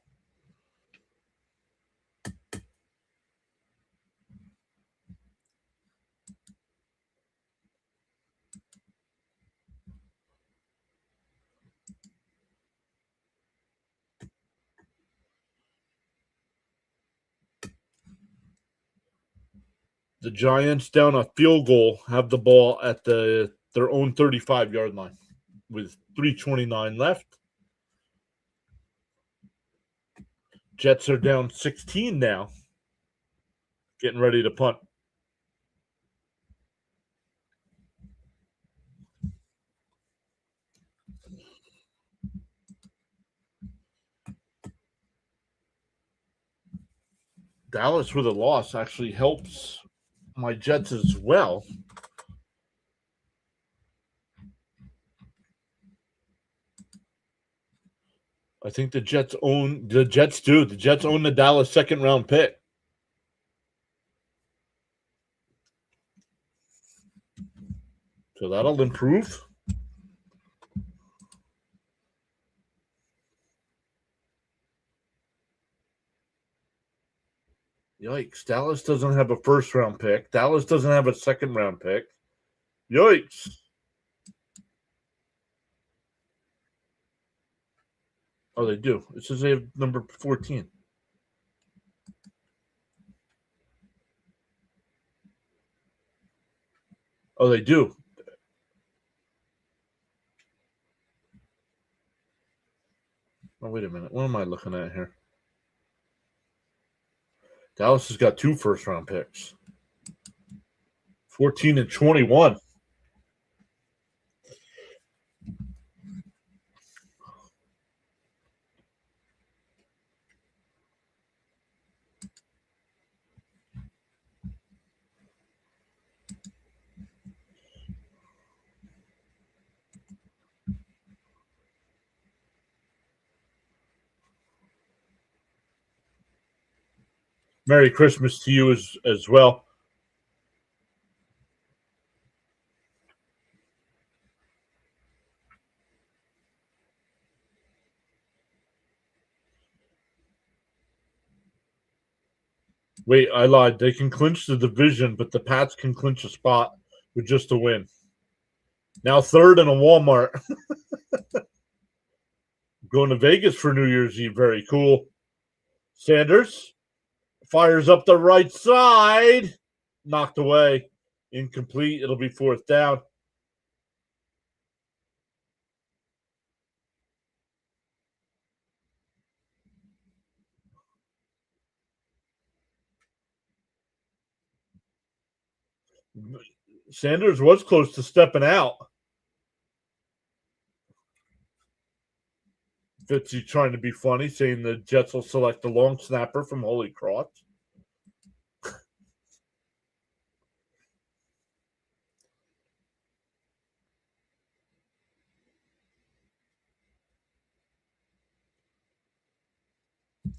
The Giants down a field goal have the ball at their own 35-yard line with 3:29 left. Jets are down 16 now, getting ready to punt. Dallas with a loss actually helps my Jets as well. I think the Jets own the Dallas second round pick. So that'll improve. Yikes. Dallas doesn't have a first round pick. Dallas doesn't have a second round pick. Yikes. Oh, they do. It says they have number 14. Oh, they do. Oh, wait a minute. What am I looking at here? Dallas has got 2 first round picks. 14 and 21. Merry Christmas to you as well. Wait, I lied. They can clinch the division, but the Pats can clinch a spot with just a win. Now third and a Walmart. Going to Vegas for New Year's Eve. Very cool. Sanders fires up the right side. Knocked away. Incomplete. It'll be fourth down. Sanders was close to stepping out. Fitzy trying to be funny, saying the Jets will select the long snapper from Holy Cross.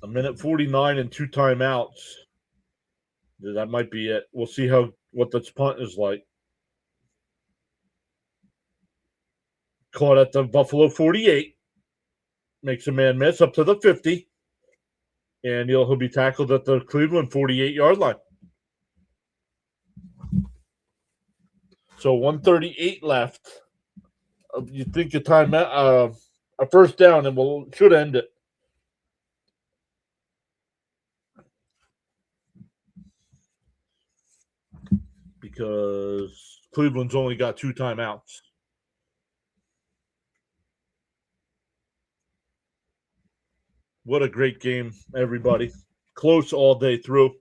A minute 49 and 2 timeouts. That might be it. We'll see what this punt is like. Caught at the Buffalo 48. Makes a man miss up to the 50. And he'll be tackled at the Cleveland 48-yard line. So 138 left. You think a timeout, a first down, and should end it. Because Cleveland's only got 2 timeouts. What a great game, everybody. Close all day through.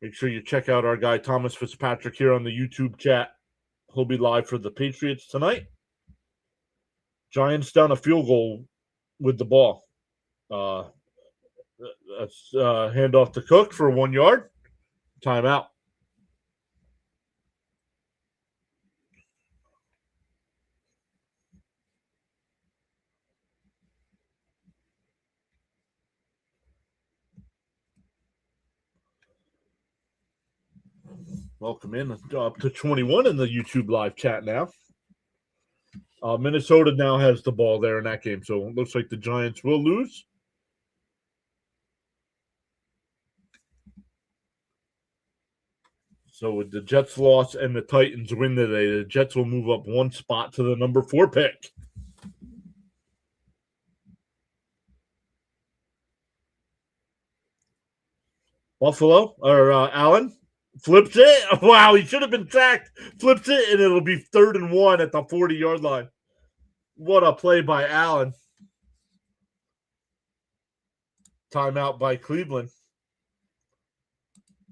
Make sure you check out our guy Thomas Fitzpatrick here on the YouTube chat. He'll be live for the Patriots tonight. Giants down a field goal with the ball. That's hand off to Cook for 1 yard. Timeout. Welcome in up to 21 in the YouTube live chat now. Minnesota now has the ball there in that game, so it looks like the Giants will lose. So with the Jets loss and the Titans win today, the Jets will move up one spot to the number 4 pick. Buffalo, or Allen, flips it. Wow, he should have been sacked. Flips it, and it'll be 3rd and 1 at the 40-yard line. What a play by Allen. Timeout by Cleveland.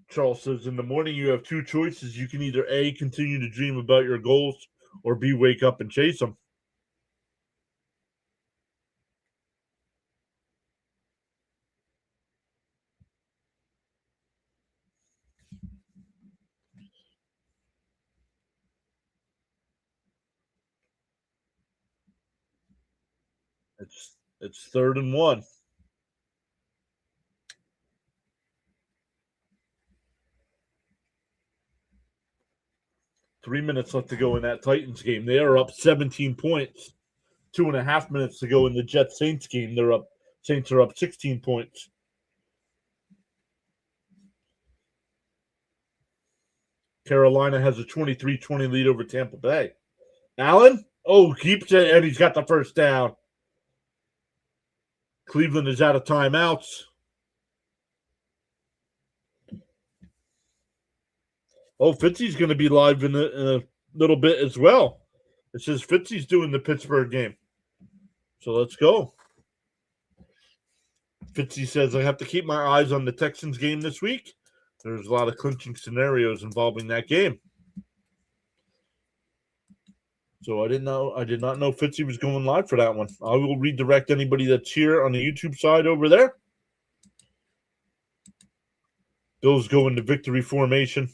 Charles says, in the morning you have 2 choices. You can either A, continue to dream about your goals, or B, wake up and chase them. It's 3rd and 1. Three minutes left to go in that Titans game. They are up 17 points. 2.5 minutes to go in the Jets Saints game. Saints are up 16 points. Carolina has a 23-20 lead over Tampa Bay. Allen, keeps it, and he's got the first down. Cleveland is out of timeouts. Fitzy's going to be live in a little bit as well. It says Fitzy's doing the Pittsburgh game. So let's go. Fitzy says, I have to keep my eyes on the Texans game this week. There's a lot of clinching scenarios involving that game. So I did not know Fitzy was going live for that one. I will redirect anybody that's here on the YouTube side over there. Bills go into victory formation.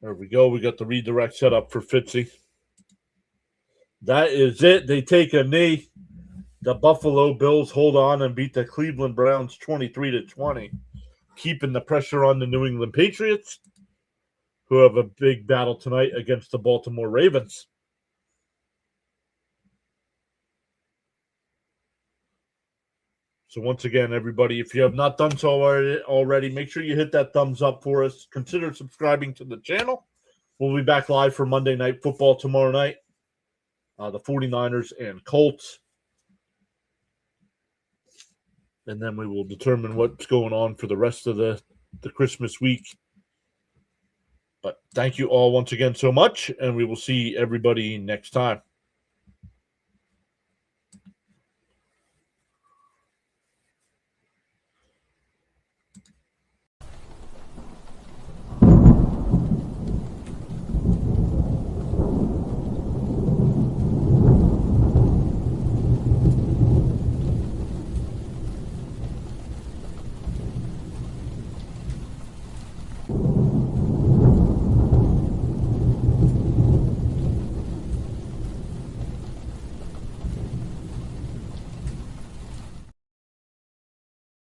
There we go. We got the redirect set up for Fitzy. That is it. They take a knee. The Buffalo Bills hold on and beat the Cleveland Browns 23-20, keeping the pressure on the New England Patriots, who have a big battle tonight against the Baltimore Ravens. So once again, everybody, if you have not done so already, make sure you hit that thumbs up for us. Consider subscribing to the channel. We'll be back live for Monday Night Football tomorrow night. The 49ers and Colts. And then we will determine what's going on for the rest of the Christmas week. But thank you all once again so much, and we will see everybody next time.